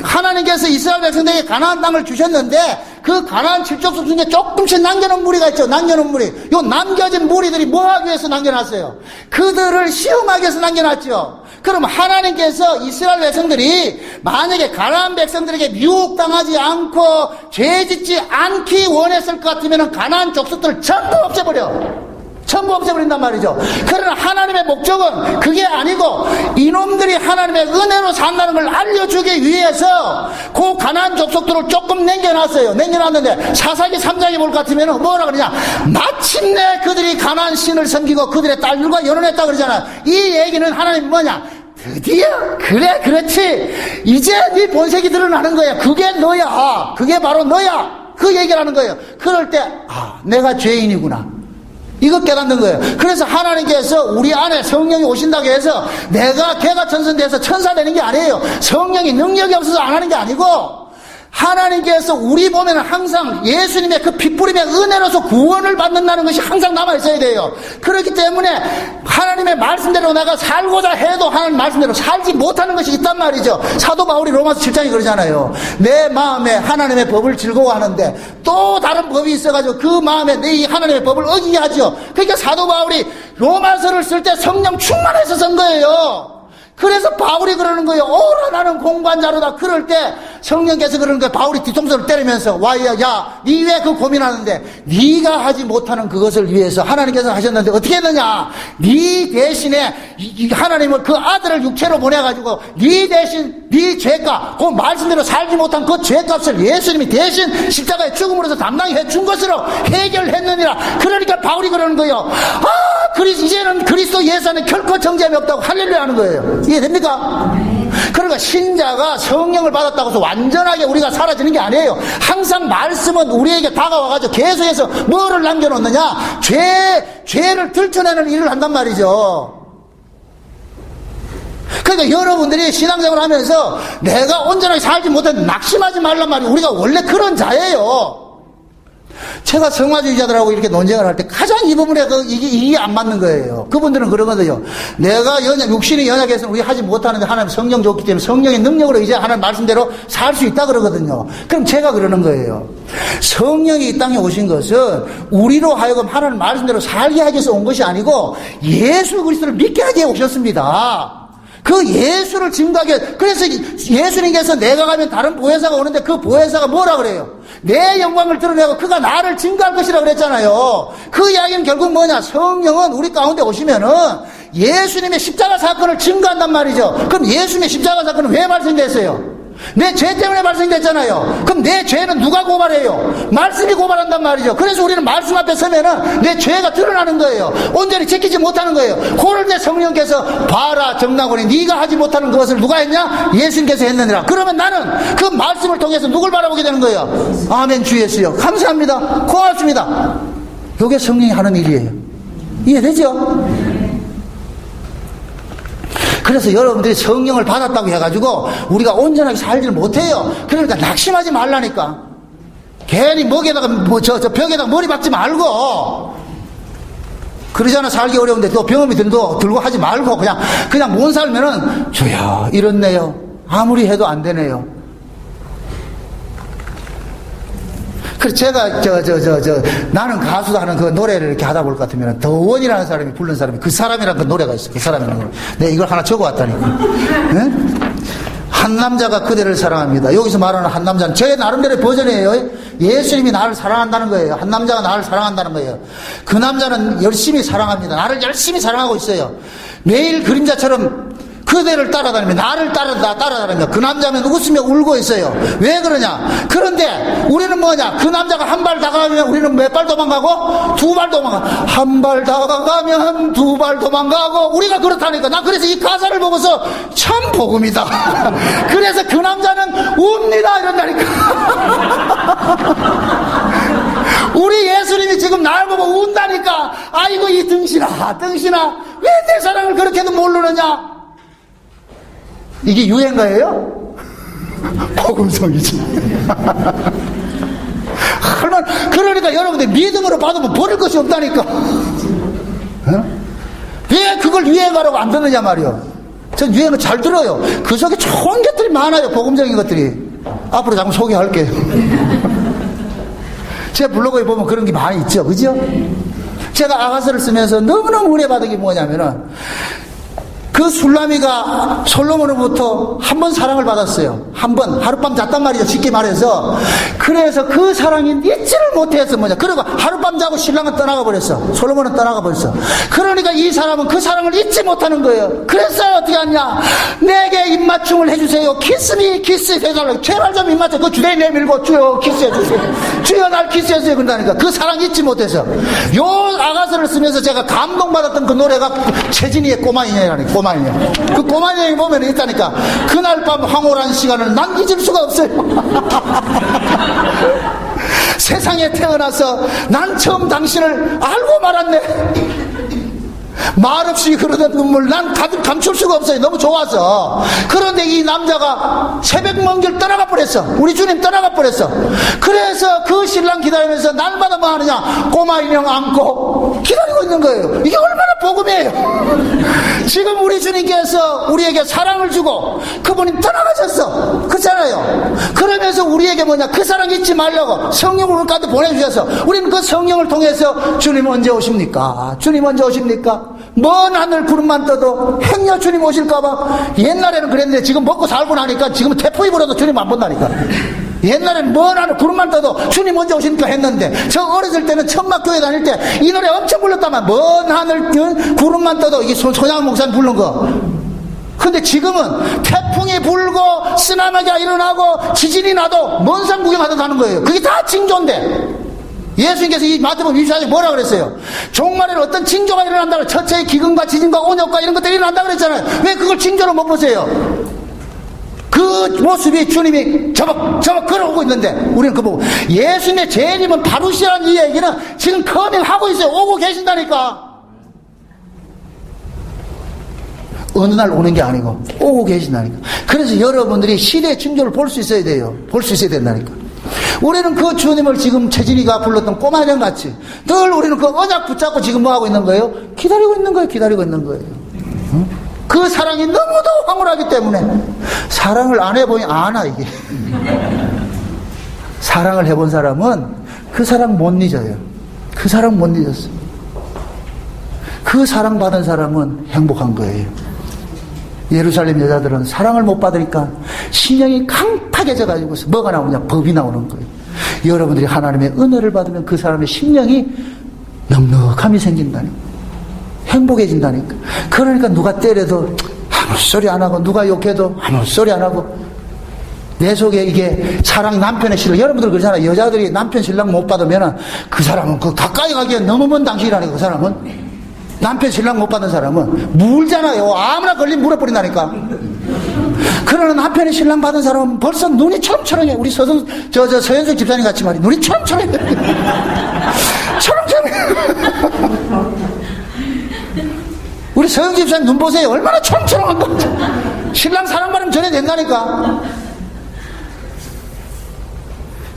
하나님께서 이스라엘 백성들에게 가나안 땅을 주셨는데 그 가나안 칠족속 중에 조금씩 남겨놓은 무리가 있죠. 남겨놓은 무리. 요 남겨진 무리들이 뭐 하기 위해서 남겨놨어요? 그들을 시험하기 위해서 남겨놨죠. 그럼 하나님께서 이스라엘 백성들이 만약에 가나안 백성들에게 미혹당하지 않고 죄짓지 않기 원했을 것 같으면 가나안 족속들을 전부 없애버린단 말이죠. 그러나 하나님의 목적은 그게 아니고 이놈들이 하나님의 은혜로 산다는 걸 알려주기 위해서 그 가나안 족속들을 조금 남겨놨는데 사사기 3장에 볼 것 같으면 뭐라 그러냐? 마침내 그들이 가나안 신을 섬기고 그들의 딸들과 연혼했다 그러잖아요. 이 얘기는 하나님 뭐냐? 드디어 그래 그렇지 이제 네 본색이 드러나는 거야. 그게 너야. 그게 바로 너야. 그 얘기를 하는 거예요. 그럴 때 내가 죄인이구나. 이거 깨닫는 거예요. 그래서 하나님께서 우리 안에 성령이 오신다고 해서 내가 개가천선돼서 천사 되는 게 아니에요. 성령이 능력이 없어서 안 하는 게 아니고 하나님께서 우리 보면은 항상 예수님의 그 핏부림의 은혜로서 구원을 받는다는 것이 항상 남아있어야 돼요. 그렇기 때문에 하나님의 말씀대로 내가 살고자 해도 하나님 말씀대로 살지 못하는 것이 있단 말이죠. 사도 바울이 로마서 7장에 그러잖아요. 내 마음에 하나님의 법을 즐거워하는데 또 다른 법이 있어가지고 그 마음에 내 하나님의 법을 어기게 하죠. 그러니까 사도 바울이 로마서를 쓸 때 성령 충만해서 쓴 거예요. 그래서 바울이 그러는 거예요. 오라 나는 공관자로다. 그럴 때 성령께서 그러는 거예요. 바울이 뒤통수를 때리면서 야, 니 왜 그 고민하는데 네가 하지 못하는 그것을 위해서 하나님께서 하셨는데 어떻게 했느냐? 네 대신에 하나님은 그 아들을 육체로 보내가지고 네 대신 네 죄값 그 말씀대로 살지 못한 그 죄값을 예수님이 대신 십자가의 죽음으로서 담당해 준 것으로 해결했느니라. 그러니까 바울이 그러는 거예요. 이제는 그리스도 예수 안에 결코 정죄함이 없다고 할렐루야 하는 거예요. 이해됩니까? 그러니까 신자가 성령을 받았다고 해서 완전하게 우리가 사라지는 게 아니에요. 항상 말씀은 우리에게 다가와가지고 계속해서 뭐를 남겨놓느냐? 죄를 들춰내는 일을 한단 말이죠. 그러니까 여러분들이 신앙생활 하면서 내가 온전하게 살지 못했는데 낙심하지 말란 말이에요. 우리가 원래 그런 자예요. 제가 성화주의자들하고 이렇게 논쟁을 할 때 가장 이 부분에 이게 안 맞는 거예요. 그분들은 그러거든요. 내가 육신이 연약해서 우리 하지 못하는데 하나님 성령 줬기 때문에 성령의 능력으로 이제 하나님 말씀대로 살 수 있다 그러거든요. 그럼 제가 그러는 거예요. 성령이 이 땅에 오신 것은 우리로 하여금 하나님 말씀대로 살게 하기 위해서 온 것이 아니고 예수 그리스도를 믿게 하기 위해 오셨습니다. 그 예수를 증거하게, 그래서 예수님께서 내가 가면 다른 보혜사가 오는데 그 보혜사가 뭐라 그래요? 내 영광을 드러내고 그가 나를 증거할 것이라 그랬잖아요. 그 이야기는 결국 뭐냐? 성령은 우리 가운데 오시면은 예수님의 십자가 사건을 증거한단 말이죠. 그럼 예수님의 십자가 사건은 왜 발생됐어요? 내 죄 때문에 발생됐잖아요. 그럼 내 죄는 누가 고발해요? 말씀이 고발한단 말이죠. 그래서 우리는 말씀 앞에 서면은 내 죄가 드러나는 거예요. 온전히 지키지 못하는 거예요. 그럴 때 성령께서 봐라 정나고니 네가 하지 못하는 그것을 누가 했냐? 예수님께서 했느니라. 그러면 나는 그 말씀을 통해서 누굴 바라보게 되는 거예요? 아멘 주 예수요. 감사합니다. 고맙습니다. 이게 성령이 하는 일이에요. 이해되죠? 그래서 여러분들이 성령을 받았다고 해가지고 우리가 온전하게 살지를 못해요. 그러니까 낙심하지 말라니까. 괜히 목에다가 저 벽에다가 머리 박지 말고 그러잖아. 살기 어려운데 또 병음이 들고 하지 말고 그냥 못 살면은 주여 이렇네요. 아무리 해도 안 되네요. 그래서 제가 나는 가수다 하는 그 노래를 이렇게 하다 볼 것 같으면 더원이라는 사람이 부른 사람이 그 사람이라는 그 노래가 있어. 그 사람이라는 노래. 내가 이걸 하나 적어 왔다니까. 네? 한 남자가 그대를 사랑합니다. 여기서 말하는 한 남자는 제 나름대로의 버전이에요. 예수님이 나를 사랑한다는 거예요. 한 남자가 나를 사랑한다는 거예요. 그 남자는 열심히 사랑합니다. 나를 열심히 사랑하고 있어요. 매일 그림자처럼 그대를 따라다니며 나를 따라다니며 그 남자는 웃으며 울고 있어요. 왜 그러냐? 그런데 우리는 뭐냐? 그 남자가 한 발 다가가면 우리는 몇 발 도망가고? 두 발 도망가. 한 발 다가가면 두 발 도망가고 우리가 그렇다니까. 나 그래서 이 가사를 보고서 참 복음이다. 그래서 그 남자는 웁니다 이런다니까. 우리 예수님이 지금 날 보고 운다니까. 아이고 이 등신아 왜 내 사랑을 그렇게도 모르느냐? 이게 유행가예요? 복음성이지. 그러니까 여러분들 믿음으로 받으면 버릴 것이 없다니까. 어? 왜 그걸 유행가라고 안 듣느냐 말이요. 전 유행을 잘 들어요. 그 속에 좋은 것들이 많아요. 복음적인 것들이. 앞으로 잠깐 소개할게요. 제 블로그에 보면 그런 게 많이 있죠. 그죠? 제가 아가서를 쓰면서 너무너무 은혜받은 게 뭐냐면은 그 술라미가 솔로몬으로부터 한 번 사랑을 받았어요. 한 번 하룻밤 잤단 말이죠. 쉽게 말해서. 그래서 그 사랑이 잊지를 못해서 뭐냐. 그리고 하룻밤 자고 신랑은 떠나가 버렸어. 솔로몬은 떠나가 버렸어. 그러니까 이 사람은 그 사랑을 잊지 못하는 거예요. 그래서 어떻게 하냐. 내게 입맞춤을 해주세요. 키스 해달라고. 제발 좀 입맞춰. 그 주대에 내밀고 주여 키스해주세요. 주여 날 키스해주세요. 그런다니까. 그 사랑 잊지 못해서. 요 아가서를 쓰면서 제가 감동받았던 그 노래가 최진희의 꼬마인형이라니까. 그 꼬마인형이 보면 있다니까. 그날 밤 황홀한 시간을 난 잊을 수가 없어요. 세상에 태어나서 난 처음 당신을 알고 말았네. 말없이 흐르던 눈물 난 감출 수가 없어요. 너무 좋아서. 그런데 이 남자가 새벽 먼 길 떠나가 버렸어. 우리 주님 떠나가 버렸어. 그래서 그 신랑 기다리면서 날마다 뭐 하느냐. 꼬마 인형 안고 기다리고 있는 거예요. 이게 얼마나 복음이에요. 지금 우리 주님께서 우리에게 사랑을 주고 그분이 떠나가셨어. 그렇잖아요. 그러면서 우리에게 뭐냐. 그 사랑 잊지 말라고 성령을 우리까지 보내주셔서 우리는 그 성령을 통해서 주님 언제 오십니까? 주님 언제 오십니까? 먼 하늘 구름만 떠도 행여 주님 오실까봐. 옛날에는 그랬는데 지금 먹고 살고 나니까 지금 태풍이 불어도 주님 안 본다니까. 옛날에는 먼 하늘 구름만 떠도 주님 언제 오십니까 했는데 저 어렸을 때는 천막교회 다닐 때 이 노래 엄청 불렀다만 먼 하늘 구름만 떠도 이게 손양원 목사님 부른 거. 근데 지금은 태풍이 불고 쓰나미가 일어나고 지진이 나도 먼 산 구경하다 가는 거예요. 그게 다 징조인데 예수님께서 이 마태복음 24장에 뭐라 그랬어요? 종말에는 어떤 징조가 일어난다고. 첫째의 기근과 지진과 온역과 이런 것들이 일어난다고 그랬잖아요. 왜 그걸 징조로 못 보세요? 그 모습이 주님이 저벅 걸어오고 있는데 우리는 그거 보고 예수님의 재림은 바루시라는 이 얘기는 지금 커밍하고 있어요. 오고 계신다니까. 어느 날 오는 게 아니고 오고 계신다니까. 그래서 여러분들이 시대의 징조를 볼 수 있어야 돼요. 볼 수 있어야 된다니까. 우리는 그 주님을 지금 최진이가 불렀던 꼬마냥 같이 늘 우리는 그 언약 붙잡고 지금 뭐 하고 있는 거예요? 기다리고 있는 거예요. 응? 그 사랑이 너무도 황홀하기 때문에 사랑을 안 해보니 아나 이게. 사랑을 해본 사람은 그 사랑 못 잊어요. 그 사랑 못 잊었어. 그 사랑 받은 사람은 행복한 거예요. 예루살렘 여자들은 사랑을 못 받으니까 신령이 강팍해져가지고 뭐가 나오냐? 법이 나오는 거예요. 여러분들이 하나님의 은혜를 받으면 그 사람의 심령이 넉넉함이 생긴다니까. 행복해진다니까. 그러니까 누가 때려도 아무 소리 안 하고 누가 욕해도 아무 소리 안 하고 내 속에 이게 사랑, 남편의 신랑, 여러분들 그러잖아요. 여자들이 남편 신랑 못 받으면은 그 사람은 그 가까이 가기에 너무 먼 당신이라니까. 그 사람은 남편 신랑 못 받은 사람은 물잖아요. 아무나 걸리면 물어버린다니까. 그러나 남편의 신랑 받은 사람은 벌써 눈이 초롱초롱해. 우리 서현숙 집사님 같이 말이야. 눈이 초롱초롱해. 초롱초롱해. 우리 서영 집사님 눈 보세요. 얼마나 초롱초롱한 거. 신랑 사랑받으면 전해 된다니까.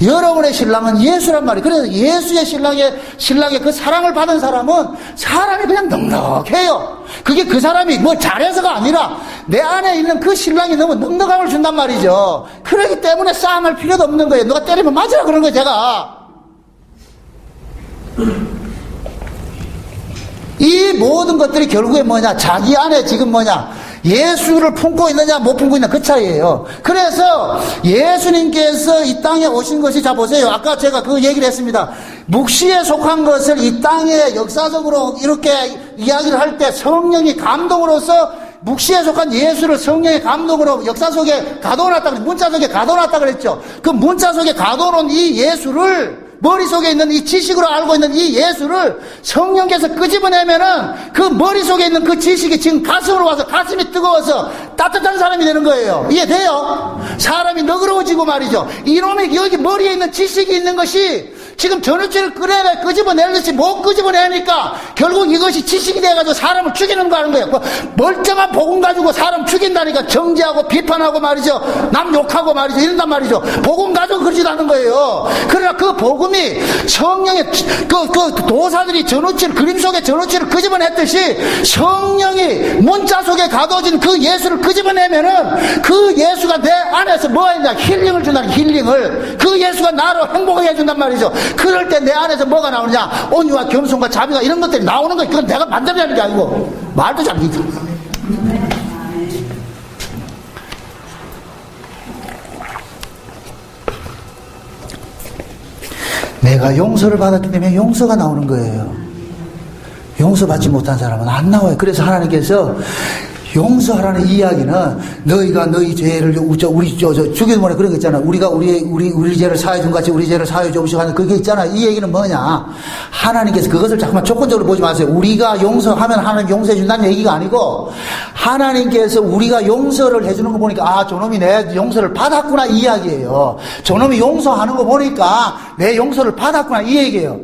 여러분의 신랑은 예수란 말이에요. 그래서 예수의 신랑의 그 사랑을 받은 사람은 사람이 그냥 넉넉해요. 그게 그 사람이 뭐 잘해서가 아니라 내 안에 있는 그 신랑이 너무 넉넉함을 준단 말이죠. 그렇기 때문에 싸움할 필요도 없는 거예요. 누가 때리면 맞으라 그런 거예요, 제가. 이 모든 것들이 결국에 뭐냐? 자기 안에 지금 뭐냐? 예수를 품고 있느냐 못 품고 있느냐 그 차이예요. 그래서 예수님께서 이 땅에 오신 것이, 자 보세요. 아까 제가 그 얘기를 했습니다. 묵시에 속한 것을 이 땅에 역사적으로 이렇게 이야기를 할 때 성령이 감동으로서 묵시에 속한 예수를 성령의 감동으로 역사 속에 가둬놨다, 문자 속에 가둬놨다 그랬죠. 그 문자 속에 가둬놓은 이 예수를, 머릿속에 있는 이 지식으로 알고 있는 이 예수를 성령께서 끄집어내면은 그 머릿속에 있는 그 지식이 지금 가슴으로 와서 가슴이 뜨거워서 따뜻한 사람이 되는 거예요. 이해돼요? 사람이 너그러워지고 말이죠. 이놈의 여기 머리에 있는 지식이 있는 것이 지금 전우치를 끄집어내듯이 못 끄집어내니까 결국 이것이 지식이 돼가지고 사람을 죽이는 거 하는 거예요. 멀쩡한 복음 가지고 사람 죽인다니까. 정죄하고 비판하고 말이죠. 남 욕하고 말이죠. 이런단 말이죠. 복음 가지고 그러지도 않는 거예요. 그러나 그 복음이 성령의 그 도사들이 전우치를, 그림 속에 전우치를 끄집어냈듯이 성령이 문자 속에 가둬진 그 예수를 끄집어내면은 그 예수가 내 안에서 뭐 했냐? 힐링을 준다는, 힐링을. 그 예수가 나로 행복하게 해준단 말이죠. 그럴 때 내 안에서 뭐가 나오느냐? 온유와 겸손과 자비가 이런 것들이 나오는 거예요. 그건 내가 만들어내는 게 아니고. 말도 잘 믿어. 내가 용서를 받았기 때문에 용서가 나오는 거예요. 용서받지 못한 사람은 안 나와요. 그래서 하나님께서 용서하라는 이야기는 너희가 너희 죄를 우리 주기도 전에 그런 거 있잖아. 우리가 우리 죄를 사해 준 같이 우리 죄를 사해 주옵시고 하는 그게 있잖아. 이 얘기는 뭐냐? 하나님께서 그것을 자꾸만 조건적으로 보지 마세요. 우리가 용서하면 하나님 용서해 준다는 얘기가 아니고, 하나님께서 우리가 용서를 해주는 거 보니까 아, 저놈이 내 용서를 받았구나 이 이야기예요. 저놈이 용서하는 거 보니까 내 용서를 받았구나 이 얘기예요.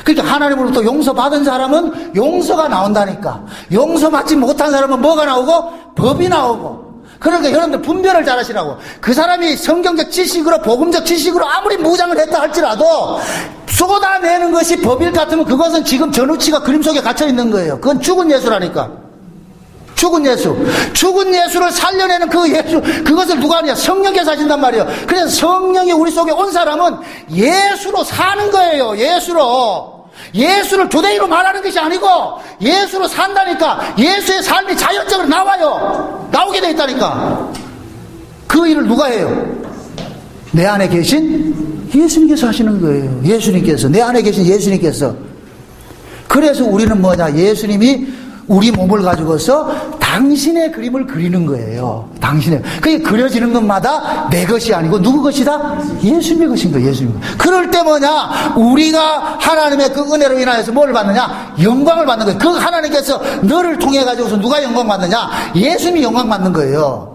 그러니까 하나님으로부터 용서받은 사람은 용서가 나온다니까. 용서받지 못한 사람은 뭐가 나오고? 법이 나오고. 그러니까 여러분들 분별을 잘 하시라고. 그 사람이 성경적 지식으로, 복음적 지식으로 아무리 무장을 했다 할지라도 쏟아내는 것이 법일 같으면 그것은 지금 전우치가 그림 속에 갇혀 있는 거예요. 그건 죽은 예수라니까. 죽은 예수. 죽은 예수를 살려내는 그 예수, 그것을 누가 하냐? 성령께서 하신단 말이에요. 그래서 성령이 우리 속에 온 사람은 예수로 사는 거예요. 예수로. 예수를 주대의로 말하는 것이 아니고 예수로 산다니까. 예수의 삶이 자연적으로 나와요. 나오게 돼 있다니까. 그 일을 누가 해요? 내 안에 계신 예수님께서 하시는 거예요. 예수님께서. 내 안에 계신 예수님께서. 그래서 우리는 뭐냐? 예수님이 우리 몸을 가지고서 당신의 그림을 그리는 거예요. 당신의. 그게 그려지는 것마다 내 것이 아니고 누구 것이다? 예수님의 것인 거예요. 예수님. 그럴 때 뭐냐? 우리가 하나님의 그 은혜로 인하여서 뭘 받느냐? 영광을 받는 거예요. 그 하나님께서 너를 통해 가지고서 누가 영광 받느냐? 예수님이 영광 받는 거예요.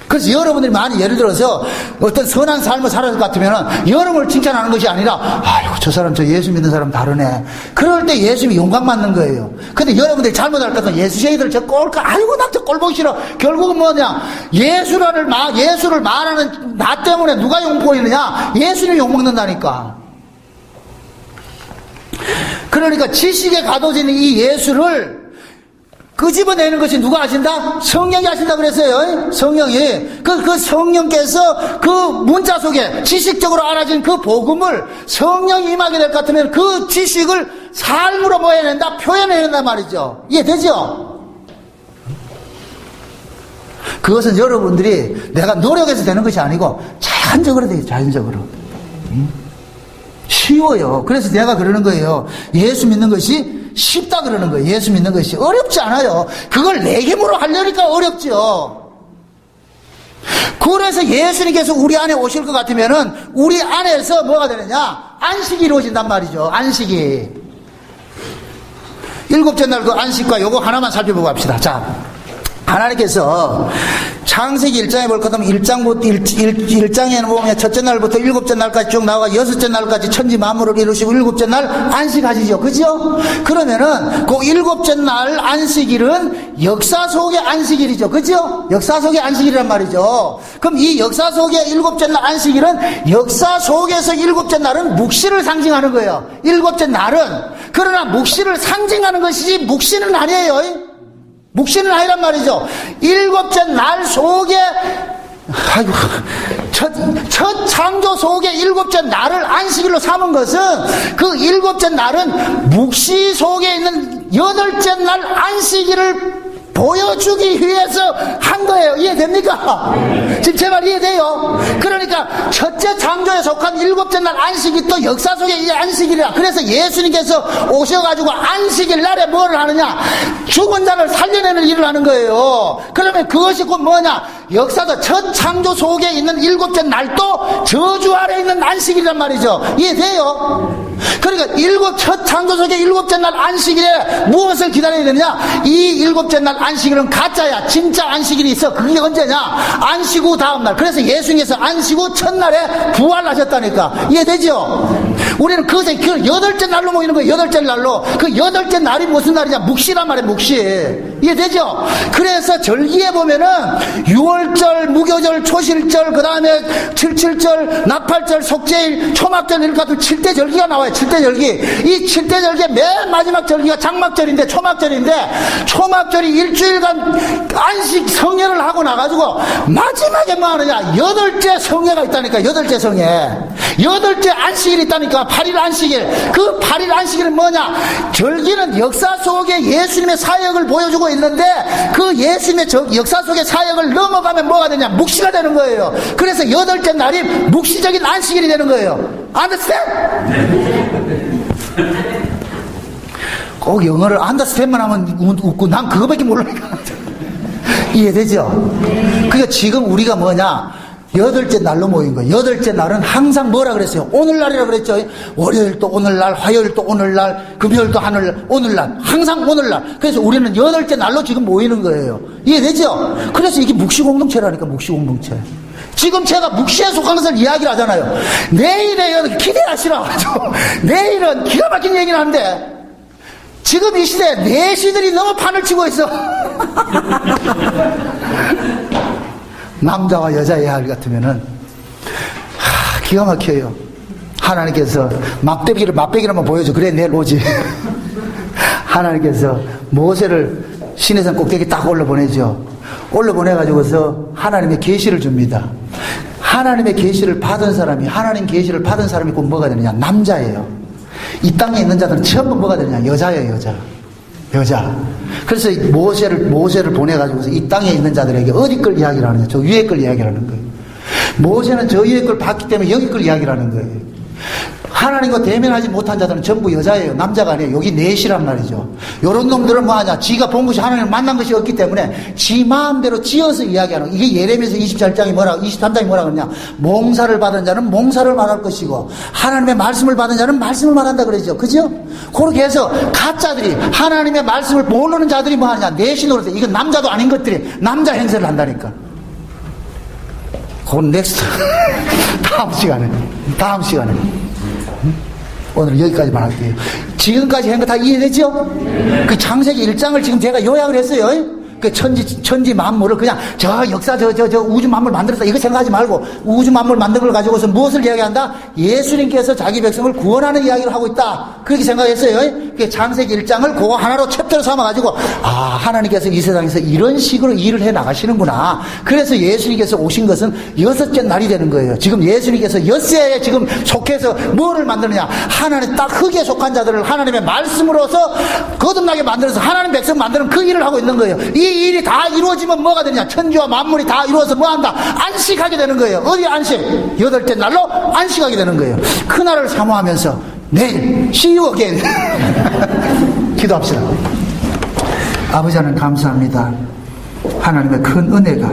그래서 여러분들이 많이 예를 들어서 어떤 선한 삶을 살았을 것 같으면 여러분을 칭찬하는 것이 아니라 아이고 저 사람 저 예수 믿는 사람 다르네. 그럴 때 예수님이 영광 받는 거예요. 근데 여러분들이 잘못할 것은 예수쟁이들 저 꼴까 아이고 나 저 꼴 보기 싫어. 결국은 뭐냐? 예수를 말하는 나 때문에 누가 욕먹느냐? 예수님이 욕먹는다니까. 그러니까 지식에 가둬진 이 예수를 끄집어내는 것이 누가 하신다? 성령이 하신다 그랬어요. 성령이. 그 성령께서 그 문자 속에 지식적으로 알아진 그 복음을 성령이 임하게 될 것 같으면 그 지식을 삶으로 뭐 해낸다? 표현해낸다 말이죠. 이해되죠? 그것은 여러분들이 내가 노력해서 되는 것이 아니고 자연적으로 돼요. 자연적으로. 쉬워요. 그래서 내가 그러는 거예요. 예수 믿는 것이 쉽다 그러는 거예요. 예수 믿는 것이 어렵지 않아요. 그걸 내 힘으로 하려니까 어렵죠. 그래서 예수님께서 우리 안에 오실 것 같으면은 우리 안에서 뭐가 되느냐? 안식이 이루어진단 말이죠. 안식이. 일곱째 날 그 안식과 요거 하나만 살펴보고 합시다. 자, 하나님께서 창세기 1장에 볼 것 같으면 1장에는 보면 첫째 날부터 일곱째 날까지 쭉 나와 여섯째 날까지 천지 만물을 이루시고 일곱째 날 안식하시죠. 그죠? 그러면은 그 일곱째 날 안식일은 역사 속의 안식일이죠. 그죠? 역사 속의 안식일이란 말이죠. 그럼 이 역사 속의 일곱째 날 안식일은 역사 속에서 일곱째 날은 묵시를 상징하는 거예요. 일곱째 날은. 그러나 묵시를 상징하는 것이지 묵시는 아니에요. 묵시는 아니란 말이죠. 일곱째 날 속에, 아이고, 첫 창조 속에 일곱째 날을 안식일로 삼은 것은 그 일곱째 날은 묵시 속에 있는 여덟째 날 안식일을 보여주기 위해서 한 거예요. 이해됩니까? 지금 제 말 이해돼요? 그러니까 첫째 창조에 속한 일곱째 날 안식이 또 역사 속에 이 안식일이라. 그래서 예수님께서 오셔가지고 안식일 날에 뭐를 하느냐? 죽은 자를 살려내는 일을 하는 거예요. 그러면 그것이 곧 뭐냐? 역사도 첫 창조 속에 있는 일곱째 날도 저주 아래 있는 안식일이란 말이죠. 이해돼요? 그러니까 첫 창조 속의 일곱째 날 안식일에 무엇을 기다려야 되느냐? 이 일곱째 날 안식일은 가짜야. 진짜 안식일이 있어. 그게 언제냐? 안식 후 다음날. 그래서 예수님께서 안식 후 첫날에 부활하셨다니까. 이해되죠? 우리는 그것에 그 여덟째 날로 모이는 거예요. 여덟째 날로. 그 여덟째 날이 무슨 날이냐? 묵시란 말이에요. 묵시. 이해되죠? 그래서 절기에 보면은 6월절, 무교절, 초실절, 그 다음에 77절, 나팔절, 속죄일, 초막절 이렇게 같은 7대 절기가 나와요. 7대 절기. 이 7대 절기의 맨 마지막 절기가 장막절인데, 초막절이 일주일간 안식 성회를 하고 나가지고 마지막에 뭐 하느냐? 여덟째 성회가 있다니까. 여덟째 성회. 여덟째 안식일이 있다니까. 8일 안식일. 그 8일 안식일은 뭐냐? 절기는 역사 속에 예수님의 사역을 보여주고 있는데 그 예수님의 역사 속의 사역을 넘어가면 뭐가 되냐? 묵시가 되는 거예요. 그래서 여덟째 날이 묵시적인 안식일이 되는 거예요. understand? 꼭 영어를 understand만 하면 웃고 난 그거밖에 모르니까. 이해되죠? 그러니까 지금 우리가 뭐냐? 여덟째 날로 모인 거예요. 여덟째 날은 항상 뭐라 그랬어요? 오늘날이라 그랬죠. 월요일도 오늘날, 화요일도 오늘날, 금요일도 오늘날, 항상 오늘날. 그래서 우리는 여덟째 날로 지금 모이는 거예요. 이해되죠? 그래서 이게 묵시공동체라니까. 묵시공동체. 지금 제가 묵시에 속한 것을 이야기를 하잖아요. 내일에 기대하시라고 하죠. 내일은 기가 막힌 얘기를 하는데 지금 이 시대에 내시들이 너무 판을 치고 있어. 남자와 여자 이야기 같으면은 기가 막혀요. 하나님께서 맛배기를 한번 보여줘. 그래 내일 오지. 하나님께서 모세를 시내산 꼭대기 딱 올려보내죠. 올려보내가지고서 하나님의 계시를 줍니다. 하나님의 계시를 받은 사람이, 하나님 계시를 받은 사람이 곧 뭐가 되느냐? 남자예요. 이 땅에 있는 자들은 전부 뭐가 되느냐? 여자예요. 여자. 그래서 모세를 보내가지고서 이 땅에 있는 자들에게 어디 걸 이야기를 하느냐? 저 위에 걸 이야기를 하는 거예요. 모세는 저 위에 걸 봤기 때문에 여기 걸 이야기를 하는 거예요. 하나님과 대면하지 못한 자들은 전부 여자예요. 남자가 아니에요. 여기 넷이란 말이죠. 요런 놈들은 뭐하냐? 지가 본 것이 하나님을 만난 것이 없기 때문에 지 마음대로 지어서 이야기하는 거예요. 이게 예레미야서 23장이 뭐라 그러냐? 몽사를 받은 자는 몽사를 말할 것이고 하나님의 말씀을 받은 자는 말씀을 말한다 그러죠. 그죠? 그렇게 해서 가짜들이 하나님의 말씀을 모르는 자들이 뭐하냐? 넷이 노릇해. 이건 남자도 아닌 것들이 남자 행세를 한다니까. 그건 넥스트. 다음 시간에. 오늘 여기까지만 할게요. 지금까지 한 거 다 이해되죠? 그 창세기 1장을 지금 제가 요약을 했어요. 그 천지 만물을 그냥 저 역사 저 우주 만물 만들었다 이거 생각하지 말고 우주 만물 만든 걸 가지고서 무엇을 이야기한다? 예수님께서 자기 백성을 구원하는 이야기를 하고 있다. 그렇게 생각했어요. 그 창세기 1장을 그거 하나로 챕터로 삼아가지고 하나님께서 이 세상에서 이런 식으로 일을 해 나가시는구나. 그래서 예수님께서 오신 것은 여섯째 날이 되는 거예요. 지금 예수님께서 엿새에 지금 속해서 뭐를 만드느냐? 하나님 딱 흙에 속한 자들을 하나님의 말씀으로서 거듭나게 만들어서 하나님 백성 만드는 그 일을 하고 있는 거예요. 이 일이 다 이루어지면 뭐가 되느냐? 천지와 만물이 다 이루어서 뭐한다? 안식하게 되는 거예요. 어디 안식? 여덟째 날로 안식하게 되는 거예요. 그날을 사모하면서 내일 See you again. 기도합시다. 아버지 하나님 감사합니다. 하나님의 큰 은혜가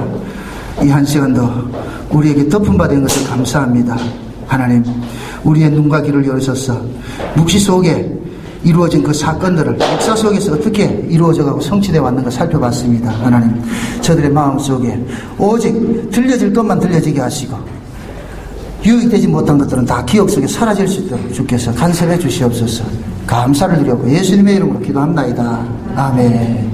이 한 시간도 우리에게 덮음 받은 것을 감사합니다. 하나님, 우리의 눈과 귀를 열으셔서 묵시 속에 이루어진 그 사건들을 역사 속에서 어떻게 이루어져가고 성취되어 왔는가 살펴봤습니다. 하나님, 저들의 마음속에 오직 들려질 것만 들려지게 하시고 유익되지 못한 것들은 다 기억 속에 사라질 수 있도록 주께서 간섭해 주시옵소서. 감사를 드리고 예수님의 이름으로 기도합나이다. 아멘.